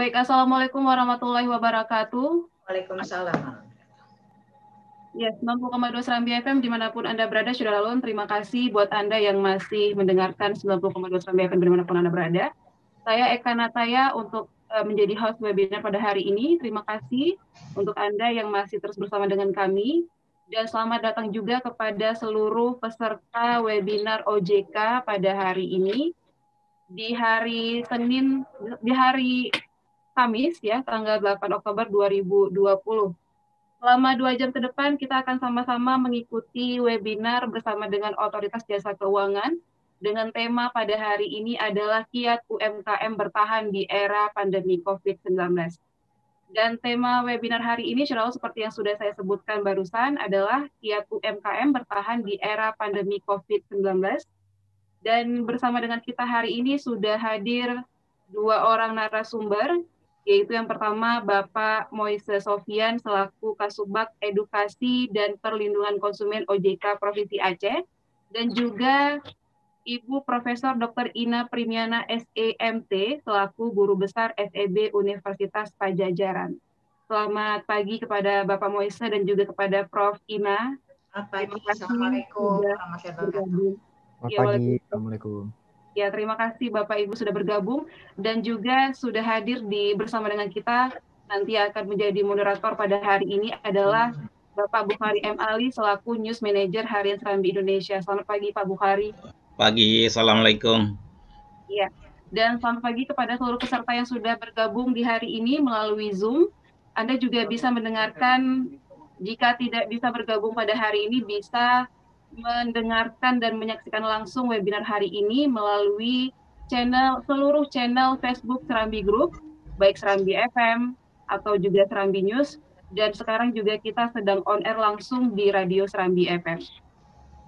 Baik, Assalamualaikum warahmatullahi wabarakatuh. Waalaikumsalam. Yes, 90,2 Serambi FM dimanapun Anda berada, sudah lalu terima kasih buat Anda yang masih mendengarkan 90,2 Serambi FM dimanapun Anda berada. Saya Eka Nataya untuk menjadi host webinar pada hari ini. Terima kasih untuk Anda yang masih terus bersama dengan kami. Dan selamat datang juga kepada seluruh peserta webinar OJK pada hari ini. Di hari Kamis ya, tanggal 8 Oktober 2020. Selama 2 jam ke depan kita akan sama-sama mengikuti webinar bersama dengan Otoritas Jasa Keuangan dengan tema pada hari ini adalah Kiat UMKM Bertahan di Era Pandemi COVID-19. Dan tema webinar hari ini seperti yang sudah saya sebutkan barusan adalah Kiat UMKM Bertahan di Era Pandemi COVID-19. Dan bersama dengan kita hari ini sudah hadir 2 orang narasumber, yaitu yang pertama Bapak Moise Sofian selaku Kasubag Edukasi dan Perlindungan Konsumen OJK Provinsi Aceh, dan juga Ibu Profesor Dr. Ina Primiana SEMT selaku Guru Besar FEB Universitas Pajajaran. Selamat pagi kepada Bapak Moise dan juga kepada Prof. Ina. Assalamualaikum warahmatullahi wabarakatuh. Selamat pagi, Assalamualaikum. Ya, terima kasih Bapak Ibu sudah bergabung dan juga sudah hadir bersama dengan kita. Nanti akan menjadi moderator pada hari ini adalah Bapak Bukhari M. Ali selaku News Manager Harian Serambi Indonesia. Selamat pagi Pak Bukhari. Pagi, Assalamualaikum. Ya, dan selamat pagi kepada seluruh peserta yang sudah bergabung di hari ini melalui Zoom. Anda juga bisa mendengarkan, jika tidak bisa bergabung pada hari ini, bisa mendengarkan dan menyaksikan langsung webinar hari ini melalui seluruh channel Facebook Serambi Group, baik Serambi FM atau juga Serambi News, dan sekarang juga kita sedang on air langsung di Radio Serambi FM.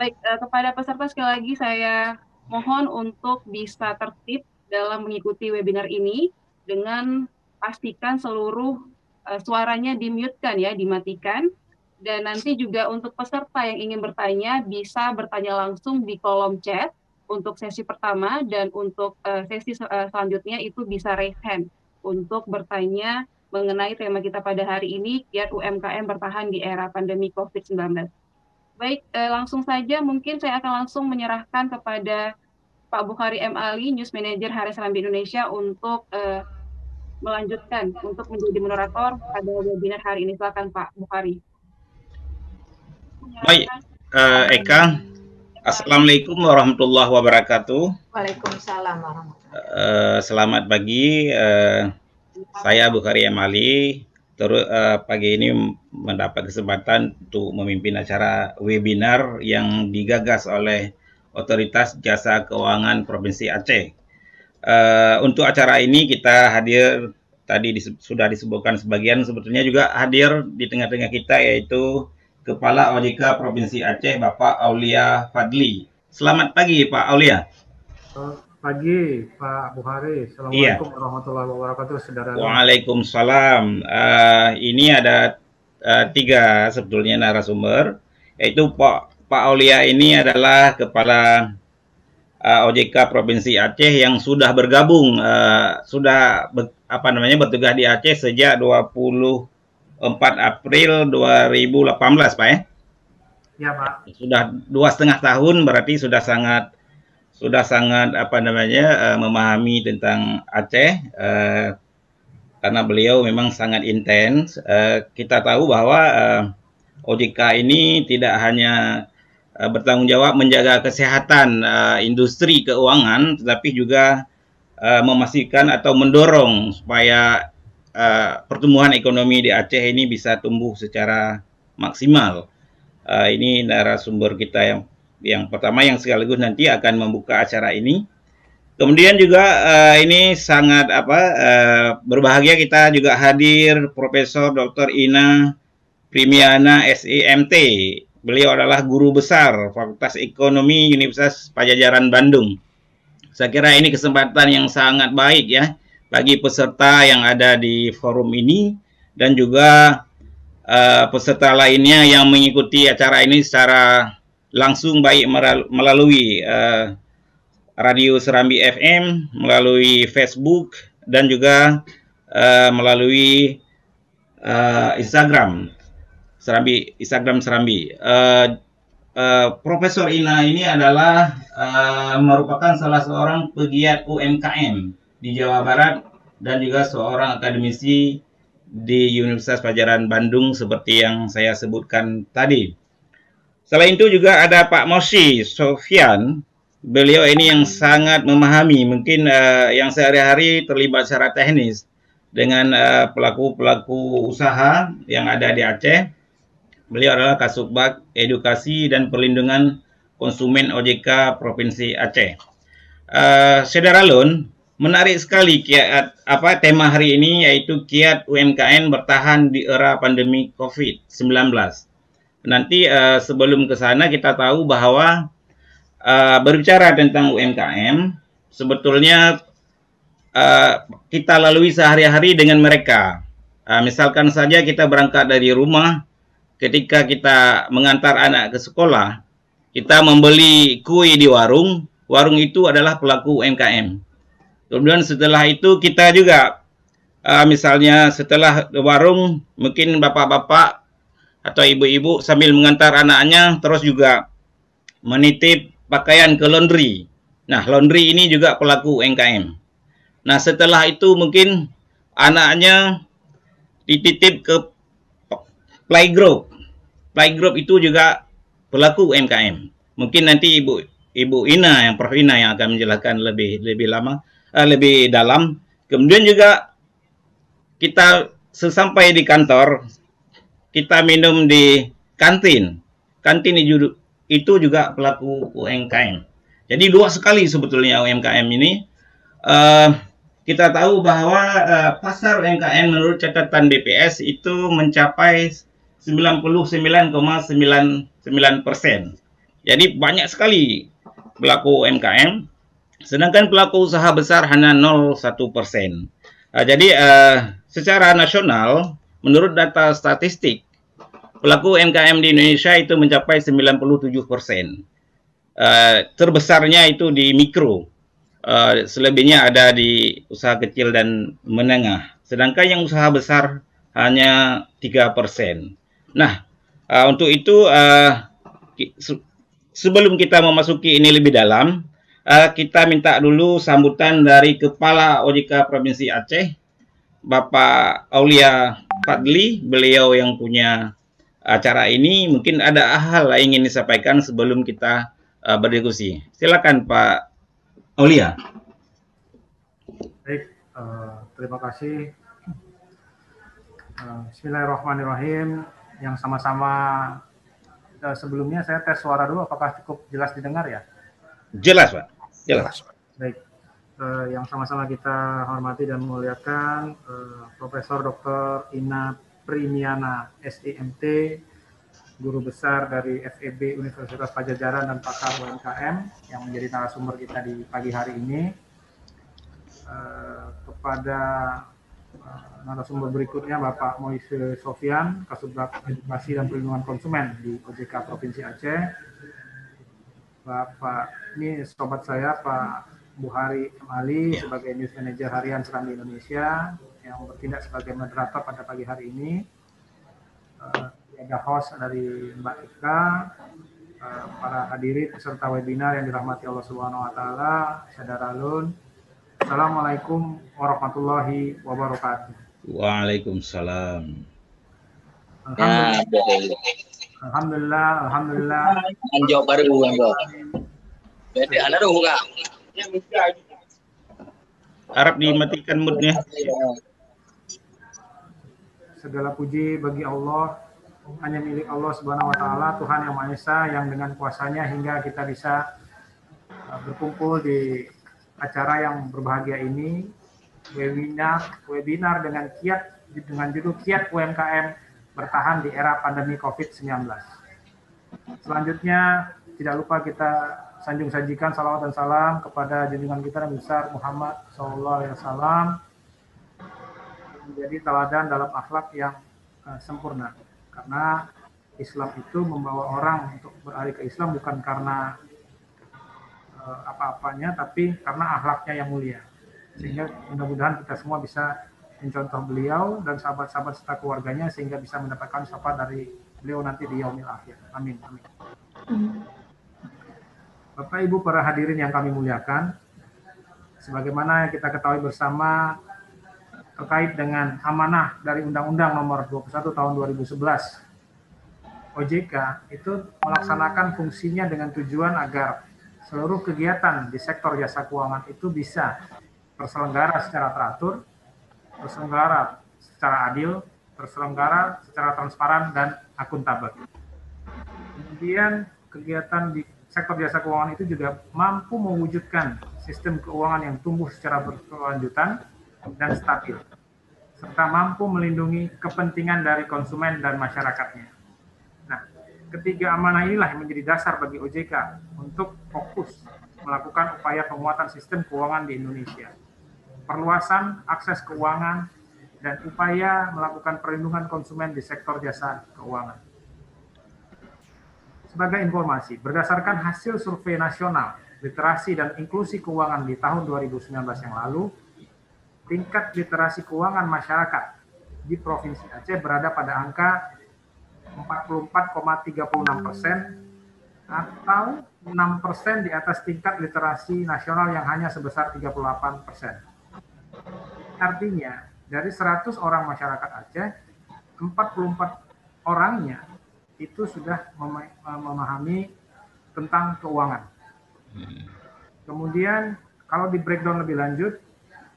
Baik, kepada peserta sekali lagi saya mohon untuk bisa tertib dalam mengikuti webinar ini dengan pastikan seluruh suaranya di-mute-kan ya, dimatikan. Dan nanti juga untuk peserta yang ingin bertanya, bisa bertanya langsung di kolom chat untuk sesi pertama, dan untuk sesi selanjutnya itu bisa raise hand untuk bertanya mengenai tema kita pada hari ini, Kiat UMKM Bertahan di Era Pandemi COVID-19. Baik, langsung saja mungkin saya akan langsung menyerahkan kepada Pak Bukhari M. Ali, News Manager Harian Serambi Indonesia untuk melanjutkan, untuk menjadi moderator pada webinar hari ini. Silakan Pak Bukhari. Baik, Eka. Assalamualaikum warahmatullahi wabarakatuh. Waalaikumsalam warahmatullahi wabarakatuh. Selamat pagi. Saya Bukhari M. Ali. Pagi ini mendapat kesempatan untuk memimpin acara webinar yang digagas oleh Otoritas Jasa Keuangan Provinsi Aceh. Untuk acara ini kita hadir, tadi sudah disebutkan sebagian, sebetulnya juga hadir di tengah-tengah kita yaitu Kepala OJK Provinsi Aceh, Bapak Aulia Fadli. Selamat pagi, Pak Aulia. Pagi, Pak Bukhari. Assalamualaikum warahmatullahi wabarakatuh, saudara. Waalaikumsalam. Ini ada 3 sebetulnya narasumber, yaitu Pak Aulia ini adalah Kepala OJK Provinsi Aceh yang sudah bergabung, bertugas di Aceh sejak 24 April 2018, Pak ya? Ya, Pak. Sudah 2,5 tahun, berarti sudah sangat memahami tentang Aceh, karena beliau memang sangat intens. Kita tahu bahwa OJK ini tidak hanya bertanggung jawab menjaga kesehatan industri keuangan, tetapi juga memastikan atau mendorong supaya pertumbuhan ekonomi di Aceh ini bisa tumbuh secara maksimal. Ini narasumber kita yang pertama yang sekaligus nanti akan membuka acara ini. Kemudian juga ini sangat berbahagia kita juga hadir Profesor Dr. Ina Primiana SEMT. Beliau adalah Guru Besar Fakultas Ekonomi Universitas Pajajaran Bandung. Saya kira ini kesempatan yang sangat baik ya bagi peserta yang ada di forum ini dan juga peserta lainnya yang mengikuti acara ini secara langsung, baik melalui Radio Serambi FM, melalui Facebook, dan juga melalui Instagram Serambi. Profesor Ina ini adalah merupakan salah seorang pegiat UMKM di Jawa Barat dan juga seorang akademisi di Universitas Padjadjaran Bandung seperti yang saya sebutkan tadi. Selain itu juga ada Pak Moshi Sofyan. Beliau ini yang sangat memahami, mungkin yang sehari-hari terlibat secara teknis dengan pelaku-pelaku usaha yang ada di Aceh. Beliau adalah Kasubag Edukasi dan Perlindungan Konsumen OJK Provinsi Aceh. Saudara Lun, menarik sekali tema hari ini, yaitu kiat UMKM bertahan di era pandemi COVID-19. Nanti sebelum ke sana kita tahu bahwa berbicara tentang UMKM, sebetulnya kita lalui sehari-hari dengan mereka. Misalkan saja kita berangkat dari rumah, ketika kita mengantar anak ke sekolah, kita membeli kue di warung, warung itu adalah pelaku UMKM. Kemudian setelah itu kita juga, misalnya setelah warung, mungkin bapak-bapak atau ibu-ibu sambil mengantar anaknya, terus juga menitip pakaian ke laundry. Nah, laundry ini juga pelaku UMKM. Nah, setelah itu mungkin anaknya dititip ke playgroup. Playgroup itu juga pelaku UMKM. Mungkin nanti Ibu Ina, yang Prof Ina yang akan menjelaskan lebih dalam. Kemudian juga kita sesampai di kantor, kita minum di kantin. Kantin itu juga pelaku UMKM. Jadi luas sekali sebetulnya UMKM ini. Kita tahu bahwa pasar UMKM menurut catatan BPS itu mencapai 99,99%. Jadi banyak sekali pelaku UMKM, sedangkan pelaku usaha besar hanya 0,1%. Jadi secara nasional, menurut data statistik, pelaku UMKM di Indonesia itu mencapai 97%. Terbesarnya itu di mikro, selebihnya ada di usaha kecil dan menengah. Sedangkan yang usaha besar hanya 3%. Nah, untuk itu sebelum kita memasuki ini lebih dalam, kita minta dulu sambutan dari Kepala OJK Provinsi Aceh, Bapak Aulia Fadli. Beliau yang punya acara ini, mungkin ada hal yang ingin disampaikan sebelum kita berdiskusi. Silakan Pak Aulia. Baik, terima kasih. Bismillahirrahmanirrahim. Yang sama-sama sebelumnya saya tes suara dulu, apakah cukup jelas didengar ya? Jelas Pak, jelas. Baik, yang sama-sama kita hormati dan memuliakan Profesor Dr. Ina Primiana, SIMT, Guru Besar dari FEB Universitas Padjadjaran dan pakar UMKM yang menjadi narasumber kita di pagi hari ini. Kepada narasumber berikutnya Bapak Moise Sofyan, Kasubag Edukasi dan Perlindungan Konsumen di OJK Provinsi Aceh. Bapak, ini sobat saya Pak Buhari Ali sebagai News Manager Harian Serambi Indonesia yang bertindak sebagai moderator pada pagi hari ini. Ada host dari Mbak Ika, para hadirin peserta webinar yang dirahmati Allah Subhanahu Wa Taala, saudara Lun. Assalamualaikum warahmatullahi wabarakatuh. Waalaikumsalam. Alhamdulillah. Anjok baru Anjok. Beda ada dong enggak? Harap dimatikan moodnya. Segala puji bagi Allah, hanya milik Allah Subhanahu Wa Taala, Tuhan yang Maha Esa, yang dengan kuasanya hingga kita bisa berkumpul di acara yang berbahagia ini, webinar dengan judul Kiat UMKM Bertahan di Era Pandemi COVID-19. Selanjutnya, tidak lupa kita sajikan salawat dan salam kepada junjungan kita Nabi besar Muhammad SAW, menjadi teladan dalam akhlak yang sempurna. Karena Islam itu membawa orang untuk beralih ke Islam bukan karena apa-apanya, tapi karena akhlaknya yang mulia. Sehingga mudah-mudahan kita semua bisa mencontoh beliau dan sahabat-sahabat serta keluarganya sehingga bisa mendapatkan syafaat dari beliau nanti di yaumil akhir. Amin. Amin. Bapak Ibu para hadirin yang kami muliakan, sebagaimana kita ketahui bersama terkait dengan amanah dari Undang-Undang Nomor 21 Tahun 2011, OJK itu melaksanakan fungsinya dengan tujuan agar seluruh kegiatan di sektor jasa keuangan itu bisa terselenggara secara teratur, terselenggara secara adil, terselenggara secara transparan dan akuntabel. Kemudian kegiatan di sektor jasa keuangan itu juga mampu mewujudkan sistem keuangan yang tumbuh secara berkelanjutan dan stabil, serta mampu melindungi kepentingan dari konsumen dan masyarakatnya. Nah, ketiga amanah inilah yang menjadi dasar bagi OJK untuk fokus melakukan upaya penguatan sistem keuangan di Indonesia, perluasan akses keuangan, dan upaya melakukan perlindungan konsumen di sektor jasa keuangan. Sebagai informasi, berdasarkan hasil survei nasional literasi dan inklusi keuangan di tahun 2019 yang lalu, tingkat literasi keuangan masyarakat di Provinsi Aceh berada pada angka 44,36% atau 6% di atas tingkat literasi nasional yang hanya sebesar 38%. Artinya, dari 100 orang masyarakat Aceh, 44 orangnya itu sudah memahami tentang keuangan. Kemudian kalau di breakdown lebih lanjut,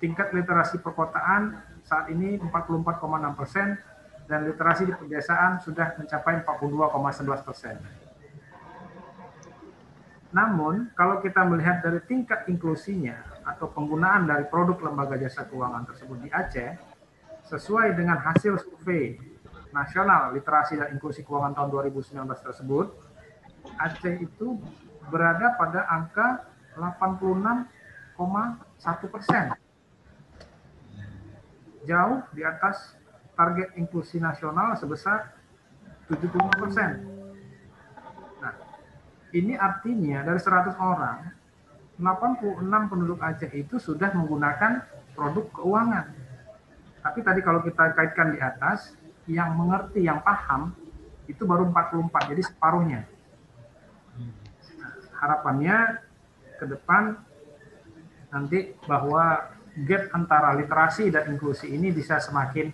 tingkat literasi perkotaan saat ini 44,6% dan literasi di pedesaan sudah mencapai 42,11%. Namun kalau kita melihat dari tingkat inklusinya atau penggunaan dari produk lembaga jasa keuangan tersebut di Aceh, sesuai dengan hasil survei nasional literasi dan inklusi keuangan tahun 2019 tersebut, Aceh itu berada pada angka 86,1%. Jauh di atas target inklusi nasional sebesar 75%. Nah, ini artinya dari 100 orang, 86 penduduk Aceh itu sudah menggunakan produk keuangan. Tapi tadi kalau kita kaitkan di atas, yang mengerti, yang paham, itu baru 44, jadi separuhnya. Harapannya ke depan nanti bahwa gap antara literasi dan inklusi ini bisa semakin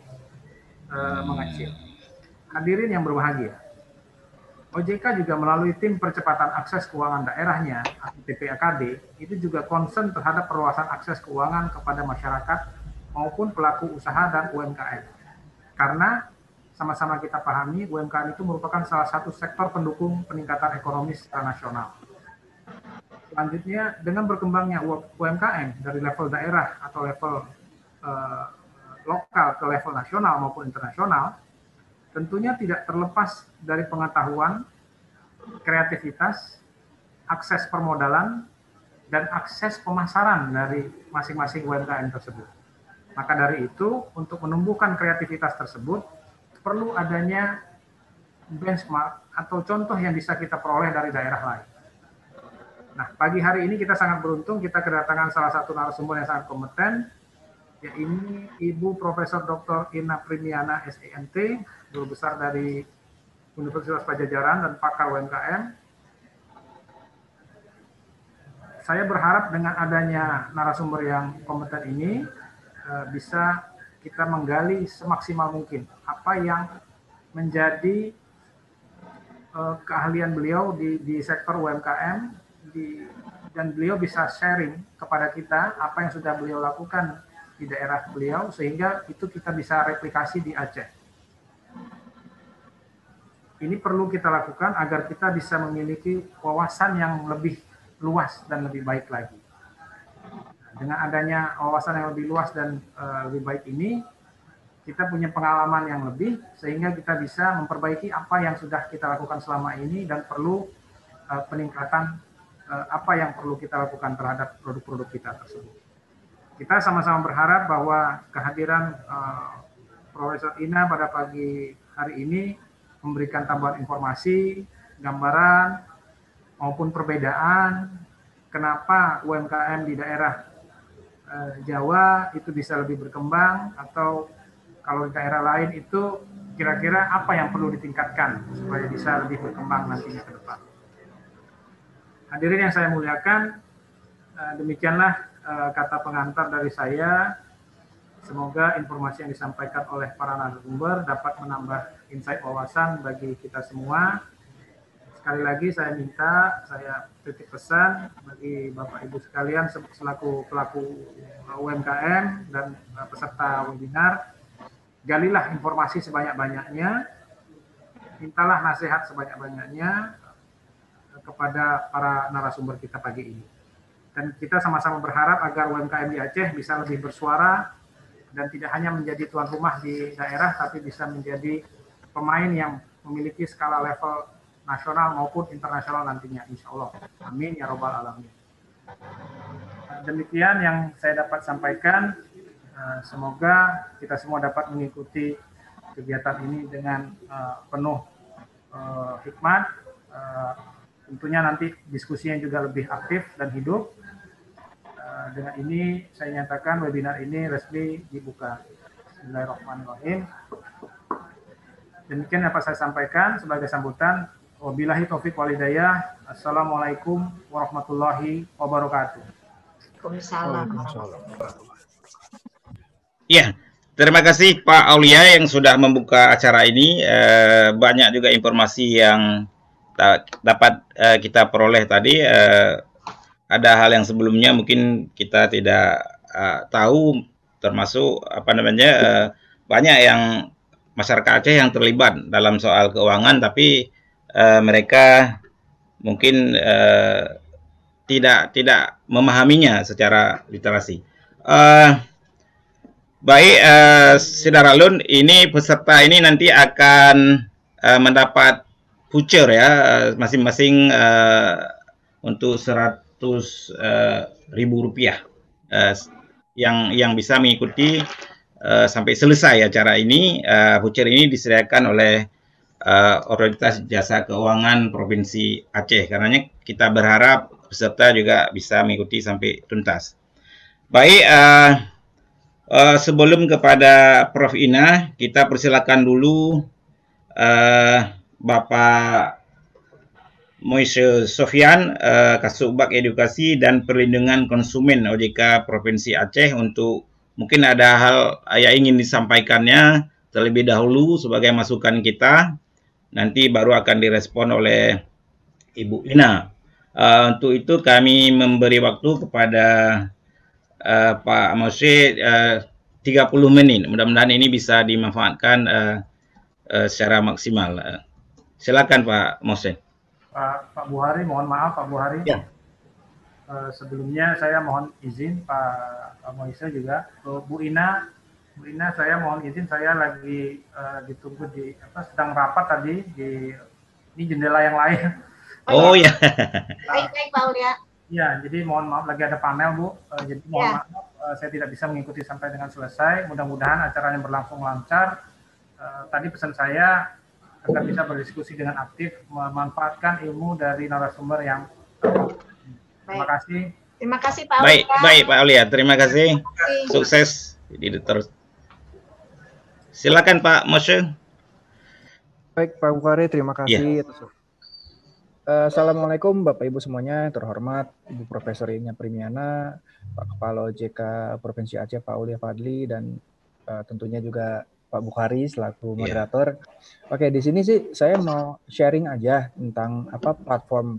mengecil. Hadirin yang berbahagia, OJK juga melalui tim percepatan akses keuangan daerahnya, TPAKD, itu juga concern terhadap perluasan akses keuangan kepada masyarakat maupun pelaku usaha dan UMKM. Karena sama-sama kita pahami, UMKM itu merupakan salah satu sektor pendukung peningkatan ekonomi secara nasional. Selanjutnya, dengan berkembangnya UMKM dari level daerah atau level lokal ke level nasional maupun internasional, tentunya tidak terlepas dari pengetahuan, kreativitas, akses permodalan, dan akses pemasaran dari masing-masing UMKM tersebut. Maka dari itu, untuk menumbuhkan kreativitas tersebut, perlu adanya benchmark atau contoh yang bisa kita peroleh dari daerah lain. Nah, pagi hari ini kita sangat beruntung, kita kedatangan salah satu narasumber yang sangat kompeten, yaitu Ibu Profesor Dr. Ina Primiana, SEMT, guru besar dari Universitas Padjadjaran dan pakar UMKM. Saya berharap dengan adanya narasumber yang kompeten ini, bisa kita menggali semaksimal mungkin apa yang menjadi keahlian beliau di sektor UMKM, dan beliau bisa sharing kepada kita apa yang sudah beliau lakukan di daerah beliau, sehingga itu kita bisa replikasi di Aceh. Ini perlu kita lakukan agar kita bisa memiliki wawasan yang lebih luas dan lebih baik lagi. Dengan adanya wawasan yang lebih luas dan lebih baik ini, kita punya pengalaman yang lebih, sehingga kita bisa memperbaiki apa yang sudah kita lakukan selama ini dan perlu peningkatan apa yang perlu kita lakukan terhadap produk-produk kita tersebut. Kita sama-sama berharap bahwa kehadiran Profesor Ina pada pagi hari ini memberikan tambahan informasi, gambaran, maupun perbedaan kenapa UMKM di daerah Jawa itu bisa lebih berkembang, atau kalau di daerah lain itu kira-kira apa yang perlu ditingkatkan supaya bisa lebih berkembang nantinya ke depan. Hadirin yang saya muliakan, demikianlah kata pengantar dari saya. Semoga informasi yang disampaikan oleh para narasumber dapat menambah insight wawasan bagi kita semua. Sekali lagi saya minta, saya titip pesan bagi Bapak Ibu sekalian selaku pelaku UMKM dan peserta webinar, galilah informasi sebanyak-banyaknya, mintalah nasihat sebanyak-banyaknya kepada para narasumber kita pagi ini. Dan kita sama-sama berharap agar UMKM di Aceh bisa lebih bersuara dan tidak hanya menjadi tuan rumah di daerah, tapi bisa menjadi pemain yang memiliki skala level nasional maupun internasional nantinya, insya Allah. Amin ya robbal alamin. Demikian yang saya dapat sampaikan. Semoga kita semua dapat mengikuti kegiatan ini dengan penuh hikmat. Tentunya nanti diskusinya juga lebih aktif dan hidup. Dengan ini saya nyatakan webinar ini resmi dibuka. Bismillahirrahmanirrahim. Demikian apa saya sampaikan sebagai sambutan. Wabillahi taufiq wal hidayah. Assalamualaikum warahmatullahi wabarakatuh. Waalaikumsalam. Ya, terima kasih Pak Aulia yang sudah membuka acara ini. Banyak juga informasi yang dapat kita peroleh tadi. Ada hal yang sebelumnya mungkin kita tidak tahu, termasuk banyak yang masyarakat Aceh yang terlibat dalam soal keuangan, tapi mereka mungkin tidak memahaminya secara literasi. Baik, Saudara Lun, ini peserta ini nanti akan mendapat voucher ya, masing-masing untuk 100.000 rupiah yang bisa mengikuti sampai selesai acara ini. Voucher ini disediakan oleh Otoritas Jasa Keuangan Provinsi Aceh. Karenanya kita berharap peserta juga bisa mengikuti sampai tuntas. Baik, sebelum kepada Prof. Ina, kita persilakan dulu Bapak Moise Sofyan, Kasubag Edukasi dan Perlindungan Konsumen OJK Provinsi Aceh, untuk mungkin ada hal yang ingin disampaikannya terlebih dahulu sebagai masukan kita. Nanti baru akan direspon oleh Ibu Ina. Untuk itu kami memberi waktu kepada Pak Mose 30 menit. Mudah-mudahan ini bisa dimanfaatkan secara maksimal. Silakan Pak Mose. Pak Buhari, mohon maaf Pak Buhari. Ya. Sebelumnya saya mohon izin Pak Moise juga. Bu Ina, saya mohon izin, saya lagi ditunggu di sedang rapat tadi di jendela yang lain. Oh ya. Baik Pak Aulia. Ya, jadi mohon maaf, lagi ada panel Bu. Jadi mohon maaf saya tidak bisa mengikuti sampai dengan selesai. Mudah-mudahan acaranya berlangsung lancar. Tadi pesan saya agar bisa berdiskusi dengan aktif, memanfaatkan ilmu dari narasumber yang terima kasih. Terima kasih Pak Aulia. Baik Pak Aulia, terima kasih. Sukses terus. Silakan Pak Moshe. Baik Pak Bukhari, terima kasih. Assalamualaikum Bapak Ibu semuanya, terhormat Ibu Profesor Ina Primiana, Pak Kepala OJK Provinsi Aceh Pak Aulia Fadli, dan tentunya juga Pak Bukhari selaku moderator. Oke, di sini sih saya mau sharing aja tentang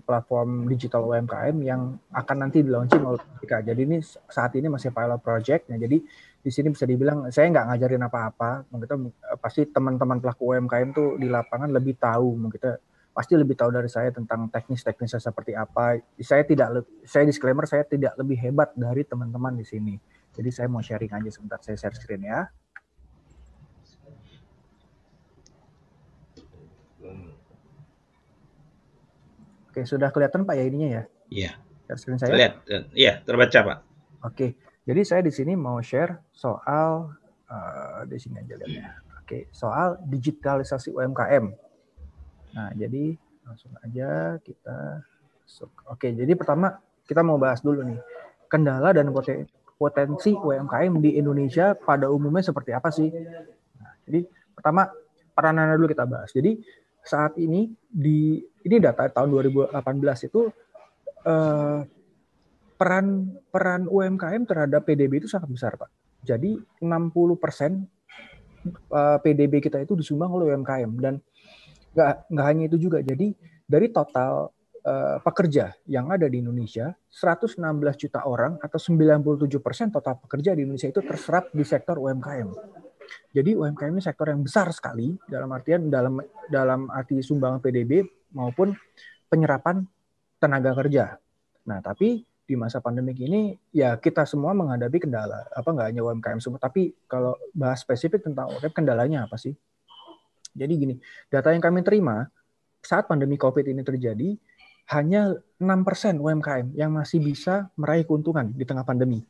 platform digital UMKM yang akan nanti di-launching oleh OJK. Jadi ini saat ini masih pilot project. Nah, jadi di sini bisa dibilang saya nggak ngajarin apa-apa. Mungkin pasti teman-teman pelaku UMKM tuh di lapangan lebih tahu. Mungkin pasti lebih tahu dari saya tentang teknisnya seperti apa. Saya disclaimer, saya tidak lebih hebat dari teman-teman di sini. Jadi saya mau sharing aja sebentar, saya share screen ya. Oke, sudah kelihatan Pak ya ininya ya? Iya. Share screen saya? Lihat, iya, terbaca Pak. Oke, jadi saya di sini mau share soal di sini aja lihatnya. Oke, soal digitalisasi UMKM. Nah, jadi langsung aja kita masuk. Oke, jadi pertama kita mau bahas dulu nih kendala dan potensi UMKM di Indonesia pada umumnya seperti apa sih? Nah, jadi pertama peranannya dulu kita bahas. Jadi saat ini ini data tahun 2018 itu peran UMKM terhadap PDB itu sangat besar, Pak. Jadi 60% PDB kita itu disumbang oleh UMKM, dan nggak hanya itu juga. Jadi dari total pekerja yang ada di Indonesia, 116 juta orang atau 97% total pekerja di Indonesia itu terserap di sektor UMKM. Jadi UMKM ini sektor yang besar sekali dalam artian dalam arti sumbangan PDB maupun penyerapan tenaga kerja. Nah, tapi di masa pandemik ini ya kita semua menghadapi kendala, nggak hanya UMKM semua, tapi kalau bahas spesifik tentang UMKM, kendalanya apa sih? Jadi gini, data yang kami terima saat pandemi COVID ini terjadi, hanya 6% UMKM yang masih bisa meraih keuntungan di tengah pandemi.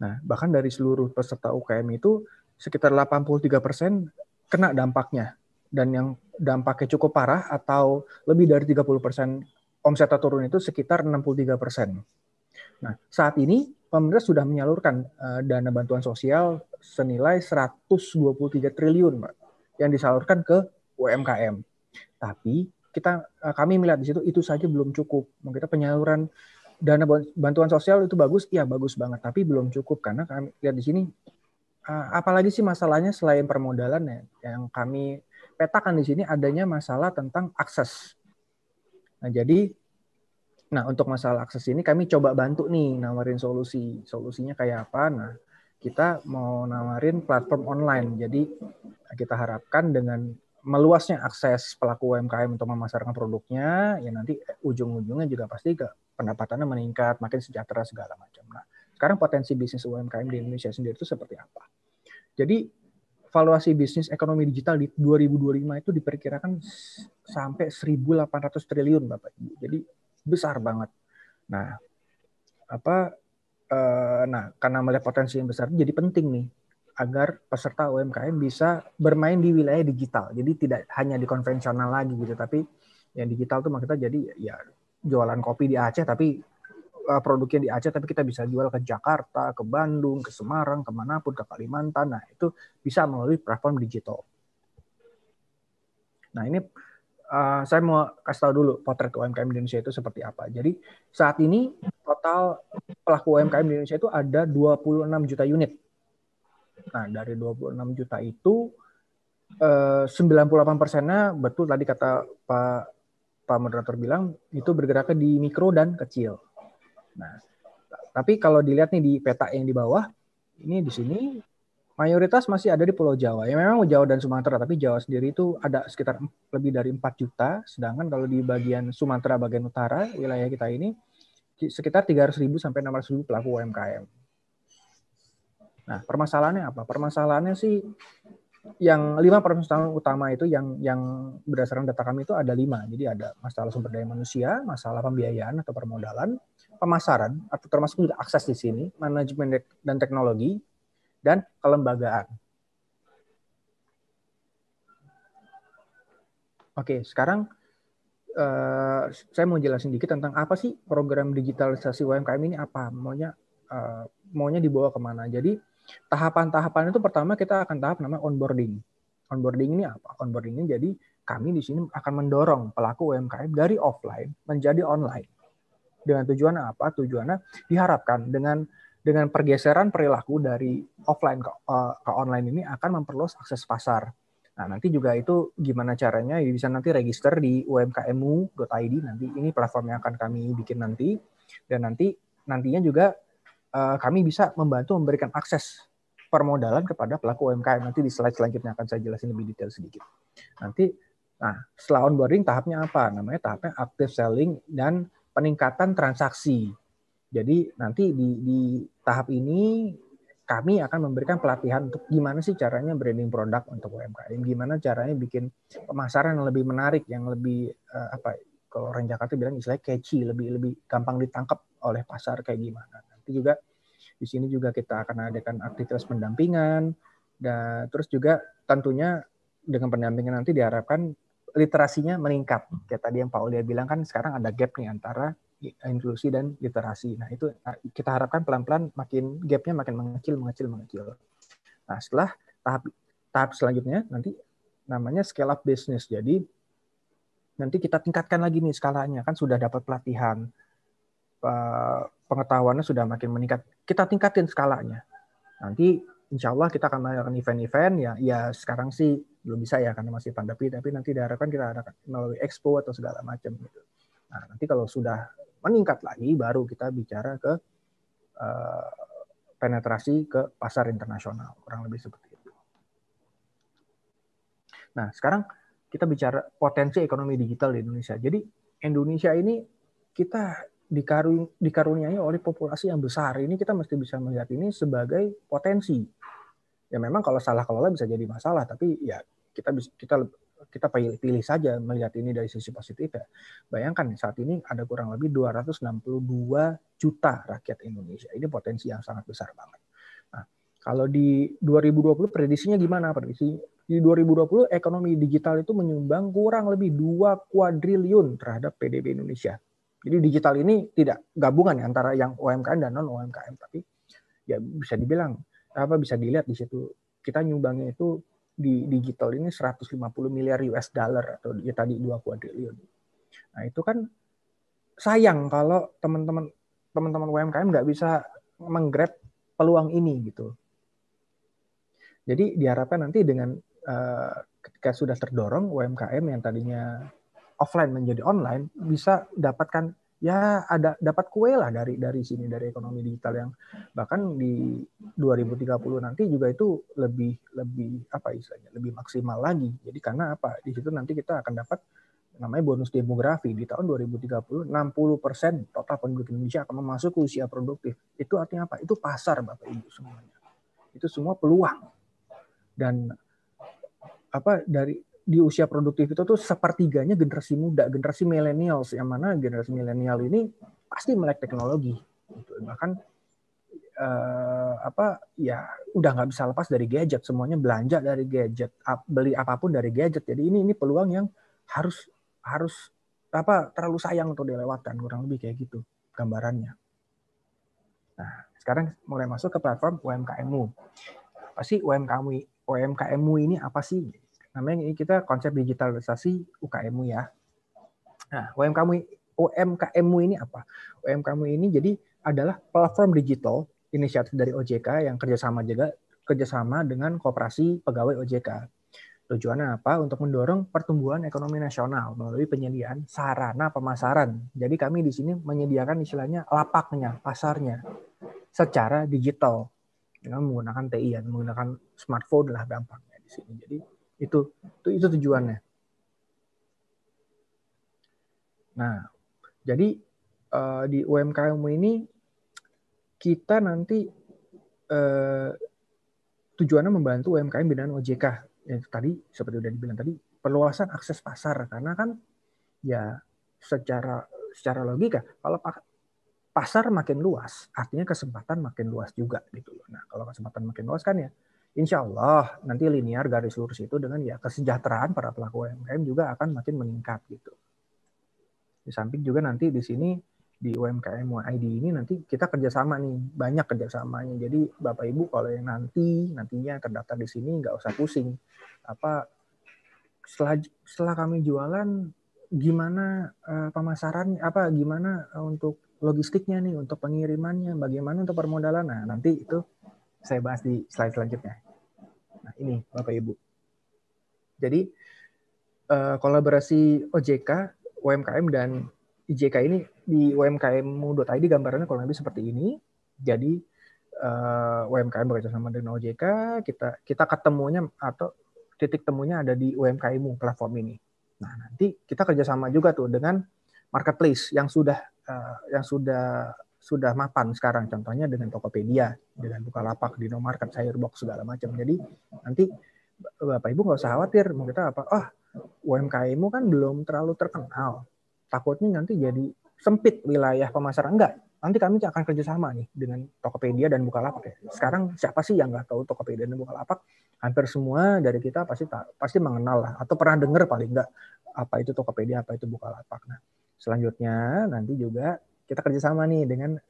Nah, bahkan dari seluruh peserta UKM itu sekitar 83% kena dampaknya, dan yang dampaknya cukup parah atau lebih dari 30% omsetnya turun itu sekitar 63%. Nah, saat ini pemerintah sudah menyalurkan dana bantuan sosial senilai 123 triliun, Pak, yang disalurkan ke UMKM. Tapi kami melihat di situ itu saja belum cukup. Kita penyaluran dana bantuan sosial itu bagus, iya bagus banget, tapi belum cukup karena kami lihat di sini apalagi sih masalahnya selain permodalan ya, yang kami petakan di sini adanya masalah tentang akses. Nah, untuk masalah akses ini kami coba bantu nih nawarin solusi. Solusinya kayak apa? Nah, kita mau nawarin platform online. Jadi kita harapkan dengan meluasnya akses pelaku UMKM untuk memasarkan produknya, ya nanti ujung-ujungnya juga pasti pendapatannya meningkat, makin sejahtera segala macam. Nah, sekarang potensi bisnis UMKM di Indonesia sendiri itu seperti apa? Jadi valuasi bisnis ekonomi digital di 2025 itu diperkirakan sampai 1.800 triliun, Bapak Ibu. Jadi besar banget. Nah, karena melihat potensi yang besar, jadi penting nih agar peserta UMKM bisa bermain di wilayah digital. Jadi tidak hanya di konvensional lagi gitu, tapi yang digital tuh maksudnya jadi ya jualan kopi di Aceh, tapi produknya di Aceh, tapi kita bisa jual ke Jakarta, ke Bandung, ke Semarang, kemanapun, ke Kalimantan. Nah, itu bisa melalui platform digital. Nah, ini saya mau kasih tahu dulu potret UMKM di Indonesia itu seperti apa. Jadi saat ini total pelaku UMKM di Indonesia itu ada 26 juta unit. Nah, dari 26 juta itu 98%-nya betul tadi kata Pak moderator bilang itu bergerak di mikro dan kecil. Nah, tapi kalau dilihat nih di peta yang di bawah, ini di sini mayoritas masih ada di Pulau Jawa. Ya memang Jawa dan Sumatera, tapi Jawa sendiri itu ada sekitar lebih dari 4 juta. Sedangkan kalau di bagian Sumatera bagian utara, wilayah kita ini sekitar 300.000 sampai 600.000 pelaku UMKM. Nah, permasalahannya apa? Permasalahannya sih yang 5 permasalahan utama itu yang berdasarkan data kami itu ada 5. Jadi ada masalah sumber daya manusia, masalah pembiayaan atau permodalan, pemasaran atau termasuk juga akses di sini, manajemen dan teknologi, dan kelembagaan. Oke, sekarang saya mau jelasin dikit tentang apa sih program digitalisasi UMKM ini, apa maunya dibawa kemana. Jadi tahapan-tahapan itu pertama kita akan tahap namanya onboarding. Onboarding ini apa? Onboarding ini jadi kami di sini akan mendorong pelaku UMKM dari offline menjadi online. Dengan tujuan apa? Tujuannya diharapkan dengan pergeseran perilaku dari offline ke online ini akan memperluas akses pasar. Nah, nanti juga itu gimana caranya, bisa nanti register di umkmu.id, nanti ini platform yang akan kami bikin nanti, dan nantinya juga kami bisa membantu memberikan akses permodalan kepada pelaku UMKM. Nanti di slide selanjutnya akan saya jelasin lebih detail sedikit. Nah, setelah onboarding tahapnya apa? Namanya tahapnya active selling dan peningkatan transaksi. Jadi nanti di tahap ini kami akan memberikan pelatihan untuk gimana sih caranya branding produk untuk UMKM, gimana caranya bikin pemasaran yang lebih menarik, yang lebih kalau orang Jakarta bilang istilahnya catchy, lebih gampang ditangkap oleh pasar kayak gimana. Nanti juga di sini juga kita akan adakan aktivitas pendampingan, dan terus juga tentunya dengan pendampingan nanti diharapkan literasinya meningkat. Kayak tadi yang Pak Aulia bilang kan sekarang ada gap nih antara inklusi dan literasi. Nah, itu kita harapkan pelan-pelan gap-nya makin mengecil. Nah, setelah tahap selanjutnya nanti namanya scale up business. Jadi nanti kita tingkatkan lagi nih skalanya, kan sudah dapat pelatihan, pengetahuannya sudah makin meningkat. Kita tingkatin skalanya. Nanti insya Allah kita akan melakukan event-event ya sekarang sih belum bisa ya karena masih pandemi, tapi nanti diharapkan kita ada melalui expo atau segala macam gitu. Nah, nanti kalau sudah meningkat lagi baru kita bicara ke penetrasi ke pasar internasional, kurang lebih seperti itu. Nah, sekarang kita bicara potensi ekonomi digital di Indonesia. Jadi Indonesia ini kita dikaruniai oleh populasi yang besar. Ini kita mesti bisa melihat ini sebagai potensi. Ya memang kalau salah kelola bisa jadi masalah, tapi ya kita pilih saja melihat ini dari sisi positif ya. Bayangkan saat ini ada kurang lebih 262 juta rakyat Indonesia. Ini potensi yang sangat besar banget. Nah, kalau di 2020 prediksinya gimana? Prediksi di 2020 ekonomi digital itu menyumbang kurang lebih 2 kuadriliun terhadap PDB Indonesia. Jadi digital ini tidak gabungan ya, antara yang UMKM dan non UMKM, tapi ya bisa dibilang bisa dilihat di situ kita nyumbangnya itu di digital ini 150 miliar US dollar atau ya tadi 2 kuadriliun. Nah, itu kan sayang kalau teman-teman UMKM nggak bisa menggrab peluang ini gitu. Jadi diharapkan nanti dengan ketika sudah terdorong UMKM yang tadinya offline menjadi online bisa dapatkan ya dapat kue lah dari sini, dari ekonomi digital yang bahkan di 2030 nanti juga itu lebih apa istilahnya lebih maksimal lagi. Jadi karena apa? Di situ nanti kita akan dapat namanya bonus demografi. Di tahun 2030 60% total penduduk Indonesia akan memasuki usia produktif. Itu artinya apa? Itu pasar Bapak Ibu semuanya. Itu semua peluang. Dan di usia produktif itu tuh sepertiganya generasi muda, generasi millennials, yang mana generasi milenial ini pasti melek teknologi. Gitu. Bahkan ya udah nggak bisa lepas dari gadget, semuanya belanja dari gadget, beli apapun dari gadget. Jadi ini peluang yang harus terlalu sayang untuk dilewatkan, kurang lebih kayak gitu gambarannya. Nah, sekarang mulai masuk ke platform UMKM-mu. Apa sih UMKM-mu ini apa sih? Namanya ini kita konsep digitalisasi UKM-mu ya. Nah, UMKM-mu ini apa? UMKM-mu ini jadi adalah platform digital inisiatif dari OJK yang kerjasama dengan koperasi pegawai OJK. Tujuannya apa? Untuk mendorong pertumbuhan ekonomi nasional melalui penyediaan sarana pemasaran. Jadi kami di sini menyediakan istilahnya lapaknya, pasarnya secara digital dengan menggunakan TI ya, menggunakan smartphone lah gampangnya di sini. Jadi itu tujuannya. Nah, jadi di UMKM ini kita nanti tujuannya membantu UMKM binaan OJK. Yang tadi seperti udah dibilang tadi, perluasan akses pasar karena kan ya secara logika kalau pasar makin luas, artinya kesempatan makin luas juga gitu loh. Nah, kalau kesempatan makin luas kan ya insya Allah nanti linear garis lurus itu dengan ya kesejahteraan para pelaku UMKM juga akan makin meningkat gitu. Di samping juga nanti di sini di UMKM ID ini nanti kita kerjasama nih, banyak kerjasamanya. Jadi Bapak Ibu kalau yang nantinya terdaftar di sini nggak usah pusing. Setelah kami jualan gimana pemasaran, gimana untuk logistiknya nih, untuk pengirimannya, bagaimana untuk permodalan. Nah, nanti itu saya bahas di slide selanjutnya. Nah, ini Bapak Ibu. Jadi kolaborasi OJK, UMKM dan IJK ini di umkm.id gambarannya kurang lebih seperti ini. Jadi UMKM bekerjasama dengan OJK, kita ketemunya atau titik temunya ada di UMKM platform ini. Nah, nanti kita kerjasama juga tuh dengan marketplace yang sudah mapan sekarang, contohnya dengan Tokopedia, dengan Bukalapak, Dinomarket, Sayurbox segala macam. Jadi nanti Bapak Ibu nggak usah khawatir, mau kita UMKM kan belum terlalu terkenal. Takutnya nanti jadi sempit wilayah pemasaran. Enggak, nanti kami akan kerjasama nih dengan Tokopedia dan Bukalapak ya. Sekarang siapa sih yang nggak tahu Tokopedia dan Bukalapak? Hampir semua dari kita pasti mengenal lah, atau pernah dengar paling enggak apa itu Tokopedia, apa itu Bukalapak. Nah, selanjutnya nanti juga kita kerjasama nih dengan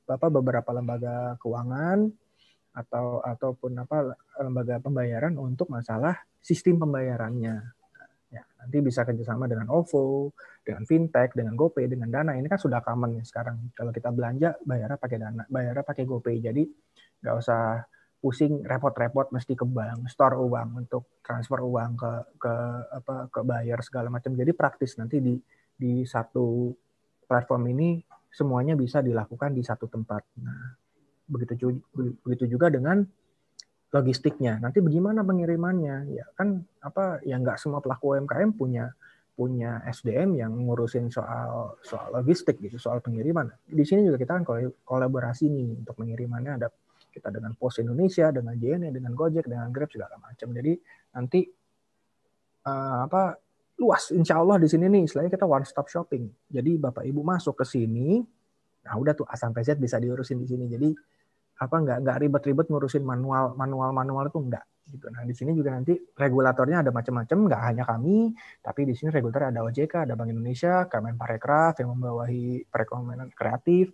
beberapa lembaga keuangan ataupun lembaga pembayaran untuk masalah sistem pembayarannya. Ya, nanti bisa kerjasama dengan OVO, dengan fintech, dengan GoPay, dengan Dana. Ini kan sudah common ya sekarang. Kalau kita belanja bayarnya pakai Dana, bayarnya pakai GoPay. Jadi nggak usah pusing repot-repot mesti ke bank, store uang untuk transfer uang ke bayar segala macam. Jadi praktis nanti di satu platform ini semuanya bisa dilakukan di satu tempat. Nah, begitu juga dengan logistiknya. Nanti bagaimana pengirimannya? Ya kan ya nggak semua pelaku UMKM punya SDM yang ngurusin soal logistik gitu, soal pengiriman. Di sini juga kita kan kolaborasi nih untuk pengirimannya, ada kita dengan Pos Indonesia, dengan JNE, dengan Gojek, dengan Grab segala macam. Jadi nanti luas, insya Allah di sini nih istilahnya kita one stop shopping. Jadi Bapak Ibu masuk ke sini, nah udah tuh A sampai Z bisa diurusin di sini. Jadi nggak ribet-ribet ngurusin manual itu enggak gitu. Nah di sini juga nanti regulatornya ada macam-macam, nggak hanya kami, tapi di sini regulator ada OJK, ada Bank Indonesia, Kemenparekraf yang membawahi perekonomian kreatif,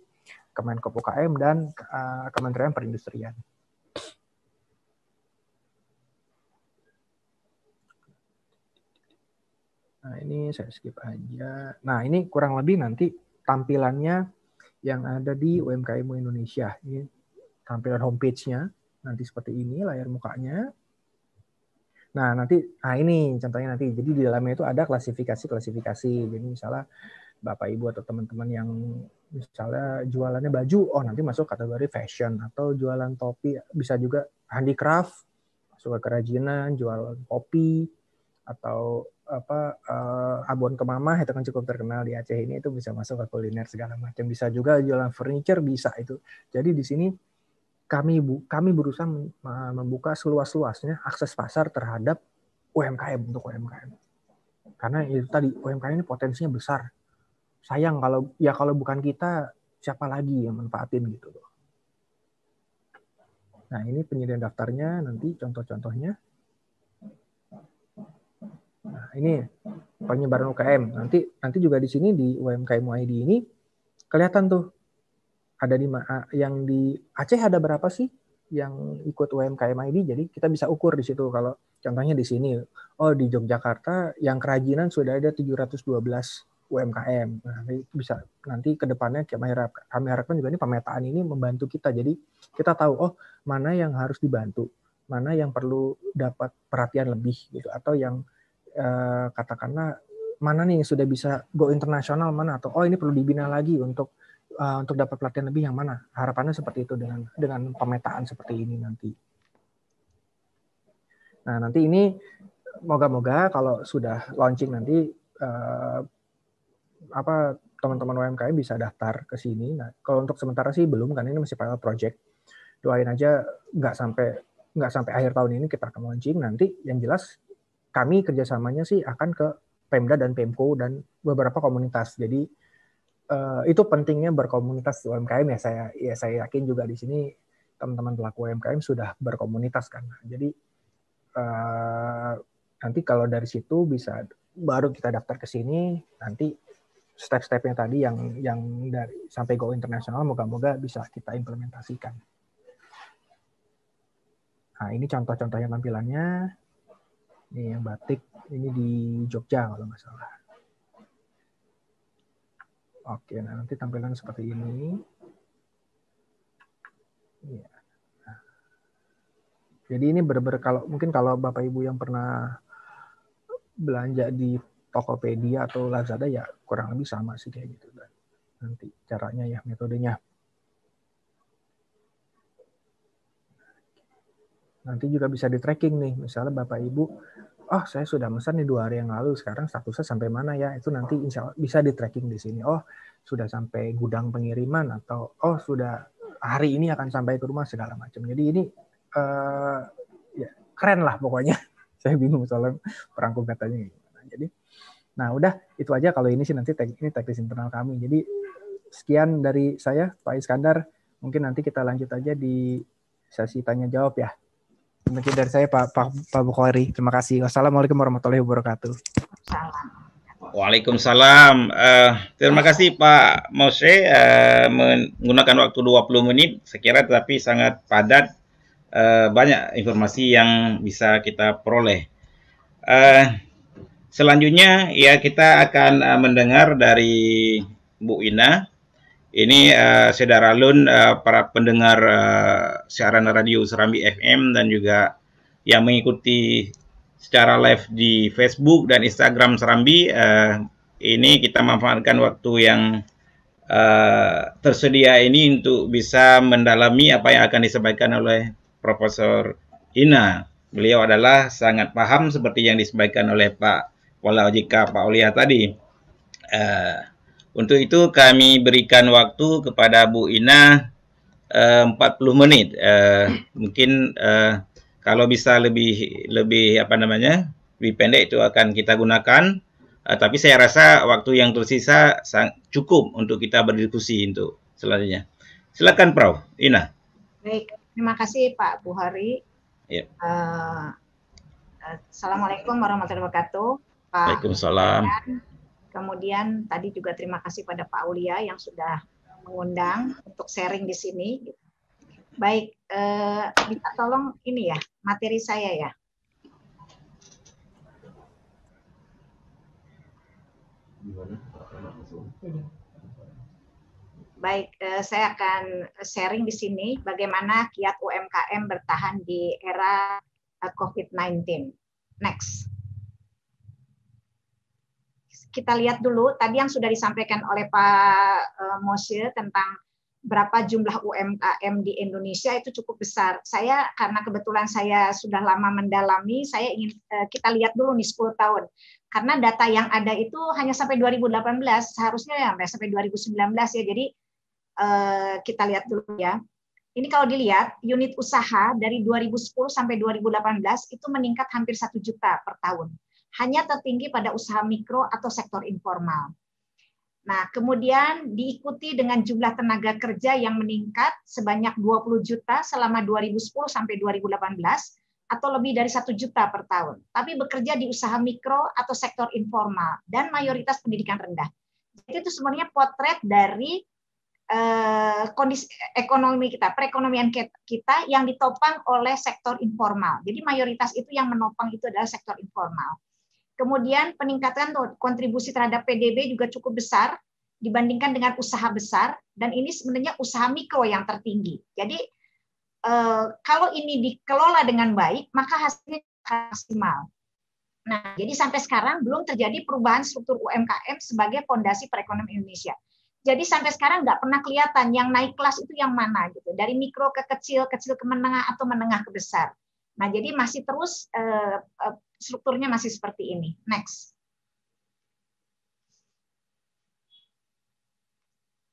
Kemenkop UKM, dan Kementerian Perindustrian. Nah ini saya skip aja. Nah ini kurang lebih nanti tampilannya yang ada di UMKM Indonesia. Ini tampilan homepage-nya nanti seperti ini layar mukanya. Nah ini contohnya nanti. Jadi di dalamnya itu ada klasifikasi. Jadi misalnya Bapak Ibu atau teman-teman yang misalnya jualannya baju, nanti masuk kategori fashion, atau jualan topi, bisa juga handicraft, masuk ke kerajinan, jualan kopi, atau Abon ke Mama itu kan cukup terkenal di Aceh ini, itu bisa masuk ke kuliner segala macam. Bisa juga jualan furniture, bisa itu. Jadi di sini kami berusaha membuka seluas-luasnya akses pasar terhadap UMKM untuk UMKM. Karena itu tadi UMKM ini potensinya besar. Sayang kalau bukan kita, siapa lagi yang manfaatin gitu loh. Nah, ini penyediaan daftarnya nanti contoh-contohnya. Nah, ini penyebaran UKM. Nanti juga di sini di UMKM ID ini kelihatan tuh ada yang di Aceh ada berapa sih yang ikut UMKM ID. Jadi kita bisa ukur di situ. Kalau contohnya di sini, di Yogyakarta yang kerajinan sudah ada 712 UMKM. Nanti ke depannya kami harapkan juga ini pemetaan ini membantu kita. Jadi kita tahu mana yang harus dibantu, mana yang perlu dapat perhatian lebih gitu, atau yang katakanlah mana nih yang sudah bisa go internasional, mana, atau ini perlu dibina lagi untuk dapat pelatihan lebih yang mana. Harapannya seperti itu dengan pemetaan seperti ini nanti. Nah, nanti ini moga-moga kalau sudah launching nanti teman-teman UMKM bisa daftar ke sini. Nah, kalau untuk sementara sih belum, karena ini masih pilot project. Doain aja nggak sampai akhir tahun ini kita akan launching. Nanti yang jelas kami kerjasamanya sih akan ke Pemda dan Pemko dan beberapa komunitas. Jadi itu pentingnya berkomunitas UMKM ya. Saya yakin juga di sini teman-teman pelaku UMKM sudah berkomunitas kan. Jadi nanti kalau dari situ baru kita daftar ke sini. Nanti step-stepnya tadi yang dari sampai go internasional moga-moga bisa kita implementasikan. Nah ini contoh-contohnya tampilannya. Ini yang batik, ini di Jogja kalau nggak salah. Oke, nah nanti tampilan seperti ini. Ya. Nah. Jadi ini benar-benar kalau Bapak Ibu yang pernah belanja di Tokopedia atau Lazada ya kurang lebih sama sih kayak gitu. Nanti caranya ya, metodenya. Nanti juga bisa di tracking nih, misalnya Bapak Ibu, saya sudah pesan nih 2 hari yang lalu, sekarang statusnya sampai mana ya? Itu nanti insya Allah bisa di tracking di sini. Sudah sampai gudang pengiriman, atau sudah hari ini akan sampai ke rumah segala macam. Jadi ini ya keren lah pokoknya. Saya bingung soalnya perangkum katanya gimana. Jadi, nah udah itu aja kalau ini sih nanti ini teknis internal kami. Jadi sekian dari saya Pak Iskandar. Mungkin nanti kita lanjut aja di sesi tanya jawab ya. Mungkin dari saya Pak Bukhari. Terima kasih. Wassalamualaikum warahmatullahi wabarakatuh. Salam. Waalaikumsalam. Terima kasih Pak Mose menggunakan waktu 20 menit. Saya kira tapi sangat padat, banyak informasi yang bisa kita peroleh. Selanjutnya ya kita akan mendengar dari Bu Ina. Ini saudara Lun, para pendengar siaran radio Serambi FM dan juga yang mengikuti secara live di Facebook dan Instagram Serambi, ini kita manfaatkan waktu yang tersedia ini untuk bisa mendalami apa yang akan disampaikan oleh Profesor Ina. Beliau adalah sangat paham seperti yang disampaikan oleh Pak Kepala OJK Pak Aulia tadi. Untuk itu kami berikan waktu kepada Bu Ina 40 menit. Mungkin kalau bisa lebih apa namanya, lebih pendek itu akan kita gunakan. Tapi saya rasa waktu yang tersisa cukup untuk kita berdiskusi untuk selanjutnya. Silakan Prof. Ina. Baik, terima kasih Pak Buhari. Ya. Assalamualaikum warahmatullahi wabarakatuh. Pak. Waalaikumsalam. Kemudian tadi juga terima kasih pada Pak Aulia yang sudah mengundang untuk sharing di sini. Baik, minta tolong ini ya, materi saya ya. Baik, saya akan sharing di sini bagaimana kiat UMKM bertahan di era COVID-19. Next. Kita lihat dulu tadi yang sudah disampaikan oleh Pak Moshe tentang berapa jumlah UMKM di Indonesia itu cukup besar. Saya karena kebetulan saya sudah lama mendalami, saya ingin kita lihat dulu nih 10 tahun. Karena data yang ada itu hanya sampai 2018, seharusnya ya sampai 2019 ya. Jadi kita lihat dulu ya. Ini kalau dilihat unit usaha dari 2010 sampai 2018 itu meningkat hampir 1 juta per tahun. Hanya tertinggi pada usaha mikro atau sektor informal. Nah, kemudian diikuti dengan jumlah tenaga kerja yang meningkat sebanyak 20 juta selama 2010 sampai 2018 atau lebih dari 1 juta per tahun. Tapi bekerja di usaha mikro atau sektor informal dan mayoritas pendidikan rendah. Jadi itu sebenarnya potret dari kondisi ekonomi kita, perekonomian kita yang ditopang oleh sektor informal. Jadi mayoritas itu yang menopang itu adalah sektor informal. Kemudian peningkatan kontribusi terhadap PDB juga cukup besar dibandingkan dengan usaha besar, dan ini sebenarnya usaha mikro yang tertinggi. Jadi kalau ini dikelola dengan baik, maka hasilnya maksimal. Nah, jadi sampai sekarang belum terjadi perubahan struktur UMKM sebagai fondasi perekonomian Indonesia. Jadi sampai sekarang nggak pernah kelihatan yang naik kelas itu yang mana gitu, dari mikro ke kecil, kecil ke menengah atau menengah ke besar. Nah, jadi masih terus strukturnya masih seperti ini. Next.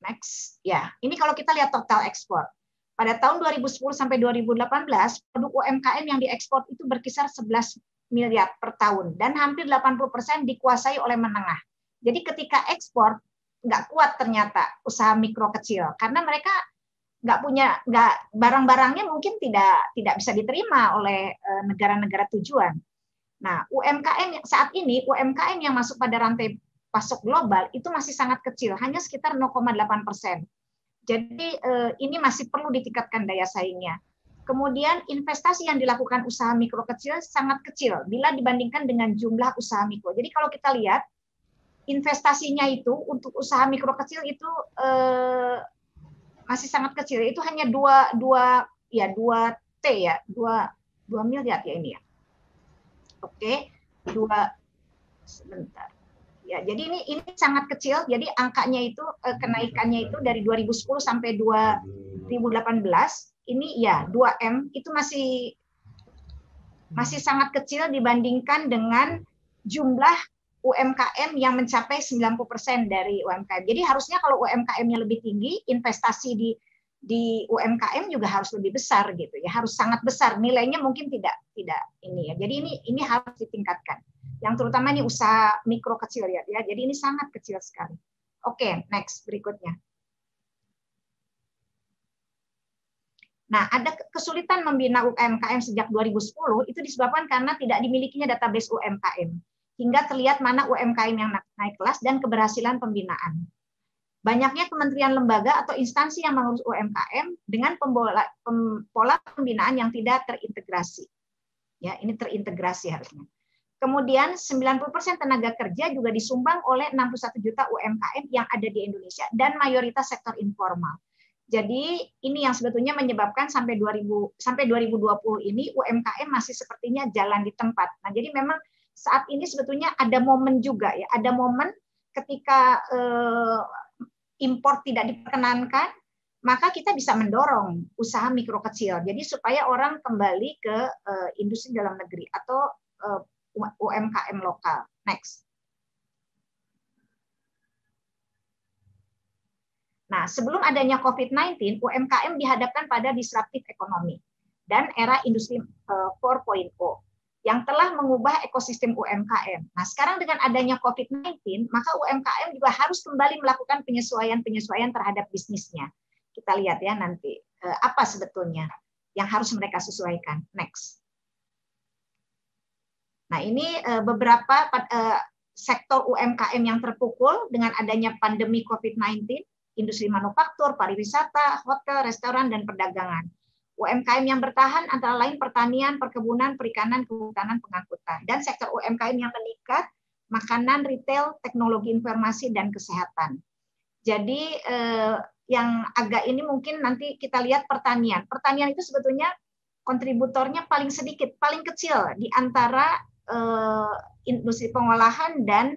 Next. Ya, ini kalau kita lihat total ekspor. Pada tahun 2010 sampai 2018, produk UMKM yang diekspor itu berkisar 11 miliar per tahun dan hampir 80% dikuasai oleh menengah. Jadi ketika ekspor nggak kuat ternyata usaha mikro kecil karena mereka barang-barangnya mungkin tidak bisa diterima oleh negara-negara tujuan. Nah, UMKM saat ini UMKM yang masuk pada rantai pasok global itu masih sangat kecil, hanya sekitar 0,8%. Jadi ini masih perlu ditingkatkan daya saingnya. Kemudian investasi yang dilakukan usaha mikro kecil sangat kecil bila dibandingkan dengan jumlah usaha mikro. Jadi kalau kita lihat investasinya itu untuk usaha mikro kecil itu masih sangat kecil. Itu hanya 2 T ya, 2 miliar ya ini ya. Oke, sebentar. Ya, jadi ini sangat kecil. Jadi angkanya itu kenaikannya itu dari 2010 sampai 2018 ini ya 2M itu masih sangat kecil dibandingkan dengan jumlah UMKM yang mencapai 90% dari UMKM. Jadi harusnya kalau UMKM-nya lebih tinggi, investasi di UMKM juga harus lebih besar gitu ya, harus sangat besar. Nilainya mungkin tidak ini ya. Jadi ini harus ditingkatkan. Yang terutama ini usaha mikro kecil ya. Jadi ini sangat kecil sekali. Oke, next berikutnya. Nah, ada kesulitan membina UMKM sejak 2010 itu disebabkan karena tidak dimilikinya database UMKM. hingga terlihat mana UMKM yang naik kelas dan keberhasilan pembinaan. Banyaknya kementerian, lembaga, atau instansi yang mengurus UMKM dengan pola pembinaan yang tidak terintegrasi. Ya, ini terintegrasi harusnya. Kemudian 90% tenaga kerja juga disumbang oleh 61 juta UMKM yang ada di Indonesia dan mayoritas sektor informal. Jadi ini yang sebetulnya menyebabkan sampai 2020 ini UMKM masih sepertinya jalan di tempat. Nah, jadi memang saat ini sebetulnya ada momen juga ya, ada momen ketika impor tidak diperkenankan, maka kita bisa mendorong usaha mikro kecil. Jadi supaya orang kembali ke industri dalam negeri atau UMKM lokal. Next. Nah, sebelum adanya COVID-19, UMKM dihadapkan pada disruptif ekonomi dan era industri 4.0 yang telah mengubah ekosistem UMKM. Nah, sekarang dengan adanya COVID-19, maka UMKM juga harus kembali melakukan penyesuaian-penyesuaian terhadap bisnisnya. Kita lihat ya nanti apa sebetulnya yang harus mereka sesuaikan. Next. Nah, ini beberapa sektor UMKM yang terpukul dengan adanya pandemi COVID-19, industri manufaktur, pariwisata, hotel, restoran, dan perdagangan. UMKM yang bertahan antara lain pertanian, perkebunan, perikanan, kehutanan, pengangkutan. Dan sektor UMKM yang meningkat, makanan, retail, teknologi informasi, dan kesehatan. Jadi yang agak ini mungkin nanti kita lihat pertanian. Pertanian itu sebetulnya kontributornya paling sedikit, paling kecil di antara industri pengolahan dan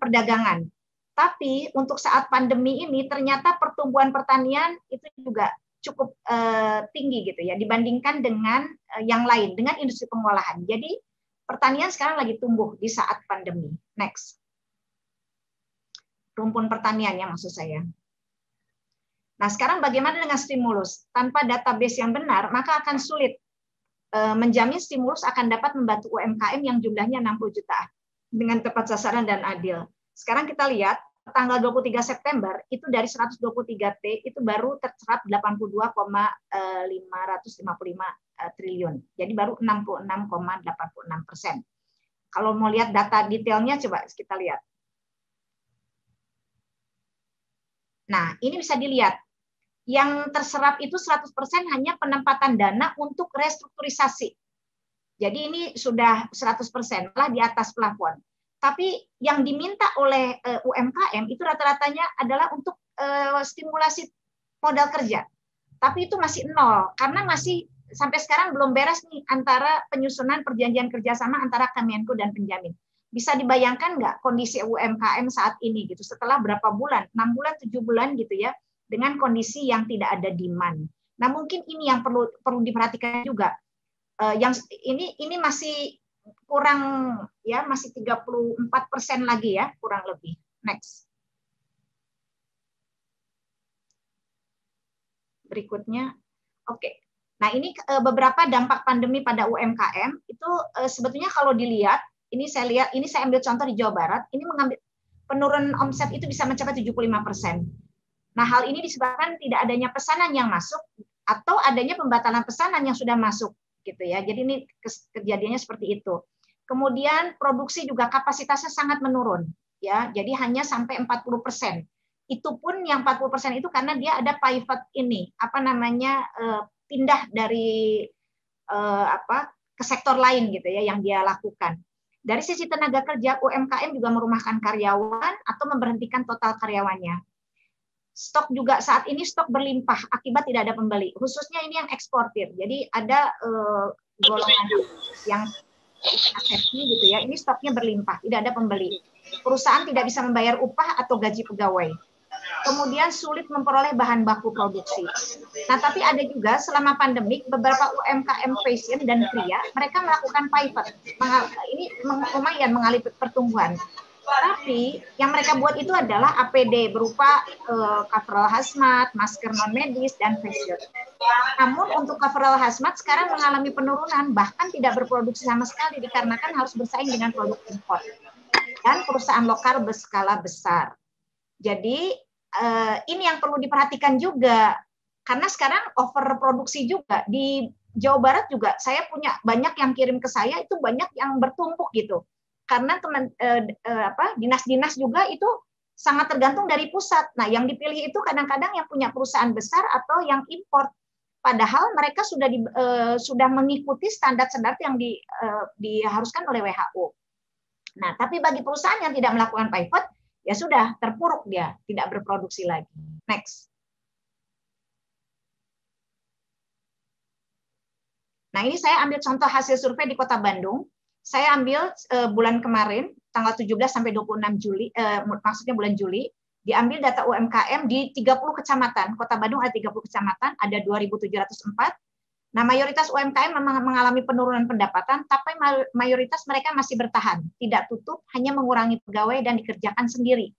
perdagangan. Tapi untuk saat pandemi ini ternyata pertumbuhan pertanian itu juga cukup tinggi gitu ya dibandingkan dengan yang lain, dengan industri pengolahan. Jadi pertanian sekarang lagi tumbuh di saat pandemi. Next. Rumpun pertanian ya maksud saya. Nah, sekarang bagaimana dengan stimulus? Tanpa database yang benar, maka akan sulit menjamin stimulus akan dapat membantu UMKM yang jumlahnya 60 juta dengan tepat sasaran dan adil. Sekarang kita lihat tanggal 23 September itu dari 123T itu baru terserap 82,555 triliun. Jadi baru 66,86%. Kalau mau lihat data detailnya coba kita lihat. Nah, ini bisa dilihat. Yang terserap itu 100% hanya penempatan dana untuk restrukturisasi. Jadi ini sudah 100%, malah di atas plafon. Tapi yang diminta oleh UMKM itu rata-ratanya adalah untuk stimulasi modal kerja. Tapi itu masih nol, karena masih sampai sekarang belum beres nih antara penyusunan perjanjian kerjasama antara Kemenko dan penjamin. Bisa dibayangkan nggak kondisi UMKM saat ini gitu, setelah berapa bulan, 6 bulan, 7 bulan gitu ya, dengan kondisi yang tidak ada demand. Nah, mungkin ini yang perlu diperhatikan juga. Yang ini masih kurang ya, masih 34% lagi ya, kurang lebih. Next. Berikutnya. Oke. Nah, ini beberapa dampak pandemi pada UMKM itu sebetulnya kalau dilihat, ini saya ambil contoh di Jawa Barat, ini mengambil penurunan omset itu bisa mencapai 75%. Nah, hal ini disebabkan tidak adanya pesanan yang masuk atau adanya pembatalan pesanan yang sudah masuk gitu ya. Jadi ini kejadiannya seperti itu. Kemudian produksi juga kapasitasnya sangat menurun ya. Jadi hanya sampai 40%. Itu pun yang 40% itu karena dia ada pivot ini, pindah dari ke sektor lain gitu ya yang dia lakukan. Dari sisi tenaga kerja, UMKM juga merumahkan karyawan atau memberhentikan total karyawannya. Stok juga saat ini stok berlimpah akibat tidak ada pembeli. Khususnya ini yang eksportir. Jadi ada golongan yang asepsi gitu ya. Ini stoknya berlimpah, tidak ada pembeli. Perusahaan tidak bisa membayar upah atau gaji pegawai. Kemudian sulit memperoleh bahan baku produksi. Nah, tapi ada juga selama pandemik beberapa UMKM fashion dan pria mereka melakukan pivot. Ini lumayan mengalami pertumbuhan. Tapi yang mereka buat itu adalah APD berupa coverall hazmat, masker non medis, dan face shield. Namun untuk coverall hazmat sekarang mengalami penurunan, bahkan tidak berproduksi sama sekali dikarenakan harus bersaing dengan produk impor dan perusahaan lokal berskala besar. Jadi ini yang perlu diperhatikan juga, karena sekarang overproduksi juga di Jawa Barat juga saya punya banyak yang kirim ke saya, itu banyak yang bertumpuk gitu. Karena dinas-dinas juga itu sangat tergantung dari pusat. Nah, yang dipilih itu kadang-kadang yang punya perusahaan besar atau yang import. Padahal mereka sudah mengikuti standar-standar yang diharuskan oleh WHO. Nah, tapi bagi perusahaan yang tidak melakukan pivot, ya sudah terpuruk dia, tidak berproduksi lagi. Next. Nah, ini saya ambil contoh hasil survei di Kota Bandung. Saya ambil bulan kemarin, tanggal 17 sampai 26 Juli, maksudnya bulan Juli, diambil data UMKM di 30 kecamatan. Kota Bandung ada 30 kecamatan, ada 2.704. Nah, mayoritas UMKM memang mengalami penurunan pendapatan, tapi mayoritas mereka masih bertahan, tidak tutup, hanya mengurangi pegawai dan dikerjakan sendiri.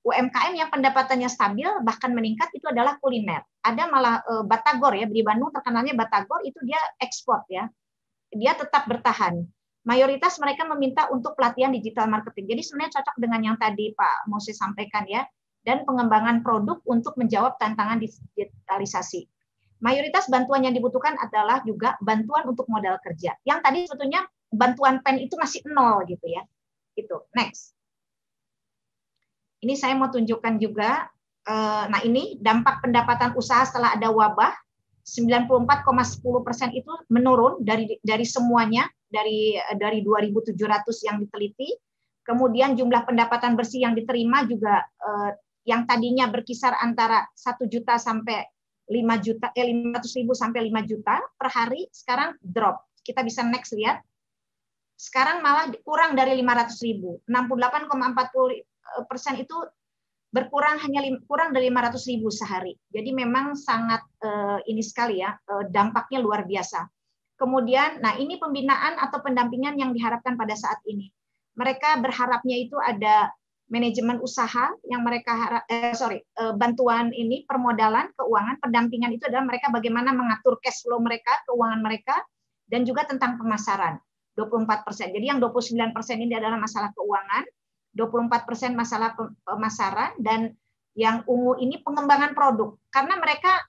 UMKM yang pendapatannya stabil bahkan meningkat itu adalah kuliner. Ada malah Batagor ya, di Bandung terkenalnya Batagor, itu dia ekspor ya. Dia tetap bertahan. Mayoritas mereka meminta untuk pelatihan digital marketing. Jadi sebenarnya cocok dengan yang tadi Pak Moses sampaikan ya, dan pengembangan produk untuk menjawab tantangan digitalisasi. Mayoritas bantuan yang dibutuhkan adalah juga bantuan untuk modal kerja. Yang tadi sebetulnya bantuan PEN itu masih 0 gitu ya. Itu. Next. Ini saya mau tunjukkan juga, nah ini dampak pendapatan usaha setelah ada wabah, 94,10% itu menurun dari semuanya, dari 2.700 yang diteliti. Kemudian jumlah pendapatan bersih yang diterima juga yang tadinya berkisar antara 1 juta sampai 500.000 sampai 5 juta per hari, sekarang drop. Kita bisa next lihat. Sekarang malah kurang dari 500.000, 68,40% itu berkurang, hanya kurang dari 500.000 sehari. Jadi memang sangat ini sekali ya, dampaknya luar biasa. Kemudian, nah ini pembinaan atau pendampingan yang diharapkan pada saat ini. Mereka berharapnya itu ada manajemen usaha yang mereka bantuan ini, permodalan, keuangan, pendampingan itu adalah mereka bagaimana mengatur cash flow mereka, keuangan mereka, dan juga tentang pemasaran. 24%. Jadi yang 29% ini adalah masalah keuangan, 24% masalah pemasaran, dan yang ungu ini pengembangan produk. Karena mereka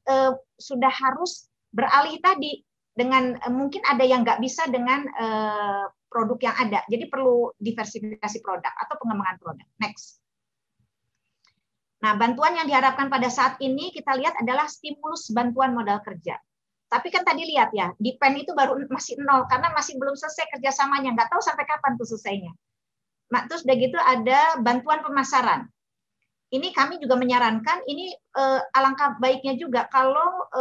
sudah harus beralih tadi dengan mungkin ada yang nggak bisa dengan produk yang ada. Jadi perlu diversifikasi produk atau pengembangan produk. Next. Nah, bantuan yang diharapkan pada saat ini kita lihat adalah stimulus bantuan modal kerja. Tapi kan tadi lihat ya, di PEN itu baru masih 0 karena masih belum selesai kerjasamanya, nggak tahu sampai kapan tuh selesainya. Nah, terus udah gitu ada bantuan pemasaran. Ini kami juga menyarankan, ini alangkah baiknya juga kalau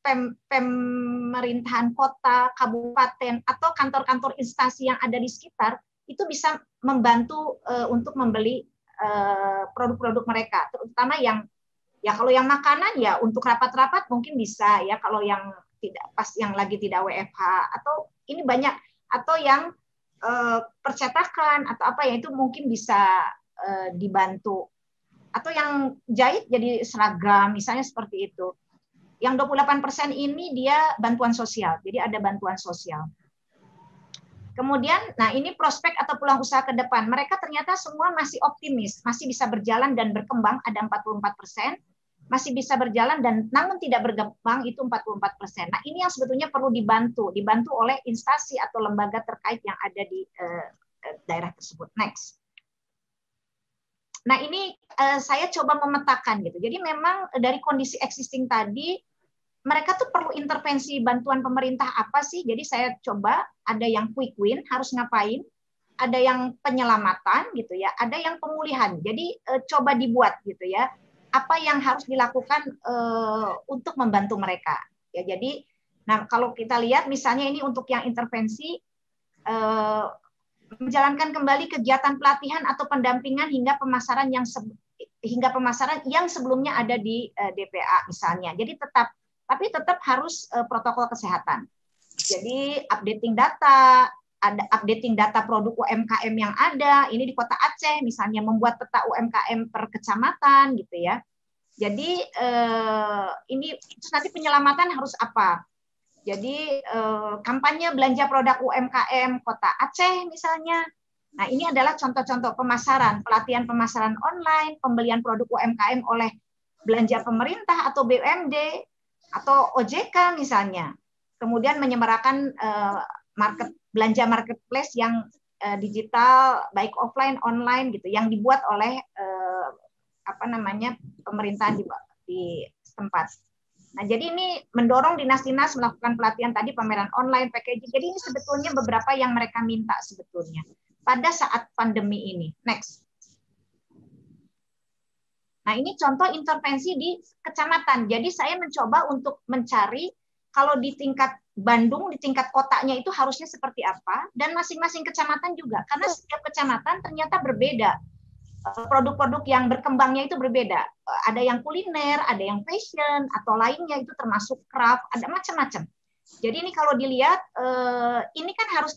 pemerintahan kota, kabupaten, atau kantor-kantor instansi yang ada di sekitar, itu bisa membantu untuk membeli produk-produk mereka, terutama yang ya kalau yang makanan ya untuk rapat-rapat mungkin bisa ya, kalau yang tidak pas yang lagi tidak WFH, atau ini banyak, atau yang percetakan atau apa ya itu mungkin bisa dibantu, atau yang jahit jadi seragam misalnya seperti itu. Yang 28% ini dia bantuan sosial, jadi ada bantuan sosial. Kemudian, nah ini prospek atau peluang usaha ke depan. Mereka ternyata semua masih optimis, masih bisa berjalan dan berkembang, ada 44%, masih bisa berjalan dan namun tidak berkembang itu 44%. Nah ini yang sebetulnya perlu dibantu oleh instansi atau lembaga terkait yang ada di daerah tersebut. Next. Nah ini saya coba memetakan gitu. Jadi memang dari kondisi existing tadi, mereka tuh perlu intervensi bantuan pemerintah apa sih? Jadi saya coba ada yang quick win harus ngapain, ada yang penyelamatan gitu ya, ada yang pemulihan. Jadi coba dibuat gitu ya, apa yang harus dilakukan untuk membantu mereka. Ya jadi, nah kalau kita lihat misalnya ini untuk yang intervensi menjalankan kembali kegiatan pelatihan atau pendampingan hingga pemasaran yang sebelumnya ada di DPA misalnya. Jadi tapi tetap harus protokol kesehatan. Jadi updating data, ada updating data produk UMKM yang ada. Ini di Kota Aceh misalnya membuat peta UMKM per kecamatan gitu ya. Jadi ini terus nanti penyelamatan harus apa? Jadi kampanye belanja produk UMKM Kota Aceh misalnya. Nah ini adalah contoh-contoh pemasaran, pelatihan pemasaran online, pembelian produk UMKM oleh belanja pemerintah atau BUMD, atau OJK misalnya. kemudian menyemarakan belanja marketplace yang digital, baik offline, online gitu, yang dibuat oleh pemerintahan di setempat. Nah, jadi ini mendorong dinas-dinas melakukan pelatihan tadi, pameran online, packaging. Jadi ini sebetulnya beberapa yang mereka minta sebetulnya pada saat pandemi ini. Next. Nah, ini contoh intervensi di kecamatan. Jadi saya mencoba untuk mencari kalau di tingkat Bandung, di tingkat kotanya itu harusnya seperti apa, dan masing-masing kecamatan juga. Karena setiap kecamatan ternyata berbeda. Produk-produk yang berkembangnya itu berbeda. Ada yang kuliner, ada yang fashion, atau lainnya itu termasuk craft, ada macam-macam. Jadi ini kalau dilihat, ini kan harus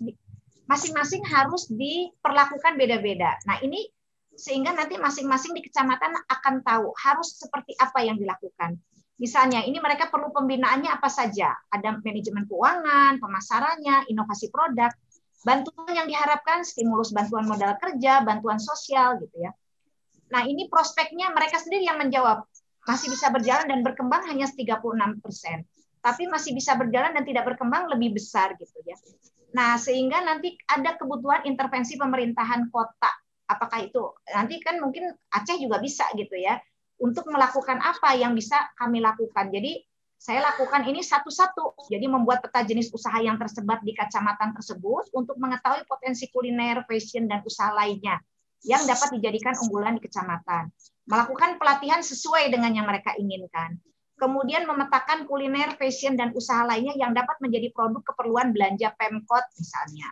masing-masing harus diperlakukan beda-beda. Nah ini sehingga nanti masing-masing di kecamatan akan tahu harus seperti apa yang dilakukan. Misalnya ini mereka perlu pembinaannya apa saja. Ada manajemen keuangan, pemasarannya, inovasi produk. Bantuan yang diharapkan stimulus bantuan modal kerja, bantuan sosial gitu ya. Nah, ini prospeknya mereka sendiri yang menjawab. Masih bisa berjalan dan berkembang hanya 36%. Tapi masih bisa berjalan dan tidak berkembang lebih besar gitu ya. Nah, sehingga nanti ada kebutuhan intervensi pemerintahan kota. Apakah itu nanti kan mungkin Aceh juga bisa gitu ya. Untuk melakukan apa yang bisa kami lakukan. Jadi saya lakukan ini satu-satu. Jadi membuat peta jenis usaha yang tersebar di kecamatan tersebut untuk mengetahui potensi kuliner, fashion, dan usaha lainnya yang dapat dijadikan unggulan di kecamatan. Melakukan pelatihan sesuai dengan yang mereka inginkan. Kemudian memetakan kuliner, fashion, dan usaha lainnya yang dapat menjadi produk keperluan belanja Pemkot misalnya.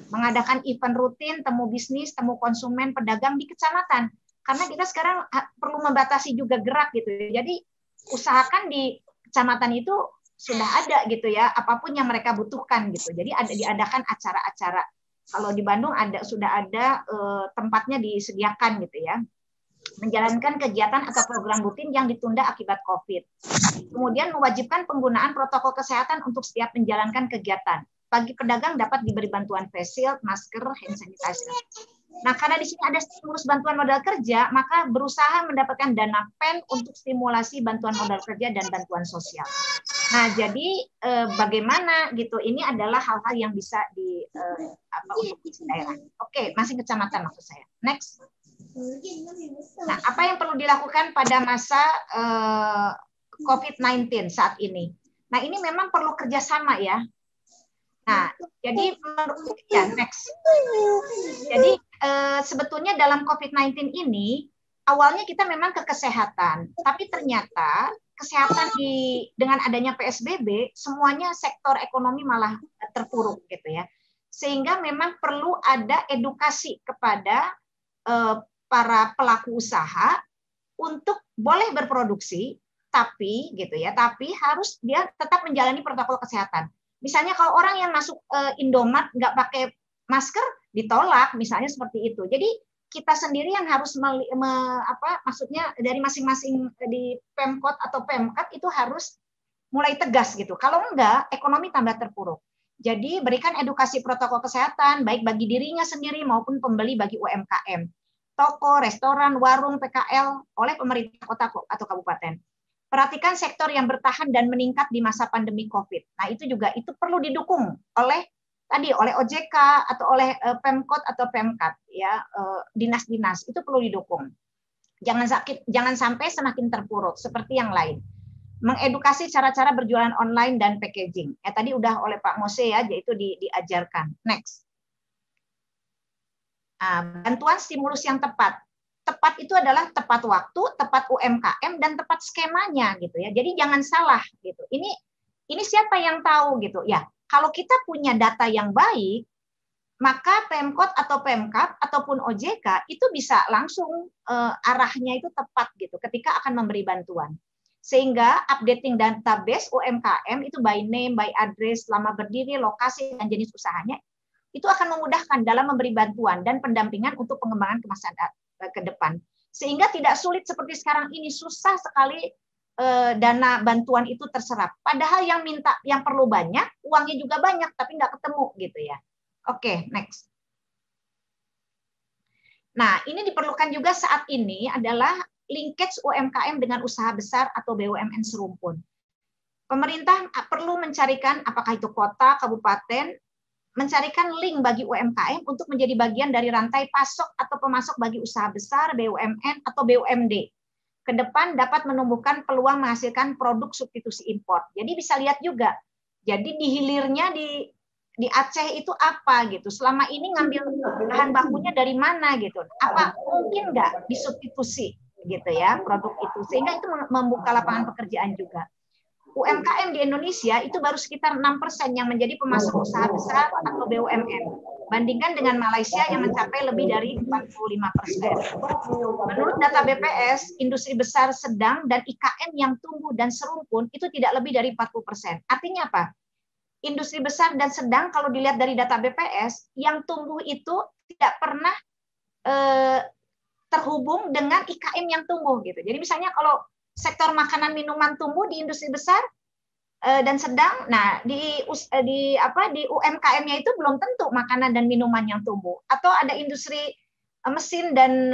Mengadakan event rutin, temu bisnis, temu konsumen, pedagang di kecamatan. Karena kita sekarang perlu membatasi juga gerak gitu. Jadi usahakan di kecamatan itu sudah ada gitu ya, apapun yang mereka butuhkan gitu. Jadi diadakan acara-acara. Kalau di Bandung sudah ada tempatnya disediakan gitu ya. Menjalankan kegiatan atau program rutin yang ditunda akibat COVID. Kemudian mewajibkan penggunaan protokol kesehatan untuk setiap menjalankan kegiatan. Bagi pedagang dapat diberi bantuan face shield, masker, hand sanitizer. Nah, karena di sini ada stimulus bantuan modal kerja, maka berusaha mendapatkan dana PEN untuk stimulasi bantuan modal kerja dan bantuan sosial. Nah, jadi bagaimana gitu? Ini adalah hal-hal yang bisa untuk daerah. Oke, masih kecamatan maksud saya. Next. Nah, apa yang perlu dilakukan pada masa COVID-19 saat ini? Nah, ini memang perlu kerjasama ya. Nah, jadi ya next. Jadi sebetulnya dalam COVID-19 ini awalnya kita memang ke kesehatan, tapi ternyata kesehatan dengan adanya PSBB semuanya sektor ekonomi malah terpuruk gitu ya. Sehingga memang perlu ada edukasi kepada para pelaku usaha untuk boleh berproduksi, tapi gitu ya, tapi harus dia tetap menjalani protokol kesehatan. Misalnya kalau orang yang masuk Indomaret nggak pakai masker ditolak, misalnya seperti itu. Jadi kita sendiri yang harus maksudnya dari masing-masing di Pemkot atau Pemkat itu harus mulai tegas gitu. Kalau enggak, ekonomi tambah terpuruk. Jadi berikan edukasi protokol kesehatan baik bagi dirinya sendiri maupun pembeli bagi UMKM, toko, restoran, warung, PKL oleh pemerintah kota atau kabupaten. Perhatikan sektor yang bertahan dan meningkat di masa pandemi COVID. Nah, itu perlu didukung oleh OJK atau oleh Pemkot atau Pemkat ya, dinas-dinas itu perlu didukung. Jangan sampai semakin terpuruk seperti yang lain. Mengedukasi cara-cara berjualan online dan packaging. Ya tadi udah oleh Pak Mose ya, yaitu diajarkan. Next. Bantuan stimulus yang tepat. Tepat itu adalah tepat waktu, tepat UMKM, dan tepat skemanya gitu ya. Jadi jangan salah gitu. Ini siapa yang tahu gitu ya. Kalau kita punya data yang baik, maka Pemkot atau Pemkap ataupun OJK itu bisa langsung arahnya itu tepat gitu ketika akan memberi bantuan. Sehingga updating database UMKM itu by name, by address, lama berdiri, lokasi, dan jenis usahanya itu akan memudahkan dalam memberi bantuan dan pendampingan untuk pengembangan kemasan ke depan. Sehingga tidak sulit seperti sekarang ini, susah sekali dana bantuan itu terserap. Padahal yang perlu banyak, uangnya juga banyak, tapi nggak ketemu gitu ya. Oke, next. Nah, ini diperlukan juga saat ini adalah linkage UMKM dengan usaha besar atau BUMN serumpun. Pemerintah perlu mencarikan apakah itu kota, kabupaten, mencarikan link bagi UMKM untuk menjadi bagian dari rantai pasok atau pemasok bagi usaha besar, BUMN atau BUMD. Ke depan dapat menumbuhkan peluang menghasilkan produk substitusi impor. Jadi bisa lihat juga. Jadi di hilirnya di Aceh itu apa gitu. Selama ini ngambil bahan bakunya dari mana gitu. Apa mungkin nggak disubstitusi gitu ya produk itu. Sehingga itu membuka lapangan pekerjaan juga. UMKM di Indonesia itu baru sekitar 6% yang menjadi pemasok usaha besar atau BUMN. Bandingkan dengan Malaysia yang mencapai lebih dari 45%. Menurut data BPS, industri besar, sedang, dan IKM yang tumbuh dan serumpun itu tidak lebih dari 40%. Artinya apa? Industri besar dan sedang kalau dilihat dari data BPS, yang tumbuh itu tidak pernah terhubung dengan IKM yang tumbuh gitu. Jadi misalnya kalau sektor makanan minuman tumbuh di industri besar dan sedang, nah di UMKM-nya itu belum tentu makanan dan minuman yang tumbuh. Atau ada industri mesin dan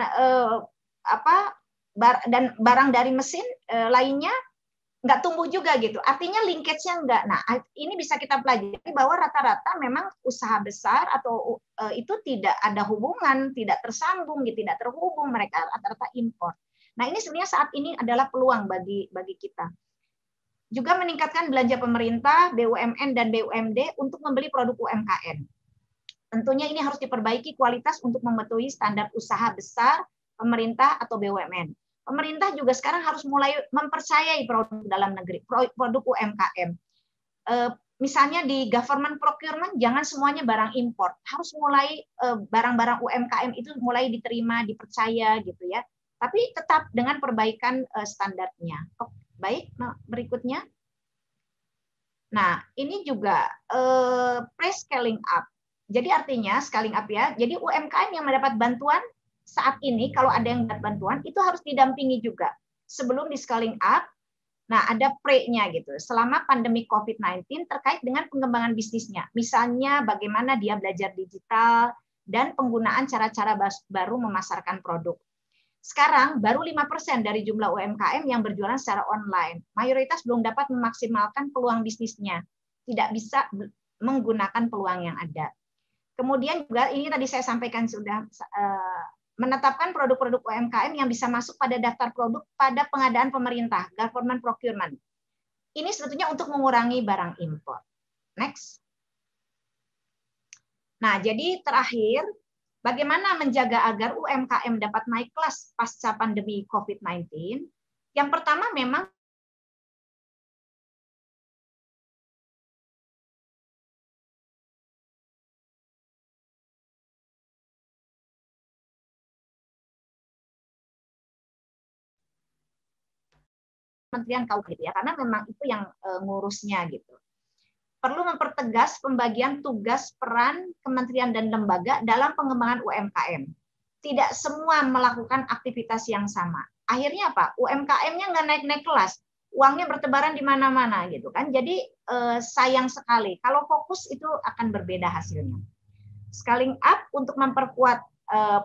barang dari mesin lainnya nggak tumbuh juga gitu. Artinya linkage-nya nggak. Nah, ini bisa kita pelajari bahwa rata-rata memang usaha besar atau itu tidak ada hubungan, tidak tersambung, tidak terhubung, mereka rata-rata impor. Nah, ini sebenarnya saat ini adalah peluang bagi kita. Juga meningkatkan belanja pemerintah, BUMN dan BUMD untuk membeli produk UMKM. Tentunya ini harus diperbaiki kualitas untuk memenuhi standar usaha besar pemerintah atau BUMN. Pemerintah juga sekarang harus mulai mempercayai produk dalam negeri, produk UMKM. Misalnya di government procurement, jangan semuanya barang import. Harus mulai barang-barang UMKM itu mulai diterima, dipercaya gitu ya. Tapi tetap dengan perbaikan standarnya. Baik, berikutnya. Nah, ini juga pre-scaling up. Jadi artinya scaling up ya. Jadi UMKM yang mendapat bantuan saat ini, kalau ada yang dapat bantuan, itu harus didampingi juga. Sebelum di scaling up, nah ada pre-nya gitu. Selama pandemi COVID-19 terkait dengan pengembangan bisnisnya. Misalnya bagaimana dia belajar digital dan penggunaan cara-cara baru memasarkan produk. Sekarang baru 5% dari jumlah UMKM yang berjualan secara online. Mayoritas belum dapat memaksimalkan peluang bisnisnya. Tidak bisa menggunakan peluang yang ada. Kemudian juga ini tadi saya sampaikan sudah menetapkan produk-produk UMKM yang bisa masuk pada daftar produk pada pengadaan pemerintah, government procurement. Ini sebetulnya untuk mengurangi barang impor. Next. Nah, jadi terakhir, bagaimana menjaga agar UMKM dapat naik kelas pasca pandemi COVID-19? Yang pertama memang Kementerian KUHP gitu ya, karena memang itu yang ngurusnya gitu. Perlu mempertegas pembagian tugas peran kementerian dan lembaga dalam pengembangan UMKM. Tidak semua melakukan aktivitas yang sama. Akhirnya apa? UMKM-nya nggak naik-naik kelas, uangnya bertebaran di mana-mana gitu kan. Jadi sayang sekali. Kalau fokus itu akan berbeda hasilnya. Scaling up untuk memperkuat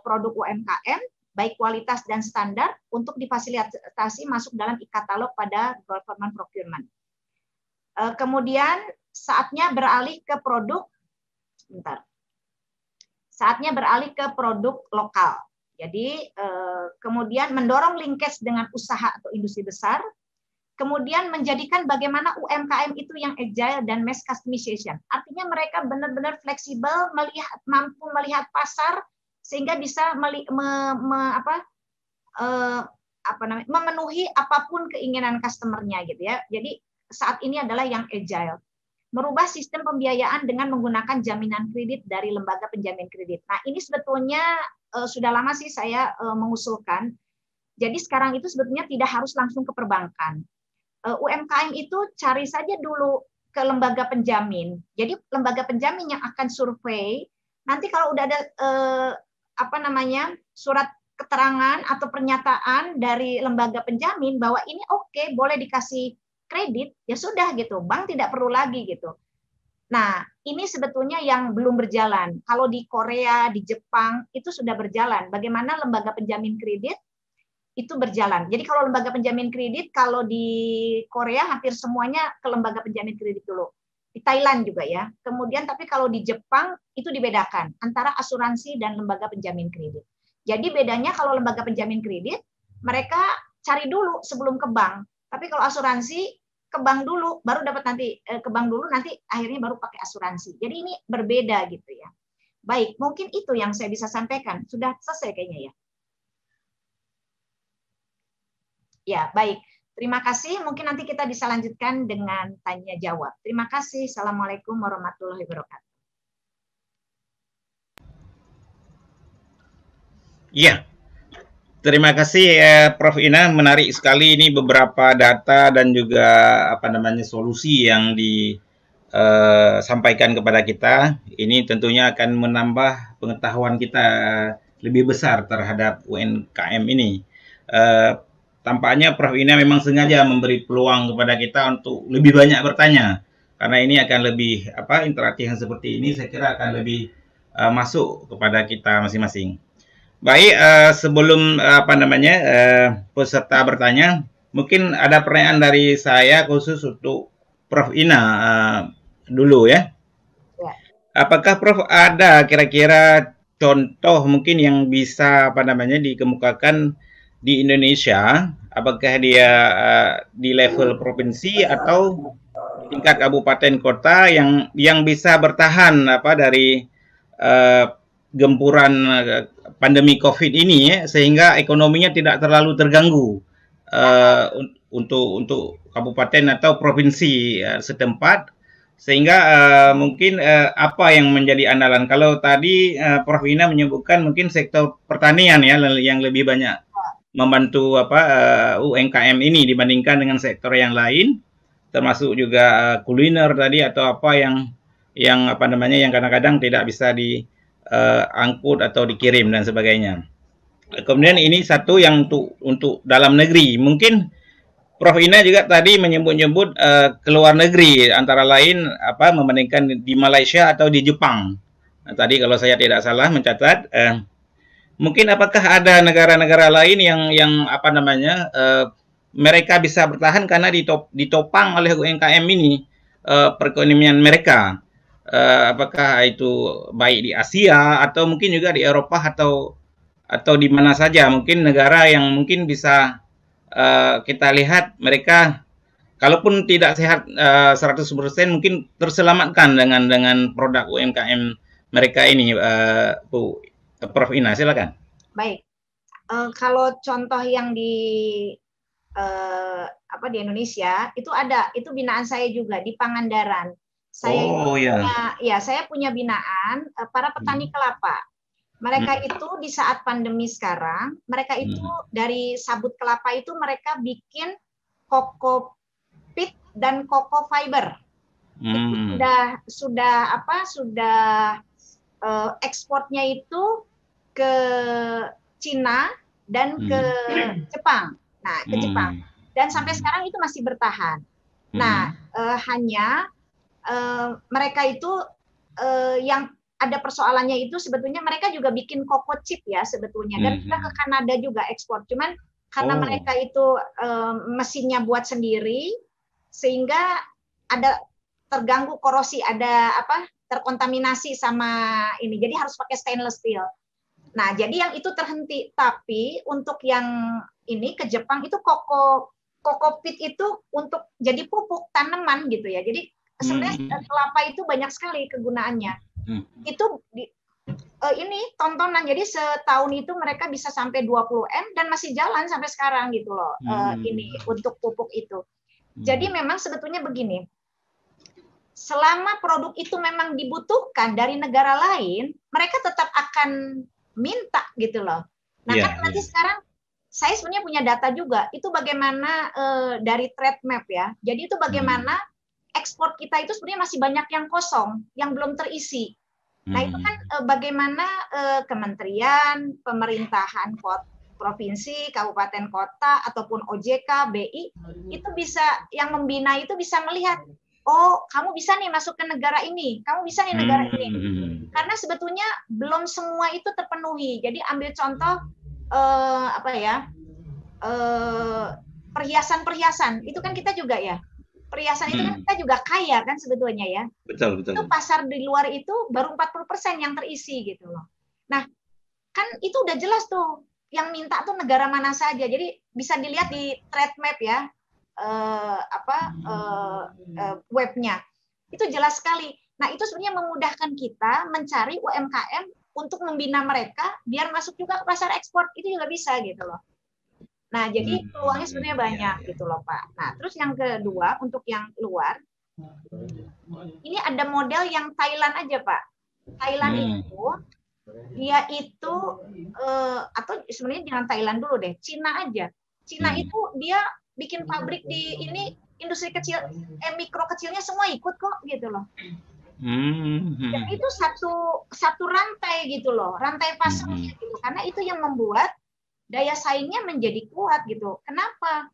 produk UMKM, baik kualitas dan standar, untuk difasilitasi masuk dalam e-katalog pada government procurement. Kemudian saatnya beralih ke produk, saatnya beralih ke produk lokal. Jadi kemudian mendorong linkage dengan usaha atau industri besar, kemudian menjadikan bagaimana UMKM itu yang agile dan mass customization. Artinya mereka benar-benar fleksibel, mampu melihat pasar sehingga bisa memenuhi apapun keinginan customer-nya gitu ya. Jadi saat ini adalah yang agile. Merubah sistem pembiayaan dengan menggunakan jaminan kredit dari lembaga penjamin kredit. Nah, ini sebetulnya sudah lama sih saya mengusulkan. Jadi sekarang itu sebetulnya tidak harus langsung ke perbankan. UMKM itu cari saja dulu ke lembaga penjamin. Jadi lembaga penjamin yang akan survei, nanti kalau udah ada surat keterangan atau pernyataan dari lembaga penjamin bahwa ini oke, boleh dikasih kredit, ya sudah gitu, bank tidak perlu lagi gitu. Nah, ini sebetulnya yang belum berjalan. Kalau di Korea, di Jepang itu sudah berjalan. Bagaimana lembaga penjamin kredit itu berjalan. Jadi kalau lembaga penjamin kredit, kalau di Korea hampir semuanya ke lembaga penjamin kredit dulu. Di Thailand juga ya. Kemudian tapi kalau di Jepang itu dibedakan antara asuransi dan lembaga penjamin kredit. Jadi bedanya kalau lembaga penjamin kredit, mereka cari dulu sebelum ke bank. Tapi kalau asuransi, ke bank dulu, baru dapat nanti ke bank dulu, nanti akhirnya baru pakai asuransi. Jadi ini berbeda gitu ya. Baik, mungkin itu yang saya bisa sampaikan. Sudah selesai kayaknya ya. Ya, baik. Terima kasih. Mungkin nanti kita bisa lanjutkan dengan tanya jawab. Terima kasih. Assalamualaikum warahmatullahi wabarakatuh. Iya. Terima kasih Prof. Ina, menarik sekali ini beberapa data dan juga solusi yang disampaikan kepada kita. Ini tentunya akan menambah pengetahuan kita lebih besar terhadap UMKM ini. Tampaknya Prof. Ina memang sengaja memberi peluang kepada kita untuk lebih banyak bertanya, karena ini akan lebih interaktif yang seperti ini, saya kira akan lebih masuk kepada kita masing-masing. Baik, sebelum peserta bertanya, mungkin ada pertanyaan dari saya khusus untuk Prof. Ina dulu ya. Apakah Prof ada kira-kira contoh mungkin yang bisa dikemukakan di Indonesia, apakah dia di level provinsi atau tingkat kabupaten kota yang bisa bertahan dari gempuran pandemi COVID ini ya, sehingga ekonominya tidak terlalu terganggu untuk kabupaten atau provinsi setempat, sehingga mungkin apa yang menjadi andalan? Kalau tadi Prof. Ina menyebutkan mungkin sektor pertanian ya yang lebih banyak membantu UMKM ini dibandingkan dengan sektor yang lain, termasuk juga kuliner tadi atau apa yang kadang-kadang tidak bisa diangkut atau dikirim dan sebagainya. Kemudian ini satu yang untuk dalam negeri. Mungkin Prof. Ina juga tadi menyebut-nyebut ke luar negeri, antara lain membandingkan di Malaysia atau di Jepang. Nah, tadi kalau saya tidak salah mencatat, mungkin apakah ada negara-negara lain yang mereka bisa bertahan karena ditopang oleh UMKM ini perekonomian mereka. Apakah itu baik di Asia atau mungkin juga di Eropa atau di mana saja, mungkin negara yang mungkin bisa kita lihat mereka kalaupun tidak sehat 100% mungkin terselamatkan dengan produk UMKM mereka ini, Bu Prof. Ina, silakan. Baik, kalau contoh yang di Indonesia itu ada, itu binaan saya juga di Pangandaran. Saya punya binaan para petani kelapa. Mereka itu di saat pandemi sekarang, mereka itu dari sabut kelapa itu mereka bikin koko pit dan koko fiber. Itu sudah ekspornya itu ke Cina dan ke Jepang. Nah, ke Jepang. Dan sampai sekarang itu masih bertahan. Nah, hanya mereka itu yang ada persoalannya itu sebetulnya mereka juga bikin koko chip ya sebetulnya, dan juga ke Kanada juga ekspor. Cuman karena mereka itu mesinnya buat sendiri sehingga ada terganggu korosi, ada terkontaminasi sama ini. Jadi harus pakai stainless steel. Nah, jadi yang itu terhenti. Tapi untuk yang ini ke Jepang itu koko pit itu untuk jadi pupuk tanaman gitu ya. Jadi sebenarnya kelapa itu banyak sekali kegunaannya. Itu ini tontonan. Jadi setahun itu mereka bisa sampai 20 M dan masih jalan sampai sekarang gitu loh. Ini untuk pupuk itu. Jadi memang sebetulnya begini. Selama produk itu memang dibutuhkan dari negara lain, mereka tetap akan minta gitu loh. Nah, kan nanti sekarang saya sebenarnya punya data juga. Itu bagaimana dari trade map ya. Jadi itu bagaimana ekspor kita itu sebenarnya masih banyak yang kosong, yang belum terisi. Nah, itu kan bagaimana kementerian, pemerintahan provinsi, kabupaten kota, ataupun OJK, BI, itu bisa, yang membina itu bisa melihat, oh, kamu bisa nih masuk ke negara ini, kamu bisa nih negara ini. Karena sebetulnya belum semua itu terpenuhi. Jadi ambil contoh perhiasan-perhiasan itu kan kita juga ya, perhiasan itu kan kita juga kaya kan sebetulnya ya. Betul. Itu pasar di luar itu baru 40% yang terisi gitu loh. Nah, kan itu udah jelas tuh yang minta tuh negara mana saja. Jadi bisa dilihat di trade map ya, webnya. Itu jelas sekali. Nah, itu sebenarnya memudahkan kita mencari UMKM untuk membina mereka biar masuk juga ke pasar ekspor. Itu juga bisa gitu loh. Nah, jadi peluangnya sebenarnya banyak gitu loh, Pak. Nah, terus yang kedua untuk yang luar, ini ada model yang Thailand aja, Pak. Thailand itu, dia itu, atau sebenarnya jangan Thailand dulu deh, Cina aja. Cina itu dia bikin pabrik di ini, industri kecil, mikro kecilnya semua ikut kok gitu loh. Jadi itu satu rantai gitu loh, rantai pasarnya gitu. Karena itu yang membuat daya saingnya menjadi kuat gitu. Kenapa?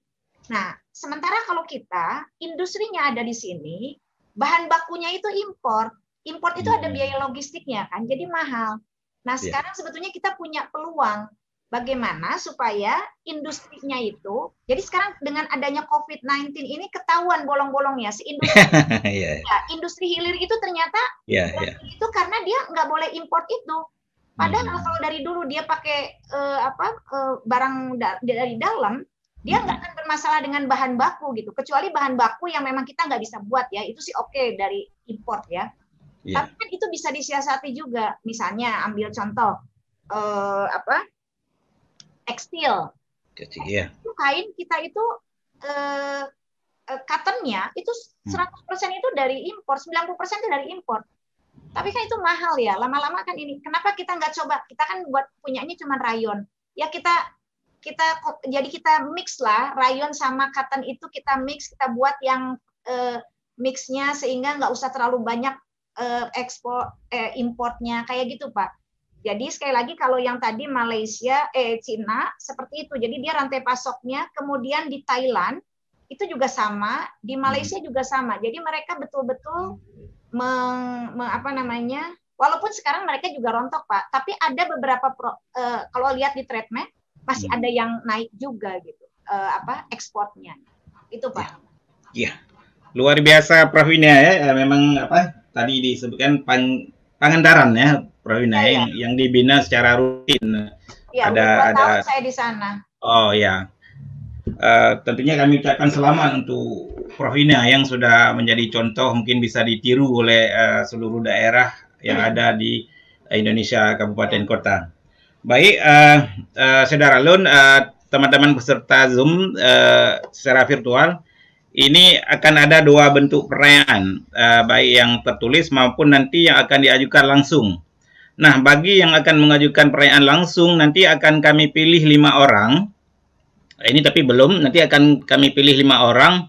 Nah, sementara kalau kita industrinya ada di sini, bahan bakunya itu impor. Impor itu ada biaya logistiknya kan, jadi mahal. Nah, sekarang sebetulnya kita punya peluang bagaimana supaya industrinya itu, jadi sekarang dengan adanya COVID-19 ini ketahuan bolong-bolongnya si industri. Industri hilir itu ternyata itu karena dia nggak boleh import itu. Padahal kalau dari dulu dia pakai barang dari dalam, dia nggak akan bermasalah dengan bahan baku gitu. Kecuali bahan baku yang memang kita nggak bisa buat ya, itu sih oke dari import ya. Tapi kan itu bisa disiasati juga. Misalnya ambil contoh tekstil. Itu kain kita itu cottonnya itu 100% itu dari impor, 90% itu dari impor. Tapi kan itu mahal ya, lama-lama kan ini. Kenapa kita nggak coba? Kita kan buat punyanya cuma rayon. Ya jadi kita mix lah rayon sama cotton itu kita mix, kita buat yang mixnya sehingga nggak usah terlalu banyak importnya kayak gitu Pak. Jadi sekali lagi kalau yang tadi Malaysia, Cina seperti itu. Jadi dia rantai pasoknya, kemudian di Thailand itu juga sama, di Malaysia juga sama. Jadi mereka betul-betul walaupun sekarang mereka juga rontok Pak, tapi ada beberapa kalau lihat di trade map masih ada yang naik juga gitu ekspornya itu Pak. Iya, luar biasa Prof Wina ya, memang tadi disebutkan Pangandaran ya Prof Wina yang dibina secara rutin. Ya, ada tahun saya di sana. Oh ya. Tentunya kami ucapkan selamat untuk Prof Wina yang sudah menjadi contoh, mungkin bisa ditiru oleh seluruh daerah yang ada di Indonesia kabupaten kota. Baik, Saudara Lun, teman-teman peserta Zoom secara virtual, ini akan ada dua bentuk perayaan, baik yang tertulis maupun nanti yang akan diajukan langsung. Nah, bagi yang akan mengajukan perayaan langsung, nanti akan kami pilih 5 orang. Ini tapi belum, nanti akan kami pilih 5 orang.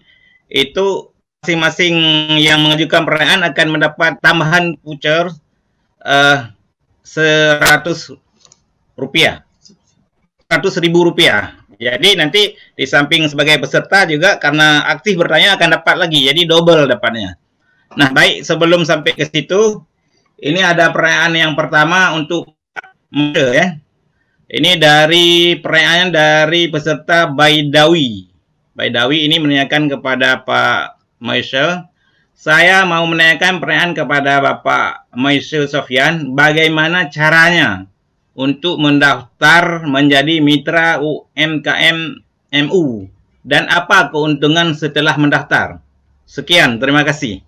Itu masing-masing yang mengajukan perayaan akan mendapat tambahan voucher 100 rupiah. 100.000 rupiah. Jadi nanti di samping sebagai peserta juga karena aktif bertanya akan dapat lagi. Jadi double dapatnya. Nah, baik, sebelum sampai ke situ, ini ada perayaan yang pertama untuk mode ya. Ini dari perayaan dari peserta Baidawi. Baidawi ini menanyakan kepada Pak Maisel. Saya mau menanyakan pertanyaan kepada Bapak Maisel Sofyan, bagaimana caranya untuk mendaftar menjadi mitra UMKM MU dan apa keuntungan setelah mendaftar? Sekian, terima kasih.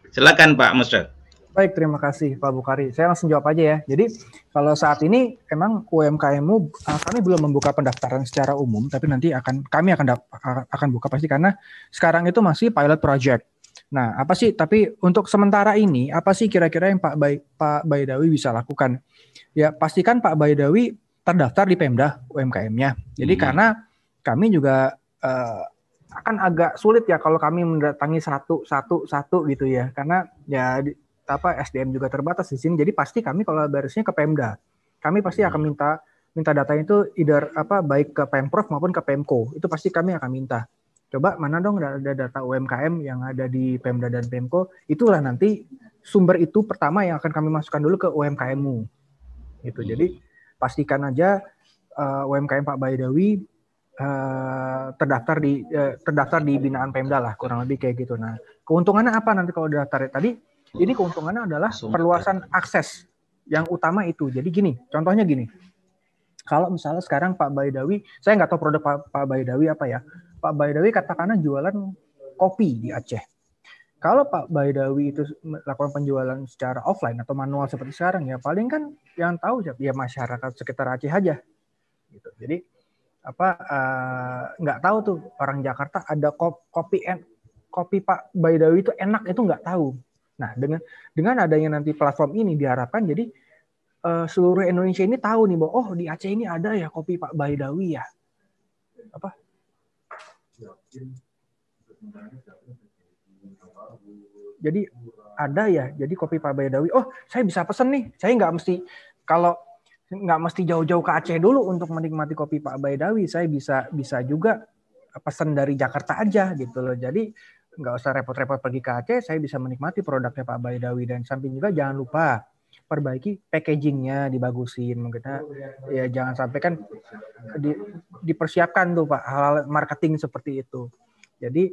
Silakan Pak Maisel. Baik, terima kasih Pak Bukhari. Saya langsung jawab aja ya. Jadi kalau saat ini emang UMKM-mu kami belum membuka pendaftaran secara umum, tapi nanti kami akan buka pasti karena sekarang itu masih pilot project. Nah, apa sih? Tapi untuk sementara ini apa sih kira-kira yang Pak Baidawi bisa lakukan? Ya pastikan Pak Baidawi terdaftar di Pemda UMKM-nya. Jadi karena kami juga akan agak sulit ya kalau kami mendatangi satu gitu ya, karena ya SDM juga terbatas di sini. Jadi pasti kami kalau barisnya ke Pemda. Kami pasti akan minta datanya itu baik ke Pemprov maupun ke Pemko. Itu pasti kami akan minta. Coba mana dong ada data UMKM yang ada di Pemda dan Pemko. Itulah nanti sumber itu pertama yang akan kami masukkan dulu ke UMKM-mu. Gitu. Jadi pastikan aja UMKM Pak Baidawi terdaftar di binaan Pemda lah, kurang lebih kayak gitu. Nah, keuntungannya apa nanti kalau daftar tadi? Ini keuntungannya adalah perluasan akses yang utama itu. Jadi gini, contohnya gini. Kalau misalnya sekarang Pak Baidawi, saya nggak tahu produk Pak Baidawi apa ya. Pak Baidawi katakanlah jualan kopi di Aceh. Kalau Pak Baidawi itu melakukan penjualan secara offline atau manual seperti sekarang, ya paling kan yang tahu ya masyarakat sekitar Aceh aja. Gitu. Jadi nggak tahu tuh orang Jakarta ada kopi Pak Baidawi itu enak, itu nggak tahu. Nah, dengan adanya nanti platform ini diharapkan jadi seluruh Indonesia ini tahu nih bahwa oh di Aceh ini ada ya kopi Pak Baidawi ya. Jadi ada ya, jadi kopi Pak Baidawi. Oh, saya bisa pesen nih. Saya nggak mesti jauh-jauh ke Aceh dulu untuk menikmati kopi Pak Baidawi. Saya bisa juga pesan dari Jakarta aja gitu loh. Jadi nggak usah repot-repot pergi ke Aceh, saya bisa menikmati produknya Pak Baidawi. Dan samping juga jangan lupa perbaiki packagingnya, dibagusin. Mungkin ya jangan sampai kan dipersiapkan tuh Pak hal marketing seperti itu. Jadi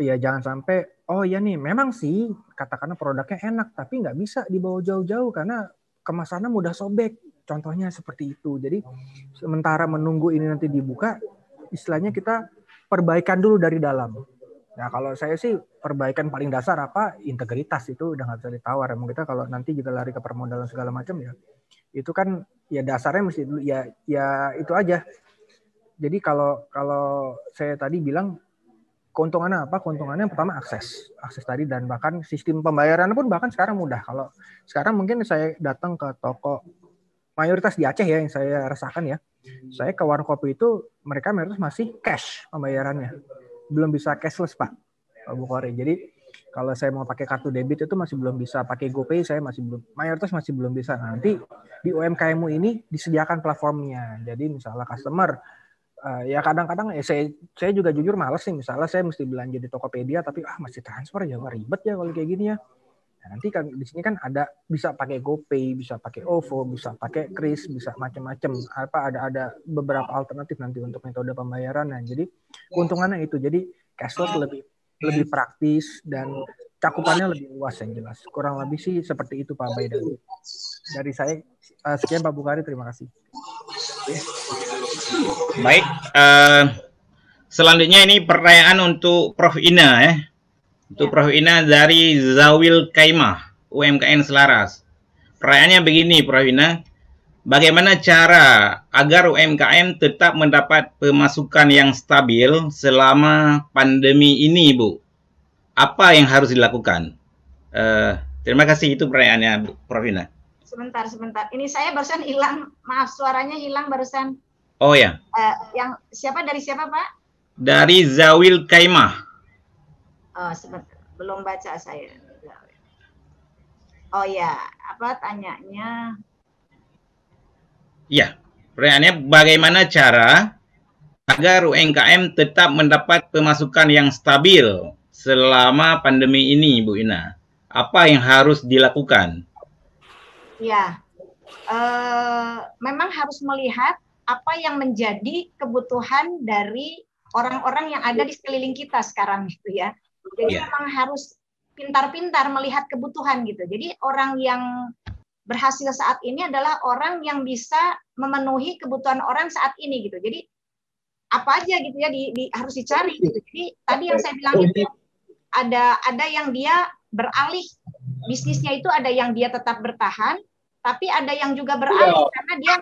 ya jangan sampai oh ya nih memang sih katakanlah produknya enak tapi nggak bisa dibawa jauh-jauh karena kemasannya mudah sobek. Contohnya seperti itu. Jadi sementara menunggu ini nanti dibuka, istilahnya kita perbaikan dulu dari dalam. Nah kalau saya sih perbaikan paling dasar apa? Integritas itu udah nggak bisa ditawar. Emang kita kalau nanti juga lari ke permodalan segala macam ya, itu kan ya dasarnya mesti ya itu aja. Jadi kalau saya tadi bilang keuntungannya apa? Keuntungannya yang pertama akses tadi dan bahkan sistem pembayarannya pun bahkan sekarang mudah. Kalau sekarang mungkin saya datang ke toko mayoritas di Aceh ya yang saya rasakan ya. Saya ke warung kopi itu mereka mayoritas masih cash pembayarannya. Belum bisa cashless Pak Bukhari. Jadi kalau saya mau pakai kartu debit itu masih belum bisa, pakai GoPay saya mayoritas masih belum bisa. Nanti di UMKM-mu ini disediakan platformnya. Jadi misalnya customer ya kadang-kadang ya saya juga jujur malas sih, misalnya saya mesti belanja di Tokopedia tapi masih transfer ya ribet ya kalau kayak gini ya. Nah, nanti kan di sini kan ada bisa pakai GoPay, bisa pakai OVO, bisa pakai Kris, bisa macam-macam. Ada beberapa alternatif nanti untuk metode pembayaran. Nah, jadi keuntungannya itu. Jadi cashless lebih praktis dan cakupannya lebih luas yang jelas. Kurang lebih sih seperti itu Pak Baidawi. Dari saya sekian Pak Bukhari, terima kasih. Baik, selanjutnya ini pertanyaan untuk Prof. Ina ya. Untuk Prof. Ina dari Zawil Kaimah, UMKM Selaras. Pertanyaannya begini Prof. Ina, bagaimana cara agar UMKM tetap mendapat pemasukan yang stabil selama pandemi ini Bu? Apa yang harus dilakukan? Terima kasih, itu pertanyaannya Prof. Ina. Sebentar. Ini saya barusan hilang, maaf suaranya hilang barusan. Oh ya. Yang dari siapa Pak? Dari Zawil Kaimah. Oh sebentar, belum baca saya. Oh ya, apa tanyanya? Ya, pertanyaannya bagaimana cara agar UMKM tetap mendapat pemasukan yang stabil selama pandemi ini Bu Ina? Apa yang harus dilakukan? Ya, memang harus melihat apa yang menjadi kebutuhan dari orang-orang yang ada di sekeliling kita sekarang gitu ya. Jadi memang harus pintar-pintar melihat kebutuhan gitu. Jadi orang yang berhasil saat ini adalah orang yang bisa memenuhi kebutuhan orang saat ini gitu. Jadi apa aja gitu ya harus dicari gitu. Jadi tadi yang saya bilang itu ada yang dia beralih bisnisnya, itu ada yang dia tetap bertahan, tapi ada yang juga beralih karena dia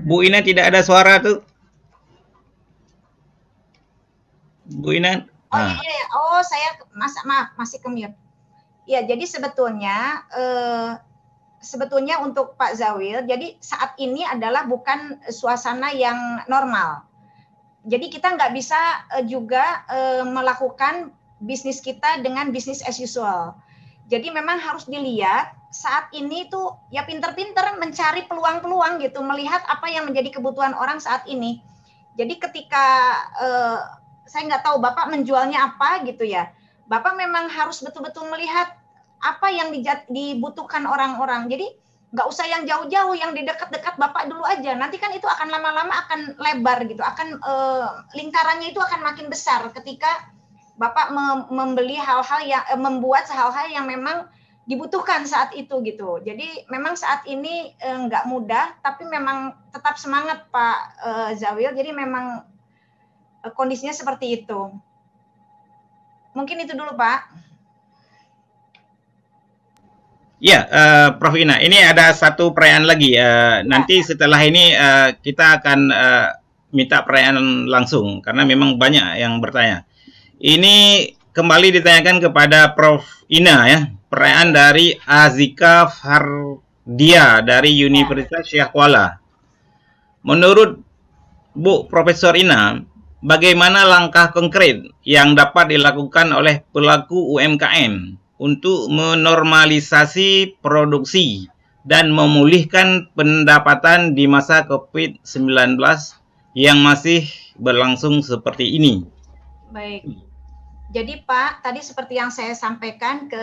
Bu Ina tidak ada suara tuh. Bu Ina. Oh iya. Oh saya maaf masih ke-mute. Ya jadi sebetulnya untuk Pak Zawil, jadi saat ini adalah bukan suasana yang normal. Jadi kita nggak bisa juga melakukan bisnis kita dengan bisnis as usual. Jadi memang harus dilihat saat ini tuh ya pinter-pinter mencari peluang-peluang gitu, melihat apa yang menjadi kebutuhan orang saat ini. Jadi ketika saya nggak tahu Bapak menjualnya apa gitu ya. Bapak memang harus betul-betul melihat apa yang dibutuhkan orang-orang. Jadi nggak usah yang jauh-jauh, yang di dekat-dekat Bapak dulu aja. Nanti kan itu akan lama-lama akan lebar gitu, akan lingkarannya itu akan makin besar ketika Bapak membeli hal-hal yang membuat hal-hal yang memang dibutuhkan saat itu gitu. Jadi memang saat ini nggak mudah, tapi memang tetap semangat Pak Zawil. Jadi memang kondisinya seperti itu. Mungkin itu dulu Pak. Ya, Prof. Ina, ini ada satu perayaan lagi. Nanti setelah ini kita akan minta perayaan langsung, karena memang banyak yang bertanya. Ini kembali ditanyakan kepada Prof. Ina ya, perayaan dari Azika Fardia dari Universitas Syekh Kuala. Menurut Bu Profesor Ina, bagaimana langkah konkret yang dapat dilakukan oleh pelaku UMKM untuk menormalisasi produksi dan memulihkan pendapatan di masa COVID-19 yang masih berlangsung seperti ini? Baik. Jadi Pak, tadi seperti yang saya sampaikan ke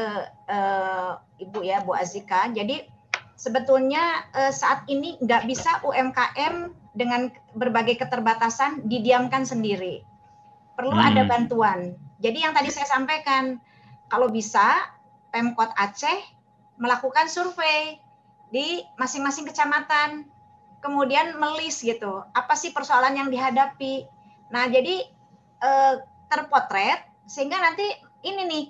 Ibu ya, Bu Azika. Jadi sebetulnya saat ini nggak bisa UMKM dengan berbagai keterbatasan didiamkan sendiri. Perlu ada bantuan. Jadi yang tadi saya sampaikan, kalau bisa Pemkot Aceh melakukan survei di masing-masing kecamatan, kemudian melis gitu, apa sih persoalan yang dihadapi. Nah, jadi terpotret sehingga nanti ini nih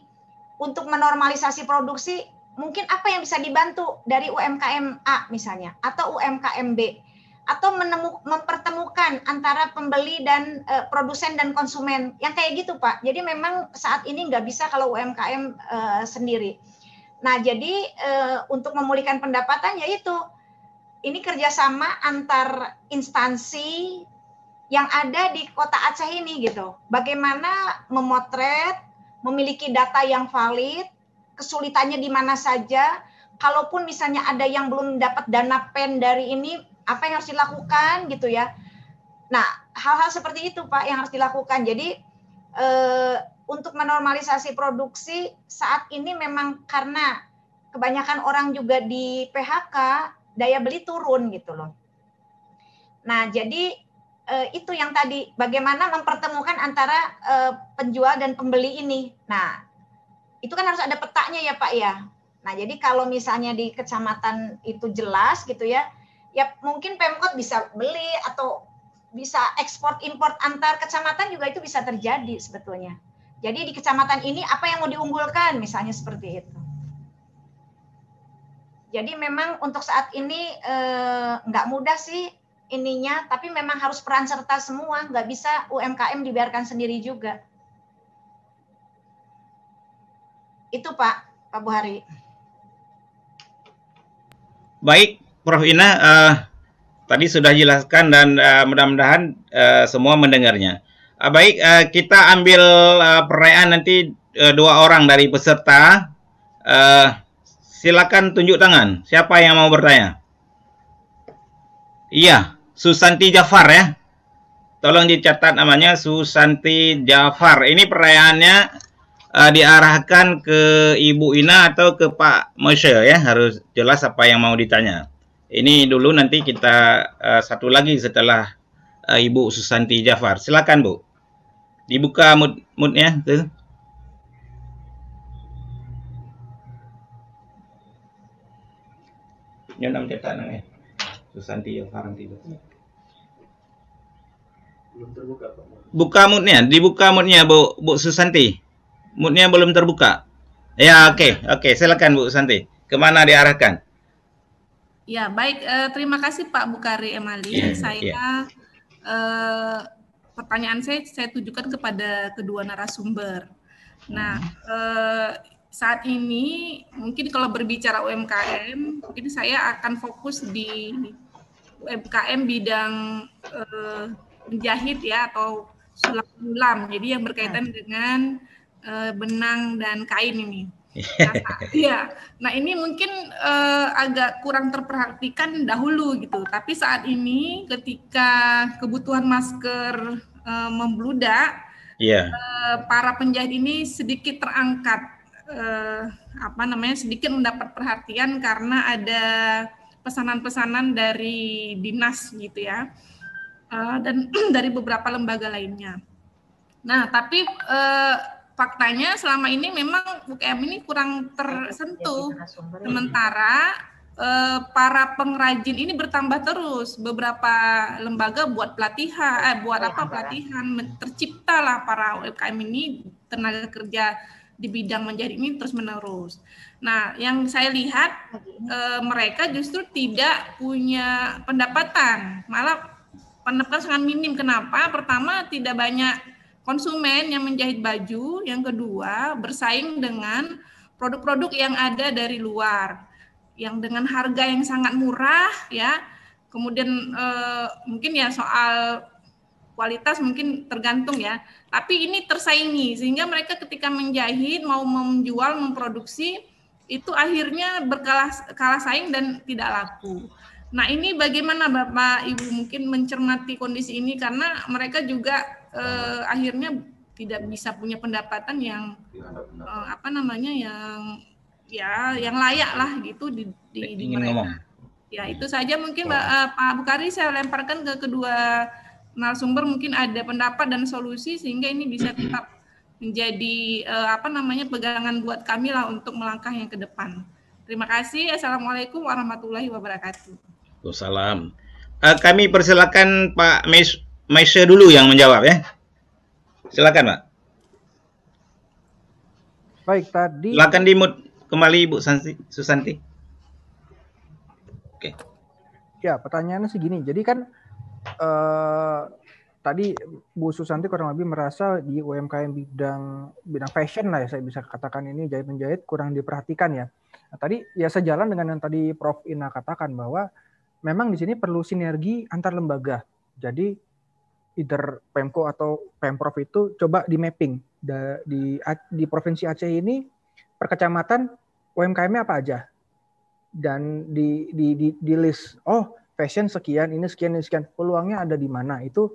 untuk menormalisasi produksi mungkin apa yang bisa dibantu dari UMKM A misalnya atau UMKM B, atau mempertemukan antara pembeli dan produsen dan konsumen yang kayak gitu Pak. Jadi memang saat ini nggak bisa kalau UMKM sendiri. Nah jadi untuk memulihkan pendapatan yaitu ini kerjasama antar instansi yang ada di Kota Aceh ini gitu. Bagaimana memotret, memiliki data yang valid, kesulitannya di mana saja. Kalaupun misalnya ada yang belum dapat dana PEN dari ini, apa yang harus dilakukan gitu ya. Nah, hal-hal seperti itu Pak yang harus dilakukan. Jadi untuk menormalisasi produksi saat ini memang karena kebanyakan orang juga di PHK, daya beli turun gitu loh. Nah, jadi itu yang tadi bagaimana mempertemukan antara penjual dan pembeli ini. Nah, itu kan harus ada petanya ya Pak ya. Nah, jadi kalau misalnya di kecamatan itu jelas gitu ya, ya mungkin Pemkot bisa beli atau bisa ekspor import antar kecamatan juga itu bisa terjadi sebetulnya. Jadi di kecamatan ini apa yang mau diunggulkan misalnya seperti itu. Jadi memang untuk saat ini nggak mudah sih ininya, tapi memang harus peran serta semua, nggak bisa UMKM dibiarkan sendiri juga. Itu Pak Buhari. Baik, Prof. Ina, tadi sudah jelaskan dan mudah-mudahan semua mendengarnya. Baik, kita ambil perayaan nanti 2 orang dari peserta. Silakan tunjuk tangan. Siapa yang mau bertanya? Iya, Susanti Jafar ya. Tolong dicatat namanya Susanti Jafar. Ini perayaannya diarahkan ke Ibu Ina atau ke Pak Moshe ya. Harus jelas apa yang mau ditanya. Ini dulu nanti kita satu lagi setelah Ibu Susanti Jafar. Silakan Bu. Dibuka mood-nya tuh. Nyonam cetak namanya. Susanti Jafar nanti. Belum terbuka Pak. Buka mood-nya, dibuka mood-nya Bu Susanti. Mood-nya belum terbuka. Ya, oke, silakan Bu Susanti. Kemana diarahkan? Ya, baik. Terima kasih Pak Bukhari Emali. Pertanyaan saya tujukan kepada kedua narasumber. Nah, saat ini mungkin kalau berbicara UMKM, mungkin saya akan fokus di UMKM bidang menjahit ya atau sulap-ulam. Jadi yang berkaitan dengan benang dan kain ini. Nah ini mungkin agak kurang terperhatikan dahulu gitu. Tapi saat ini ketika kebutuhan masker membludak Iya. para penjahit ini sedikit terangkat, sedikit mendapat perhatian karena ada pesanan-pesanan dari dinas gitu ya, dan dari beberapa lembaga lainnya. Nah, tapi faktanya selama ini memang UKM ini kurang tersentuh. Sementara para pengrajin ini bertambah terus. Beberapa lembaga buat pelatihan, terciptalah para UKM ini, tenaga kerja di bidang menjahit ini terus menerus. Nah, yang saya lihat mereka justru tidak punya pendapatan, malah pendapatan sangat minim. Kenapa? Pertama, tidak banyak konsumen yang menjahit baju. Yang kedua, bersaing dengan produk-produk yang ada dari luar, yang dengan harga yang sangat murah ya. Kemudian mungkin ya soal kualitas mungkin tergantung ya. Tapi ini tersaingi sehingga mereka ketika menjahit mau menjual, memproduksi itu akhirnya kalah saing dan tidak laku. Nah, ini bagaimana Bapak Ibu mungkin mencermati kondisi ini, karena mereka juga akhirnya tidak bisa punya pendapatan yang yang layak lah gitu di mereka. Ya, itu saja mungkin Pak Bukhari, saya lemparkan ke kedua narasumber, mungkin ada pendapat dan solusi sehingga ini bisa tetap menjadi pegangan buat kami lah untuk melangkah yang ke depan. Terima kasih. Assalamualaikum warahmatullahi wabarakatuh. Waalaikumsalam. Kami persilakan Pak Maisha dulu yang menjawab ya. Silakan Pak. Baik, tadi. Silakan di-mute kembali Ibu Susanti. Oke. Ya, pertanyaannya segini. Jadi kan tadi Bu Susanti kurang lebih merasa di UMKM bidang fashion lah ya, saya bisa katakan ini jahit-menjahit kurang diperhatikan ya. Nah, tadi ya sejalan dengan yang tadi Prof Ina katakan bahwa memang di sini perlu sinergi antar lembaga. Jadi either Pemko atau Pemprov itu coba di mapping di Provinsi Aceh ini per kecamatan UMKM-nya apa aja, dan di list, oh fashion sekian, ini sekian, peluangnya ada di mana. Itu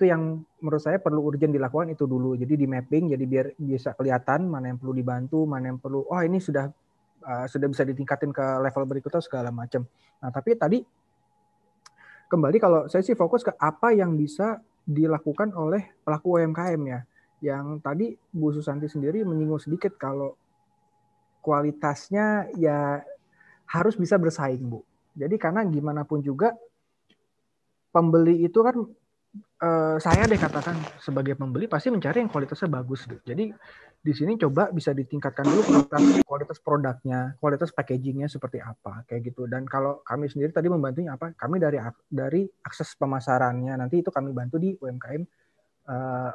yang menurut saya perlu urgent dilakukan itu dulu. Jadi di mapping, jadi biar bisa kelihatan mana yang perlu dibantu, mana yang perlu, oh ini sudah bisa ditingkatin ke level berikutnya segala macam. Nah, tapi tadi kembali kalau saya sih fokus ke apa yang bisa dilakukan oleh pelaku UMKM ya. Yang tadi Bu Susanti sendiri menyinggung sedikit kalau kualitasnya ya harus bisa bersaing, Bu. Jadi karena gimana pun juga pembeli itu kan saya katakan sebagai pembeli pasti mencari yang kualitasnya bagus gitu. Jadi di sini coba bisa ditingkatkan dulu kualitas produknya, kualitas packagingnya seperti apa kayak gitu. Dan kalau kami sendiri tadi membantunya apa? Kami dari akses pemasarannya nanti itu kami bantu di UMKM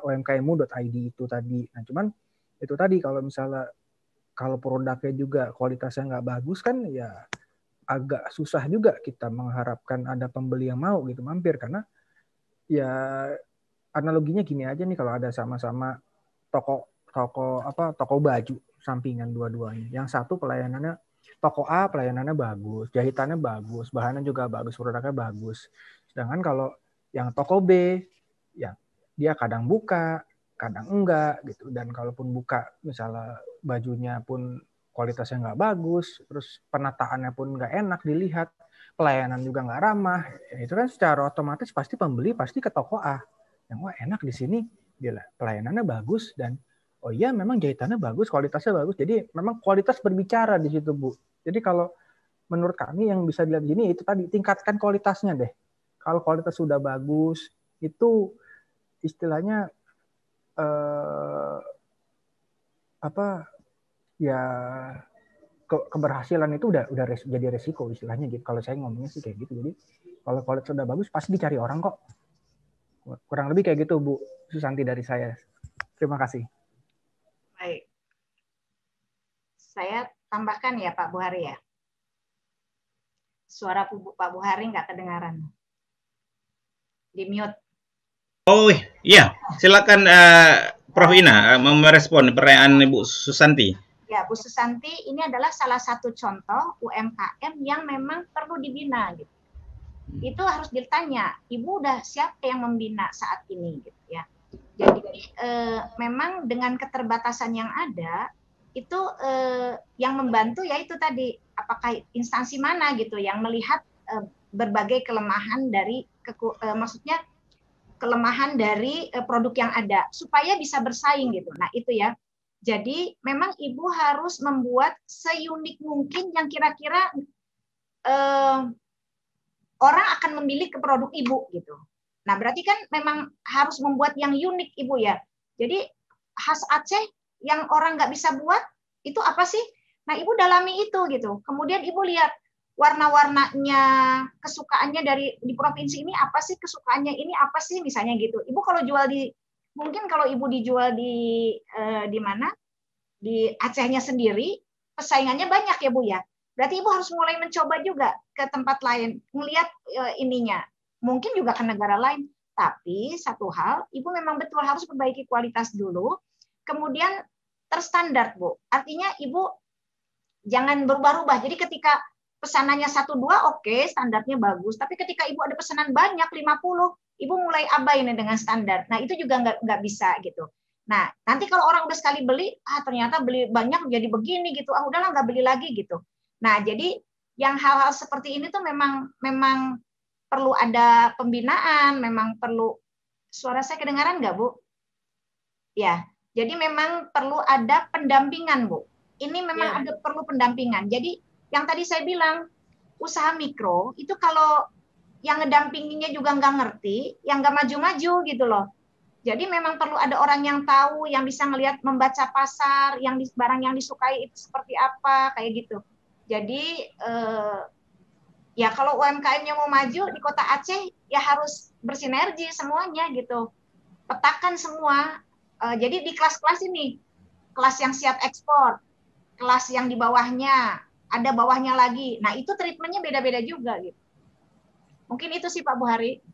umkmu.id itu tadi. Nah cuman itu tadi kalau misalnya kalau produknya juga kualitasnya nggak bagus kan ya agak susah juga kita mengharapkan ada pembeli yang mau gitu mampir, karena ya analoginya gini aja nih, kalau ada sama-sama toko baju sampingan dua-duanya, yang satu pelayanannya toko A pelayanannya bagus, jahitannya bagus, bahannya juga bagus, produknya bagus, sedangkan kalau yang toko B ya dia kadang buka kadang enggak gitu, dan kalaupun buka misalnya bajunya pun kualitasnya nggak bagus, terus penataannya pun nggak enak dilihat, pelayanan juga nggak ramah, ya itu kan secara otomatis pasti pembeli pasti ke toko A yang wah enak di sini, dia pelayanannya bagus dan oh iya memang jahitannya bagus, kualitasnya bagus, jadi memang kualitas berbicara di situ Bu. Jadi kalau menurut kami yang bisa dilihat di sini itu tadi tingkatkan kualitasnya deh. Kalau kualitas sudah bagus itu istilahnya ya keberhasilan itu udah jadi resiko istilahnya gitu. Kalau saya ngomongnya sih kayak gitu. Jadi kalau kualitas sudah bagus pasti dicari orang kok. Kurang lebih kayak gitu Bu Susanti dari saya. Terima kasih. Baik. Saya tambahkan ya Pak Buhari ya. Suara Pak Buhari nggak kedengaran. Di mute. Oh iya, silakan Prof Ina merespon pertanyaan Ibu Susanti. Ya, Bu Susanti ini adalah salah satu contoh UMKM yang memang perlu dibina gitu. Itu harus ditanya, Ibu udah siapa yang membina saat ini gitu ya. Jadi memang dengan keterbatasan yang ada itu yang membantu ya itu tadi, apakah instansi mana gitu yang melihat berbagai kelemahan dari maksudnya kelemahan dari produk yang ada supaya bisa bersaing gitu. Nah itu ya. Jadi memang ibu harus membuat seunik mungkin yang kira-kira orang akan memilih ke produk ibu gitu. Nah berarti kan memang harus membuat yang unik ibu ya. Jadi khas Aceh yang orang nggak bisa buat itu apa sih? Nah ibu dalami itu gitu. Kemudian ibu lihat warna-warnanya, kesukaannya di provinsi ini apa sih, kesukaannya ini apa sih, misalnya gitu. Ibu kalau jual mungkin kalau ibu dijual di mana, di Acehnya sendiri, persaingannya banyak ya Bu ya. Berarti ibu harus mulai mencoba juga ke tempat lain, melihat ininya. Mungkin juga ke negara lain. Tapi satu hal, ibu memang betul harus perbaiki kualitas dulu, kemudian terstandar Bu. Artinya ibu jangan berubah-ubah. Jadi ketika pesanannya 1-2 oke, standarnya bagus. Tapi ketika ibu ada pesanan banyak 50, ibu mulai abai nih dengan standar. Nah itu juga nggak bisa gitu. Nah nanti kalau orang udah sekali beli, ternyata beli banyak jadi begini gitu. Udahlah nggak beli lagi gitu. Nah jadi yang hal-hal seperti ini tuh memang perlu ada pembinaan, memang perlu. Suara saya kedengaran nggak Bu? Ya, jadi memang perlu ada pendampingan Bu. Ini memang ada perlu pendampingan. Jadi yang tadi saya bilang, usaha mikro itu kalau yang ngedampinginya juga nggak ngerti, yang nggak maju-maju gitu loh. Jadi memang perlu ada orang yang tahu, yang bisa ngelihat, membaca pasar, barang yang disukai itu seperti apa, kayak gitu. Jadi ya kalau UMKM-nya mau maju di Kota Aceh, ya harus bersinergi semuanya gitu. Petakan semua. Jadi di kelas-kelas ini, kelas yang siap ekspor, kelas yang di bawahnya, ada bawahnya lagi. Nah itu treatmentnya beda-beda juga gitu. Mungkin itu sih Pak Buhari.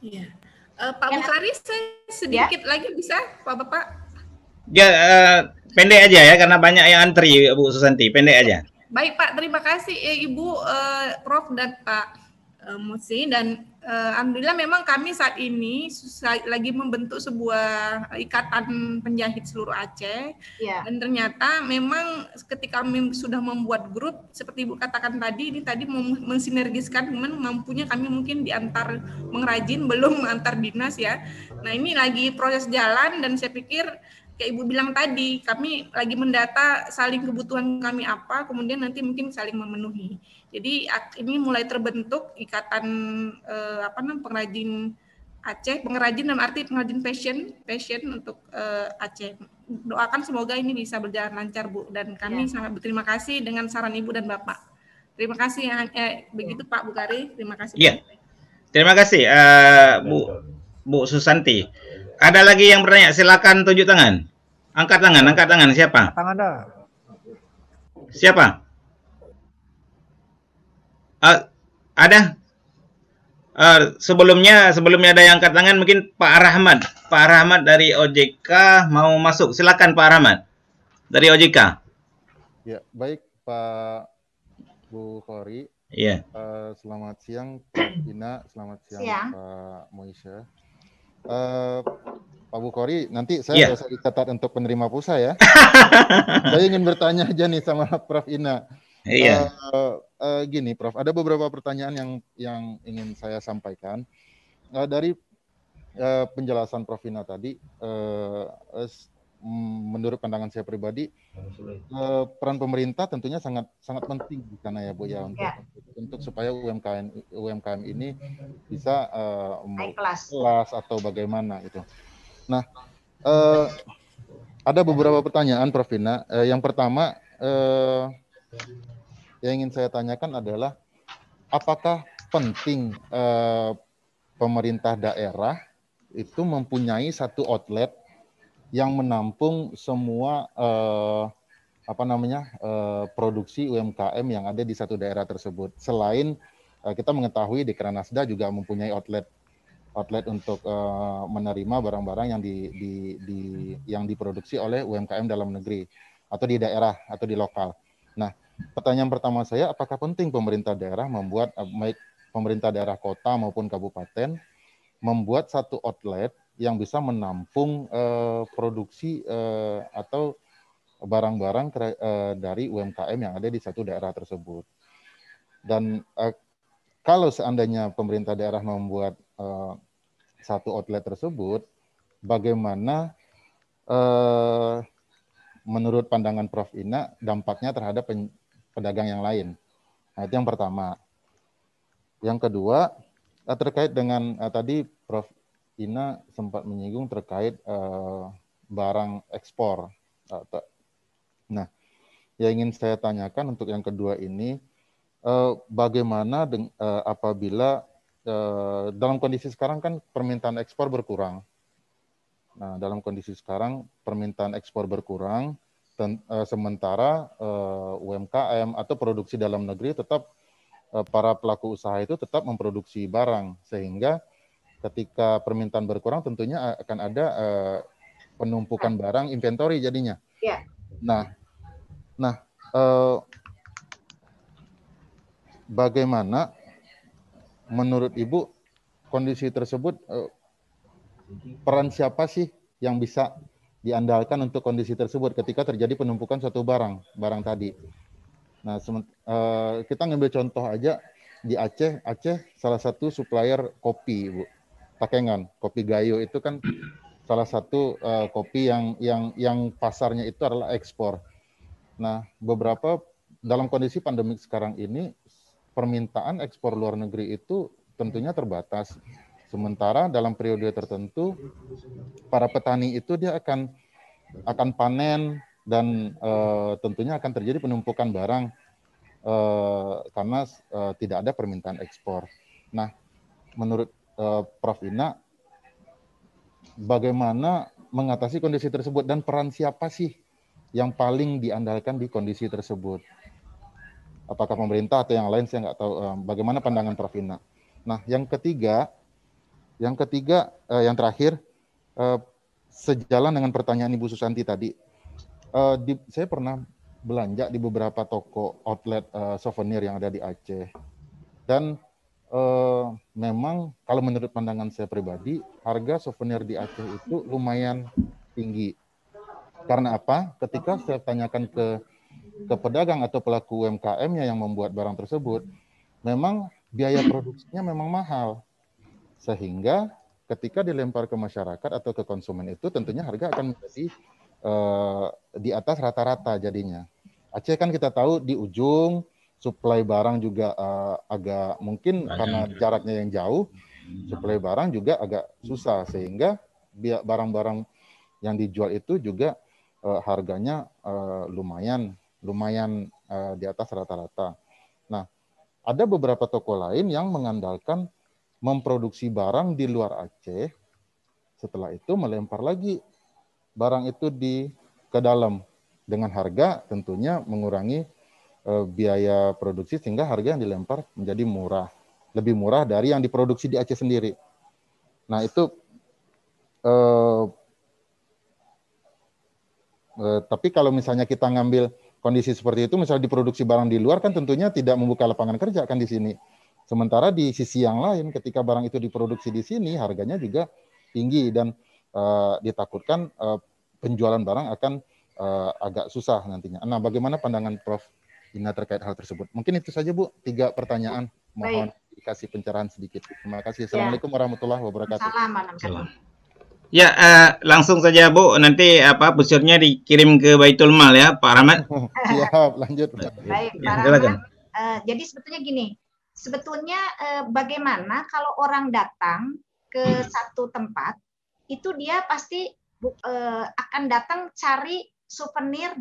Iya. Pak Bukhari, sedikit lagi bisa Pak Bapak? Ya, pendek aja ya karena banyak yang antri Bu Susanti, pendek aja. Baik Pak, terima kasih Ibu, Prof dan Pak Musi, dan alhamdulillah memang kami saat ini lagi membentuk sebuah ikatan penjahit seluruh Aceh. Dan ternyata memang ketika kami sudah membuat grup seperti Ibu katakan tadi, ini tadi mensinergiskan, mampunya kami mungkin diantar mengrajin, belum antar dinas ya. Nah ini lagi proses jalan, dan saya pikir kayak Ibu bilang tadi, kami lagi mendata saling kebutuhan kami apa, kemudian nanti mungkin saling memenuhi. Jadi ini mulai terbentuk ikatan pengrajin Aceh, pengrajin dalam arti pengrajin fashion untuk Aceh. Doakan semoga ini bisa berjalan lancar Bu, dan kami sangat berterima kasih dengan saran Ibu dan Bapak. Terima kasih begitu Pak Bukhari, terima kasih. Iya. Terima kasih Bu Susanti. Ada lagi yang bertanya? Silakan tunjuk tangan. Angkat tangan. Siapa? Tangan dah. Siapa? Ada? Sebelumnya ada yang angkat tangan, mungkin Pak Rahmat dari OJK mau masuk. Silakan Pak Rahmat dari OJK. Ya, baik Pak Bukhari. Iya. Selamat siang Pak Ina, selamat siang Pak Moisha. Pak Bukhari, nanti saya bisa dicatat untuk penerima pulsa ya. Saya ingin bertanya aja nih sama Prof Ina. Iya. Gini Prof, ada beberapa pertanyaan yang ingin saya sampaikan. Dari penjelasan Prof Ina tadi, menurut pandangan saya pribadi, peran pemerintah tentunya sangat penting di sana ya Bu ya, untuk supaya UMKM ini bisa kelas atau bagaimana gitu. Nah, ada beberapa pertanyaan Prof Ina. Yang pertama yang ingin saya tanyakan adalah, apakah penting pemerintah daerah itu mempunyai satu outlet yang menampung semua produksi UMKM yang ada di satu daerah tersebut. Selain kita mengetahui di Kranasda juga mempunyai outlet untuk menerima barang-barang yang diproduksi oleh UMKM dalam negeri atau di daerah atau di lokal. Nah, pertanyaan pertama saya, apakah penting pemerintah daerah membuat, baik pemerintah daerah kota maupun kabupaten, membuat satu outlet yang bisa menampung produksi atau barang-barang dari UMKM yang ada di satu daerah tersebut. Dan kalau seandainya pemerintah daerah membuat satu outlet tersebut, bagaimana menurut pandangan Prof. Ina dampaknya terhadap pedagang yang lain? Nah, itu yang pertama. Yang kedua, terkait dengan tadi Prof. Ina sempat menyinggung terkait barang ekspor. Nah, yang ingin saya tanyakan untuk yang kedua ini, bagaimana apabila dalam kondisi sekarang kan permintaan ekspor berkurang. Nah, dalam kondisi sekarang permintaan ekspor berkurang, sementara UMKM atau produksi dalam negeri tetap para pelaku usaha itu tetap memproduksi barang, sehingga ketika permintaan berkurang tentunya akan ada penumpukan barang inventory jadinya. Ya. Nah, bagaimana menurut Ibu kondisi tersebut, peran siapa sih yang bisa diandalkan untuk kondisi tersebut ketika terjadi penumpukan suatu barang tadi? Nah, kita ngambil contoh aja di Aceh salah satu supplier kopi, Bu. Takengon, kopi Gayo itu kan salah satu kopi yang pasarnya itu adalah ekspor. Nah, dalam kondisi pandemik sekarang ini, permintaan ekspor luar negeri itu tentunya terbatas. Sementara dalam periode tertentu, para petani itu dia akan panen dan tentunya akan terjadi penumpukan barang karena tidak ada permintaan ekspor. Nah, menurut Prof. Ina, bagaimana mengatasi kondisi tersebut dan peran siapa sih yang paling diandalkan di kondisi tersebut? Apakah pemerintah atau yang lain, saya nggak tahu. Bagaimana pandangan Prof. Ina? Nah, yang terakhir, sejalan dengan pertanyaan Ibu Susanti tadi, saya pernah belanja di beberapa toko outlet souvenir yang ada di Aceh, dan memang kalau menurut pandangan saya pribadi, harga souvenir di Aceh itu lumayan tinggi. Karena apa? Ketika saya tanyakan ke pedagang atau pelaku UMKM-nya yang membuat barang tersebut, memang biaya produksinya memang mahal. Sehingga ketika dilempar ke masyarakat atau ke konsumen itu tentunya harga akan menjadi di atas rata-rata jadinya. Aceh kan kita tahu di ujung, suplai barang juga agak mungkin karena jaraknya yang jauh, suplai barang juga agak susah, sehingga barang-barang yang dijual itu juga harganya lumayan di atas rata-rata. Nah, ada beberapa toko lain yang mengandalkan memproduksi barang di luar Aceh, setelah itu melempar lagi barang itu ke dalam dengan harga tentunya mengurangi biaya produksi, sehingga harga yang dilempar menjadi murah, lebih murah dari yang diproduksi di Aceh sendiri. Nah, itu tapi kalau misalnya kita ngambil kondisi seperti itu, misalnya diproduksi barang di luar, kan tentunya tidak membuka lapangan kerja kan di sini. Sementara di sisi yang lain, ketika barang itu diproduksi di sini, harganya juga tinggi dan ditakutkan penjualan barang akan agak susah nantinya. Nah, bagaimana pandangan Prof. Ina terkait hal tersebut? Mungkin itu saja, Bu. 3 pertanyaan. Mohon dikasih pencerahan sedikit. Terima kasih. Assalamualaikum warahmatullahi wabarakatuh. Salam. Ya, langsung saja, Bu. Nanti busurnya dikirim ke Baitul Mal ya, Pak Rahmat. Siap, lanjut. Baik, Pak Rahmat. Jadi sebetulnya gini, bagaimana kalau orang datang ke satu tempat, itu dia pasti akan datang cari souvenir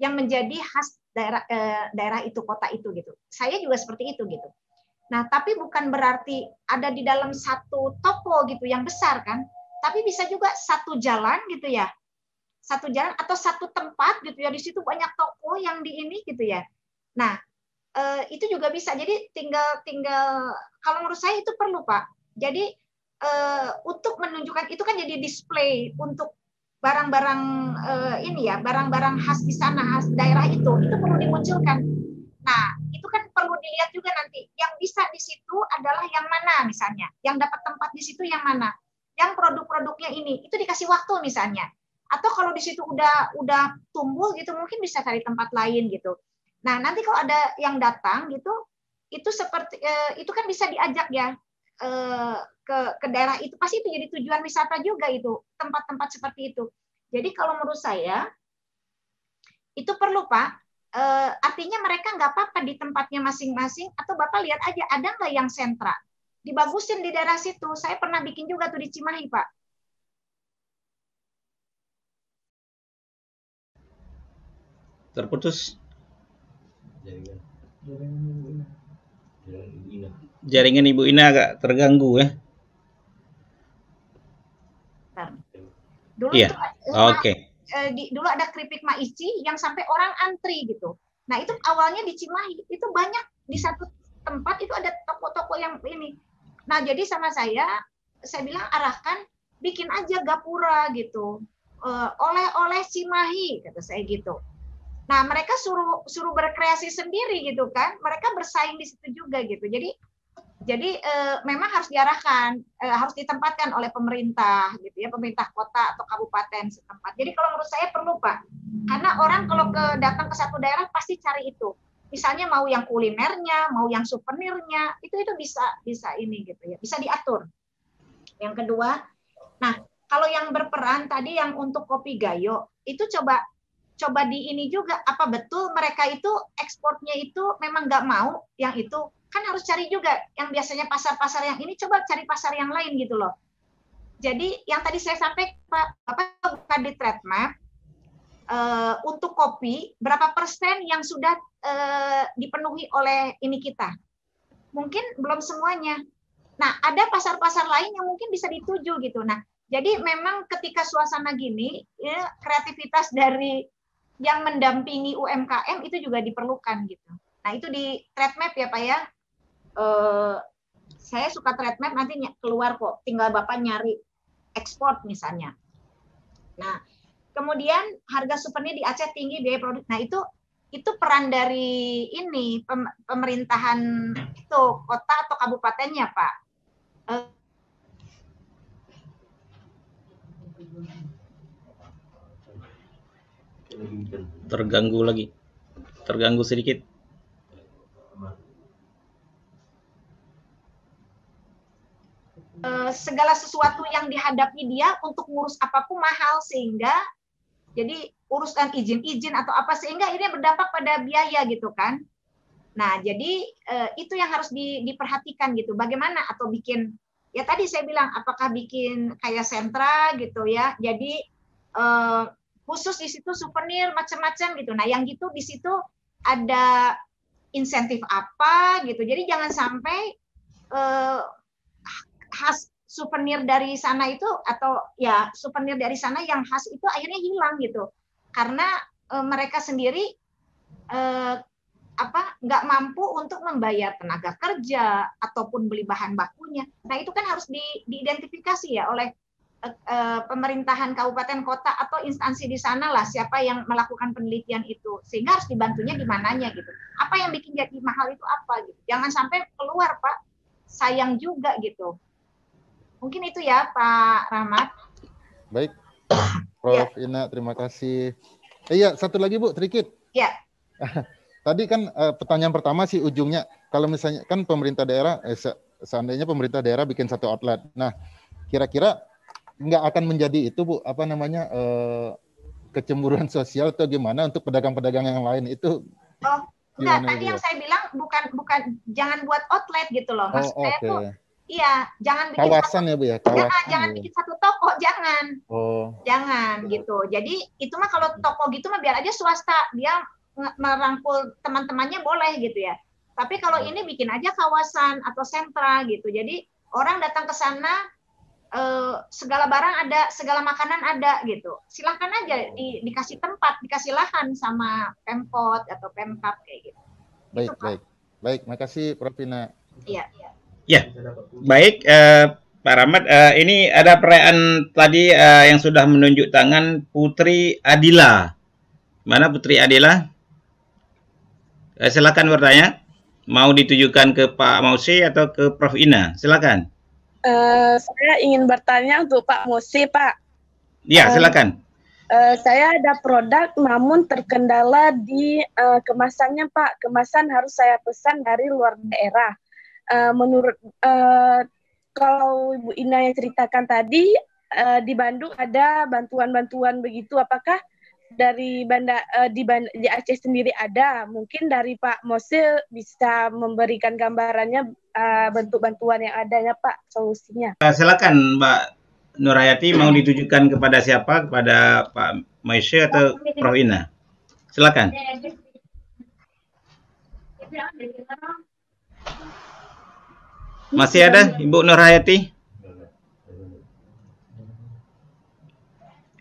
yang menjadi khas daerah itu, kota itu gitu. Saya juga seperti itu gitu. Nah, tapi bukan berarti ada di dalam satu toko gitu yang besar kan, tapi bisa juga satu jalan gitu ya, satu jalan atau satu tempat gitu ya, di situ banyak toko yang di ini gitu ya. Nah, itu juga bisa. Jadi tinggal kalau menurut saya itu perlu, Pak. Jadi untuk menunjukkan itu kan jadi display untuk barang-barang ini ya, barang-barang khas di sana, khas daerah itu perlu dimunculkan. Nah, itu kan perlu dilihat juga nanti yang bisa di situ adalah yang mana misalnya, yang dapat tempat di situ yang mana. yang produk-produknya ini, itu dikasih waktu misalnya. Atau kalau di situ udah tumbuh gitu, mungkin bisa cari tempat lain gitu. Nah, nanti kalau ada yang datang gitu, itu seperti itu kan bisa diajak ya ke daerah itu, pasti itu jadi tujuan wisata juga itu, tempat-tempat seperti itu. Jadi kalau menurut saya itu perlu Pak, artinya mereka nggak apa-apa di tempatnya masing-masing, atau Bapak lihat aja ada nggak yang sentra, dibagusin di daerah situ. Saya pernah bikin juga tuh di Cimahi Pak. Terputus. Jaringan Ibu Ina agak terganggu ya. Dulu Iya. Oke. Dulu ada keripik Maici yang sampai orang antri gitu. Nah itu awalnya di Cimahi, itu banyak di satu tempat itu ada toko-toko yang ini. Nah jadi sama saya bilang arahkan bikin aja gapura gitu, oleh-oleh Cimahi kata saya gitu. Nah mereka suruh berkreasi sendiri gitu kan, mereka bersaing di situ juga gitu. Jadi memang harus diarahkan, harus ditempatkan oleh pemerintah gitu ya, pemerintah kota atau kabupaten setempat. Jadi kalau menurut saya perlu Pak, karena orang kalau datang ke satu daerah pasti cari itu. Misalnya mau yang kulinernya, mau yang souvenirnya, itu bisa ini gitu ya, bisa diatur. Yang kedua, nah kalau yang berperan tadi yang untuk kopi Gayo itu coba di ini juga, apa betul mereka itu ekspornya itu memang nggak mau yang itu, kan harus cari juga yang biasanya pasar-pasar yang ini, coba cari pasar yang lain gitu loh. Jadi yang tadi saya sampaikan Pak, Bapak buka di trade map untuk kopi berapa persen yang sudah dipenuhi oleh ini kita, mungkin belum semuanya. Nah ada pasar-pasar lain yang mungkin bisa dituju gitu. Nah jadi memang ketika suasana gini ya, kreativitas dari yang mendampingi UMKM itu juga diperlukan gitu. Nah itu di trade map ya Pak ya. Saya suka trade map, nanti keluar kok, tinggal Bapak nyari ekspor misalnya. Nah kemudian harga souvenir di Aceh tinggi, biaya produk. Nah itu peran dari ini pemerintahan itu kota atau kabupatennya Pak. Terganggu sedikit. Segala sesuatu yang dihadapi dia untuk ngurus apapun mahal, sehingga jadi urusan izin atau apa, sehingga ini berdampak pada biaya gitu kan. Nah jadi itu yang harus diperhatikan gitu, bagaimana, atau bikin ya tadi saya bilang, apakah bikin kayak sentra gitu ya, jadi khusus di situ souvenir macam-macam gitu. Nah yang gitu di situ ada insentif apa gitu, jadi jangan sampai khas souvenir dari sana itu, atau ya souvenir dari sana yang khas itu akhirnya hilang gitu, karena mereka sendiri nggak mampu untuk membayar tenaga kerja ataupun beli bahan bakunya. Nah itu kan harus diidentifikasi ya oleh pemerintahan kabupaten kota atau instansi di sana lah, siapa yang melakukan penelitian itu, sehingga harus dibantunya di mananya gitu. Apa yang bikin jadi mahal itu apa gitu. Jangan sampai keluar Pak, sayang juga gitu. Mungkin itu ya Pak Rahmat. Baik, Prof. Ina, terima kasih. Iya, satu lagi Bu, Trikit. Ya. Tadi kan pertanyaan pertama sih ujungnya, kalau misalnya kan pemerintah daerah, seandainya pemerintah daerah bikin satu outlet, nah kira-kira nggak akan menjadi itu Bu, apa namanya, kecemburuan sosial atau gimana untuk pedagang-pedagang yang lain itu? Oh, enggak, tadi yang saya bilang bukan jangan buat outlet gitu loh. Maksud saya tuh, iya, jangan bikin kawasan ya Bu ya, kawasan. Jangan bikin satu toko, jangan. Jangan gitu. Jadi itu mah kalau toko gitu mah biar aja swasta, dia merangkul teman-temannya boleh gitu ya. Tapi kalau ini bikin aja kawasan atau sentra gitu. Jadi orang datang ke sana, segala barang ada, segala makanan ada gitu. Silahkan aja dikasih tempat, dikasih lahan sama Pemkot atau Pemkap kayak gitu. Baik, makasih Prof. Ina. Iya. Ya, baik Pak Rahmat. Ini ada perayaan tadi yang sudah menunjuk tangan Putri Adila. Mana Putri Adila? Silakan bertanya. Mau ditujukan ke Pak Mausi atau ke Prof. Ina? Silakan. Saya ingin bertanya untuk Pak Musi, Pak. Ya, silakan. Saya ada produk namun terkendala di kemasannya, Pak. Kemasan harus saya pesan dari luar daerah. Menurut kalau Ibu Ina yang ceritakan tadi, di Bandung ada bantuan-bantuan begitu. Apakah dari di Aceh sendiri ada? Mungkin dari Pak Mosil bisa memberikan gambarannya bentuk bantuan yang adanya, Pak, solusinya. Silakan Mbak Nurhayati, mau ditujukan kepada siapa? Kepada Pak Maisy atau Prof Ina? Silakan. Masih ada Ibu Nurhayati?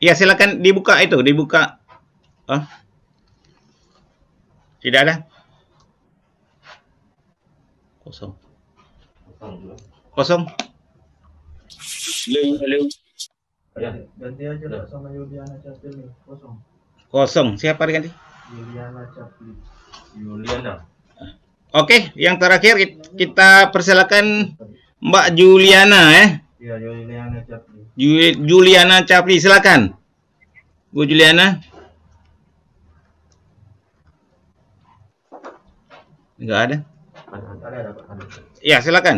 Ya, silakan dibuka itu, dibuka. Oh. Tidak ada? Kosong. Kosong. Halo. Ya, ganti aja Pak sama Yuliana Capli nih, kosong. Kosong. Siapa diganti? Yuliana Capli. Yuliana. Oke, yang terakhir kita persilakan Mbak Juliana ya. Iya, Yuliana Capli. Juliana Capli, silakan. Bu Juliana. Enggak ada. Ada Pak. Ada. Ya, silakan.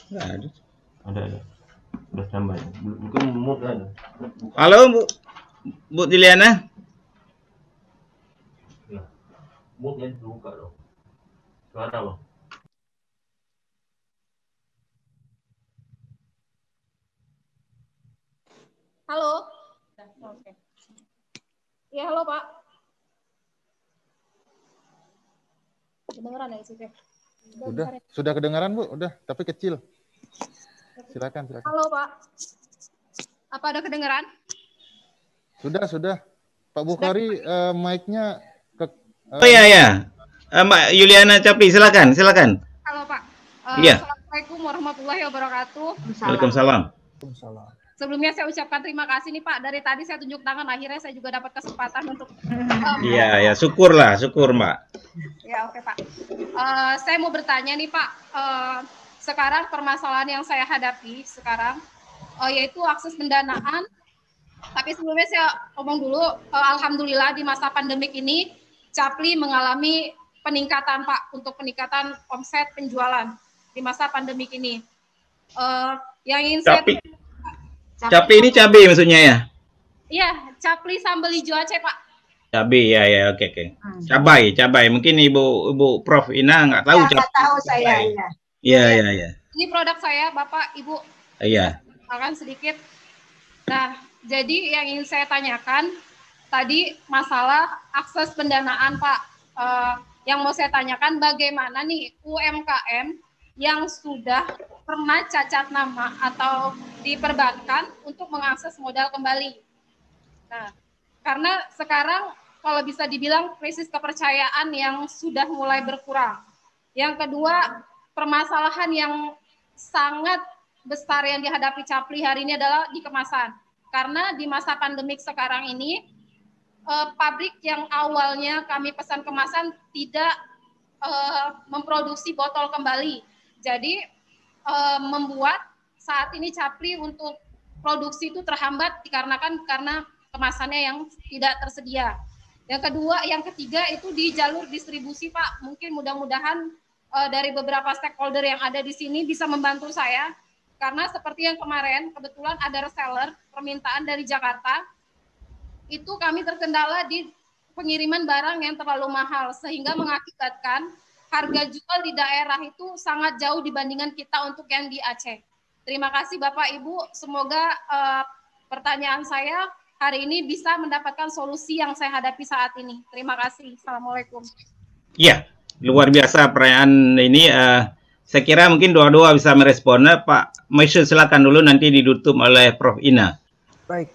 Enggak ada. Ada. Udah tambah. Bukan mute ada. Halo Bu Juliana. Ya. Mute yang dibuka dong. Suara Bang. Halo. Oke. Ya, halo Pak. Kedengeran ya sih? Sudah kedengaran Bu, udah, tapi kecil. Silakan. Halo Pak. Apa ada kedengeran? Sudah. Pak Bukhari, mic-nya Oh iya. Mbak Juliana Capli, silakan. Halo Pak. Iya. Assalamualaikum warahmatullahi wabarakatuh. Waalaikumsalam. Sebelumnya saya ucapkan terima kasih nih Pak. Dari tadi saya tunjuk tangan, akhirnya saya juga dapat kesempatan untuk. Iya, syukur Mbak. Ya, oke Pak. Saya mau bertanya nih Pak. Sekarang permasalahan yang saya hadapi sekarang yaitu akses pendanaan. Tapi sebelumnya saya ngomong dulu, alhamdulillah di masa pandemik ini Capli mengalami peningkatan Pak untuk peningkatan omset penjualan di masa pandemik ini. Yang ingin Capli ini cabai maksudnya ya? Iya, Capli sambal hijau Aceh Pak. Cabai ya, oke. Cabai. Mungkin Ibu Prof Ina nggak tahu cabai. Nggak tahu saya. Iya. Ini produk saya, Bapak, Ibu. Iya. Akan sedikit. Nah, jadi yang ingin saya tanyakan tadi masalah akses pendanaan Pak. Yang mau saya tanyakan bagaimana nih UMKM yang sudah pernah cacat nama atau diperbankan untuk mengakses modal kembali. Nah, karena sekarang kalau bisa dibilang krisis kepercayaan yang sudah mulai berkurang. Yang kedua, permasalahan yang sangat besar yang dihadapi Capli hari ini adalah di kemasan. Karena di masa pandemik sekarang ini, pabrik yang awalnya kami pesan kemasan tidak memproduksi botol kembali. Jadi membuat saat ini Capli untuk produksi itu terhambat dikarenakan karena kemasannya yang tidak tersedia. Yang ketiga itu di jalur distribusi Pak. Mungkin mudah-mudahan dari beberapa stakeholder yang ada di sini bisa membantu saya. Karena seperti yang kemarin kebetulan ada reseller permintaan dari Jakarta. Itu kami terkendala di pengiriman barang yang terlalu mahal sehingga mengakibatkan harga jual di daerah itu sangat jauh dibandingkan kita untuk yang di Aceh. Terima kasih Bapak Ibu, semoga pertanyaan saya hari ini bisa mendapatkan solusi yang saya hadapi saat ini. Terima kasih. Assalamualaikum. Iya, luar biasa pertanyaan ini. Saya kira mungkin dua-dua bisa meresponnya. Pak Maisy, silakan dulu, nanti ditutup oleh Prof Ina. Baik.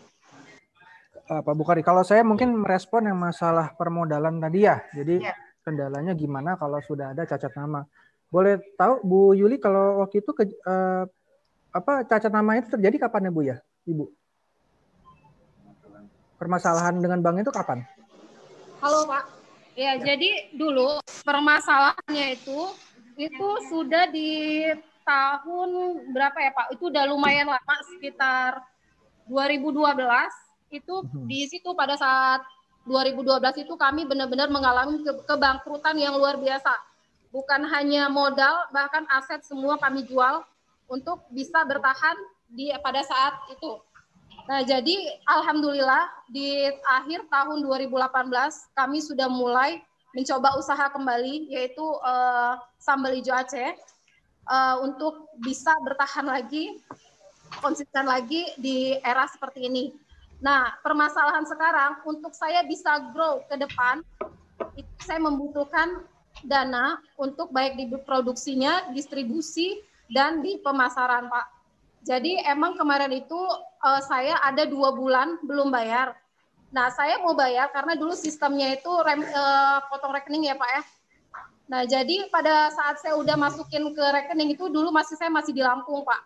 Pak Bukhari, kalau saya mungkin merespon yang masalah permodalan tadi ya. Jadi kendalanya gimana kalau sudah ada cacat nama. Boleh tahu Bu Yuli kalau waktu itu cacat nama itu terjadi kapan ya Bu ya, Ibu? Permasalahan dengan bank itu kapan? Halo Pak. Ya, jadi dulu permasalahannya itu sudah di tahun berapa ya Pak? Itu udah lumayan lama, sekitar 2012. Itu di situ pada saat 2012 itu kami benar-benar mengalami kebangkrutan yang luar biasa. Bukan hanya modal, bahkan aset semua kami jual untuk bisa bertahan pada saat itu. Nah, jadi alhamdulillah di akhir tahun 2018 kami sudah mulai mencoba usaha kembali, yaitu Sambal Hijau Aceh, untuk bisa bertahan lagi, konsisten lagi di era seperti ini. Nah, permasalahan sekarang untuk saya bisa grow ke depan, itu saya membutuhkan dana untuk baik di produksinya, distribusi, dan di pemasaran, Pak. Jadi emang kemarin itu saya ada 2 bulan belum bayar. Nah, saya mau bayar karena dulu sistemnya itu potong rekening ya Pak ya. Nah, jadi pada saat saya udah masukin ke rekening itu dulu saya masih di Lampung Pak.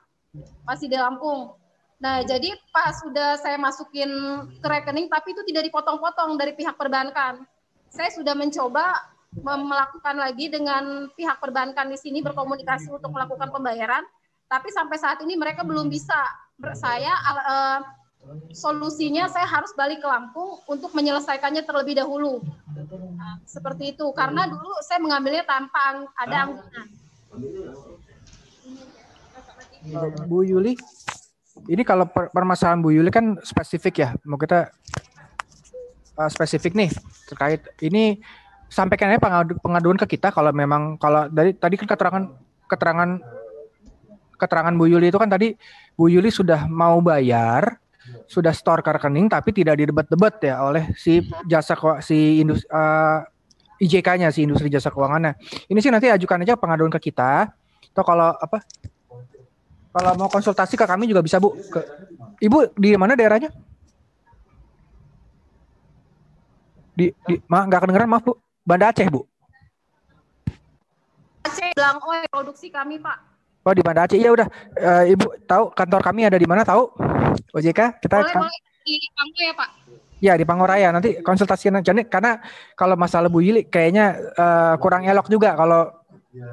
Masih di Lampung. Nah, jadi pas sudah saya masukin ke rekening tapi itu tidak dipotong-potong dari pihak perbankan. Saya sudah mencoba melakukan lagi dengan pihak perbankan di sini, berkomunikasi untuk melakukan pembayaran. Tapi sampai saat ini mereka belum bisa. Solusinya saya harus balik ke Lampung untuk menyelesaikannya terlebih dahulu. Nah, seperti itu. Karena dulu saya mengambilnya tanpa ada anggaran. Bu Yuli, ini kalau permasalahan Bu Yuli kan spesifik ya. Mau kita spesifik nih terkait ini, sampaikan aja pengaduan ke kita kalau memang, kalau dari tadi kan keterangan Bu Yuli itu kan tadi Bu Yuli sudah mau bayar, sudah store ke rekening tapi tidak didebat-debat ya oleh si IJK-nya, si industri jasa keuangannya. Ini sih nanti ajukan aja pengaduan ke kita. Atau kalau mau konsultasi ke kami juga bisa Bu. Ibu di mana daerahnya? Nggak kedengeran, maaf Bu. Banda Aceh Bu. Aceh, Blangoy, produksi kami Pak. Oh, di Banda Aceh. Iya udah. Ibu tahu kantor kami ada di mana, tahu? OJK kita boleh di Panggo ya Pak. Ya, di Pangoraya. Nanti konsultasi karena kalau masalah Bu Yuli kayaknya kurang elok juga kalau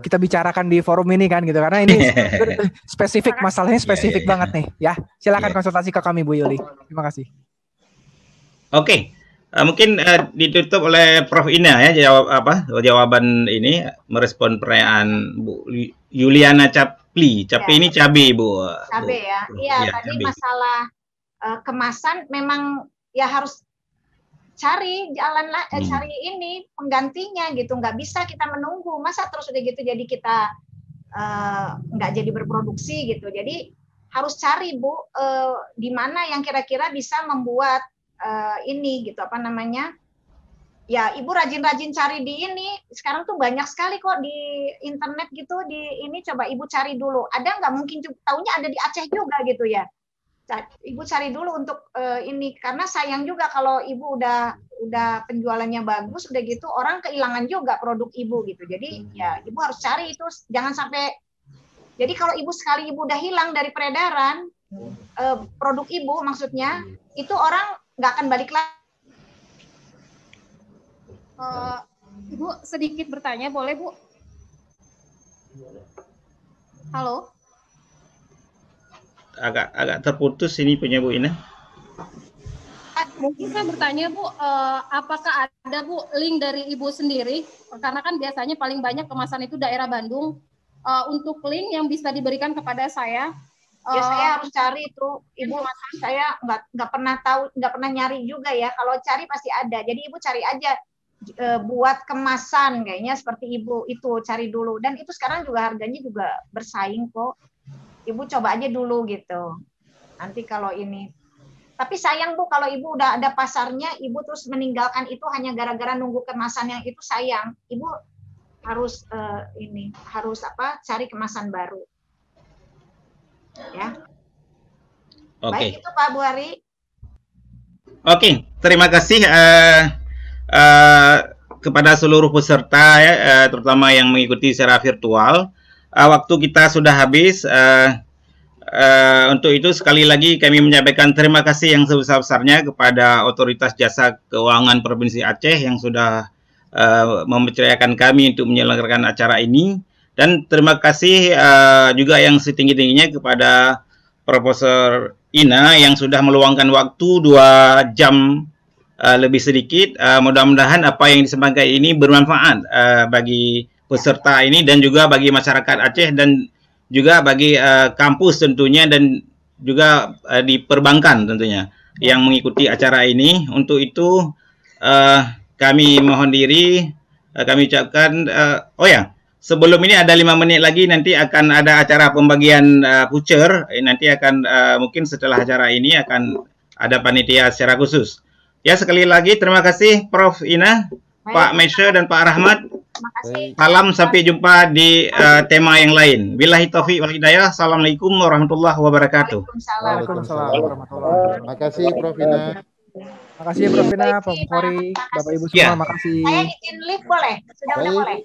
kita bicarakan di forum ini kan gitu, karena ini spesifik, masalahnya spesifik banget nih ya. Silakan konsultasi ke kami Bu Yuli. Terima kasih. Oke. Mungkin ditutup oleh Prof Ina ya jawaban ini, merespon pertanyaan Bu Yuliana Capli. Ini cabai Bu. Cabai ya. Iya, tadi cabai. Masalah kemasan memang ya harus cari jalan cari ini penggantinya gitu. Nggak bisa kita menunggu. Masa terus udah gitu jadi kita nggak jadi berproduksi gitu. Jadi harus cari Bu di mana yang kira-kira bisa membuat ini gitu, apa namanya, ya Ibu rajin-rajin cari di ini, sekarang tuh banyak sekali kok di internet gitu, di ini coba Ibu cari dulu, ada nggak, mungkin taunya ada di Aceh juga gitu ya, Ibu cari dulu untuk ini, karena sayang juga kalau Ibu udah penjualannya bagus, udah gitu orang kehilangan juga produk Ibu gitu, jadi ya Ibu harus cari itu, jangan sampai, jadi kalau Ibu sekali Ibu udah hilang dari peredaran produk Ibu, maksudnya itu orang nggak akan balik lagi. Ibu sedikit bertanya, boleh Bu? Halo? Agak terputus ini punya Bu Ina. Mungkin saya bertanya Bu, apakah ada Bu link dari Ibu sendiri? Karena kan biasanya paling banyak kemasan itu daerah Bandung. Untuk link yang bisa diberikan kepada saya. Ya saya harus cari itu, Ibu. Saya nggak pernah tahu, nggak pernah nyari juga ya. Kalau cari pasti ada. Jadi Ibu cari aja buat kemasan kayaknya seperti Ibu itu cari dulu. Dan itu sekarang juga harganya juga bersaing kok. Ibu coba aja dulu gitu. Nanti kalau ini. Tapi sayang Bu, kalau Ibu udah ada pasarnya, Ibu terus meninggalkan itu hanya gara-gara nunggu kemasan yang itu, sayang. Ibu harus cari kemasan baru. Ya. Oke. Baik itu Pak Bu Hari. Oke, terima kasih kepada seluruh peserta ya, terutama yang mengikuti secara virtual. Waktu kita sudah habis. Untuk itu sekali lagi kami menyampaikan terima kasih yang sebesar-besarnya kepada Otoritas Jasa Keuangan Provinsi Aceh yang sudah mempercayakan kami untuk menyelenggarakan acara ini. Dan terima kasih juga yang setinggi-tingginya kepada Profesor Ina yang sudah meluangkan waktu 2 jam lebih sedikit. Mudah-mudahan apa yang disampaikan ini bermanfaat bagi peserta ini dan juga bagi masyarakat Aceh dan juga bagi kampus tentunya dan juga di perbankan tentunya yang mengikuti acara ini. Untuk itu kami mohon diri, kami ucapkan sebelum ini ada 5 menit lagi nanti akan ada acara pembagian voucher. Nanti akan mungkin setelah acara ini akan ada panitia secara khusus. Ya, sekali lagi terima kasih Prof. Ina, Pak Mesya dan Pak Rahmat. Salam, sampai jumpa di tema yang lain. Billahi taufiq wal hidayah. Assalamualaikum warahmatullahi wabarakatuh. Waalaikumsalam warahmatullahi wabarakatuh. Terima kasih Prof. Ina. Terima kasih Prof. Ina, Pak Bukhari, Bapak Ibu semua, makasih. Saya izin live boleh? Sudah boleh?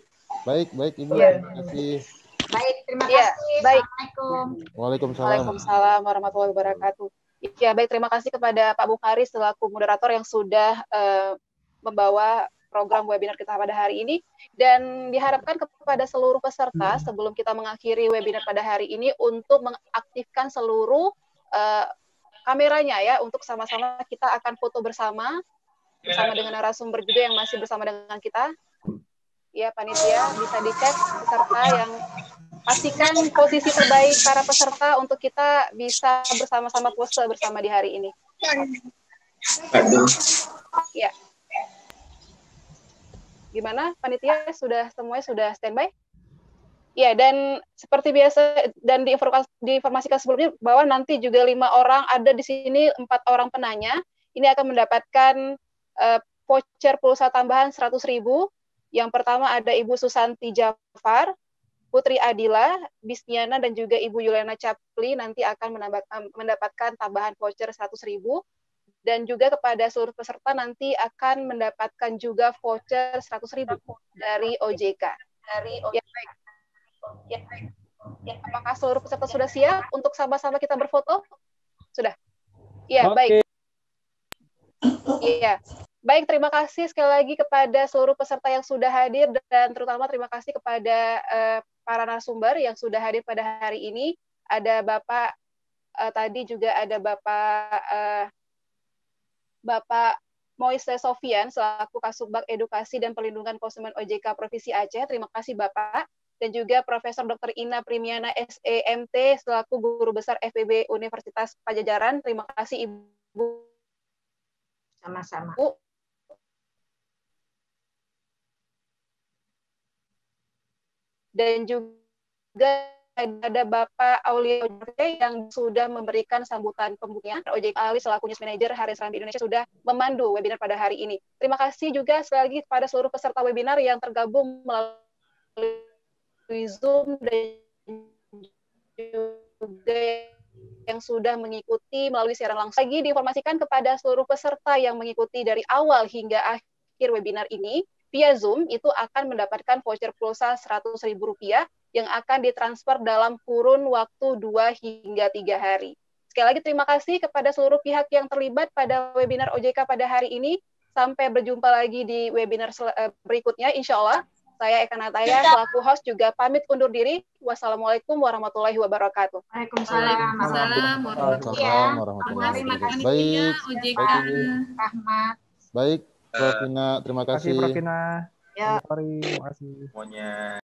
Baik Ibu, terima kasih. Baik, terima kasih. Baik. Assalamualaikum. Waalaikumsalam. Waalaikumsalam warahmatullahi wabarakatuh. Ya, baik, terima kasih kepada Pak Bukhari selaku moderator yang sudah membawa program webinar kita pada hari ini, dan diharapkan kepada seluruh peserta sebelum kita mengakhiri webinar pada hari ini untuk mengaktifkan seluruh kameranya ya, untuk sama-sama kita akan foto bersama dengan narasumber juga yang masih bersama dengan kita. Ya, panitia bisa dicek peserta yang pastikan posisi terbaik para peserta untuk kita bisa bersama-sama pose bersama di hari ini. Ya. Gimana panitia, semuanya sudah standby? Ya, dan seperti biasa dan diinformasikan sebelumnya bahwa nanti juga 5 orang ada di sini, 4 orang penanya. Ini akan mendapatkan voucher pulsa tambahan 100.000. Yang pertama ada Ibu Susanti Jafar, Putri Adila, Bisniana, dan juga Ibu Yuliana Capli nanti akan mendapatkan tambahan voucher 100.000. Dan juga kepada seluruh peserta nanti akan mendapatkan juga voucher 100.000 dari OJK. Ya, baik. Ya, apakah seluruh peserta sudah siap untuk sama-sama kita berfoto? Sudah? Ya, baik. Iya. Baik, terima kasih sekali lagi kepada seluruh peserta yang sudah hadir, dan terutama terima kasih kepada para narasumber yang sudah hadir pada hari ini. Ada Bapak, tadi juga ada Bapak Moise Sofian selaku Kasubag Edukasi dan Perlindungan Konsumen OJK Provinsi Aceh. Terima kasih Bapak. Dan juga Profesor Dr. Ina Primiana SEMT selaku Guru Besar FEB Universitas Pajajaran. Terima kasih Ibu. Sama-sama. Dan juga ada Bapak Aulia yang sudah memberikan sambutan pembukaan. OJK Ali selaku News Manager Harian Serambi Indonesia sudah memandu webinar pada hari ini. Terima kasih juga sekali lagi kepada seluruh peserta webinar yang tergabung melalui Zoom dan juga yang sudah mengikuti melalui siaran langsung. Lagi diinformasikan kepada seluruh peserta yang mengikuti dari awal hingga akhir webinar ini via Zoom itu akan mendapatkan voucher pulsa Rp100.000 yang akan ditransfer dalam kurun waktu 2 hingga 3 hari. Sekali lagi terima kasih kepada seluruh pihak yang terlibat pada webinar OJK pada hari ini. Sampai berjumpa lagi di webinar berikutnya, insya Allah. Saya Eka Nataya selaku host juga pamit undur diri. Wassalamualaikum warahmatullahi wabarakatuh. Waalaikumsalam warahmatullahi wabarakatuh. Baik, Rahmat. Baik, Prof. Ina, terima kasih. Terima kasih Prof. Ina. Ya. Terima kasih. Semuanya.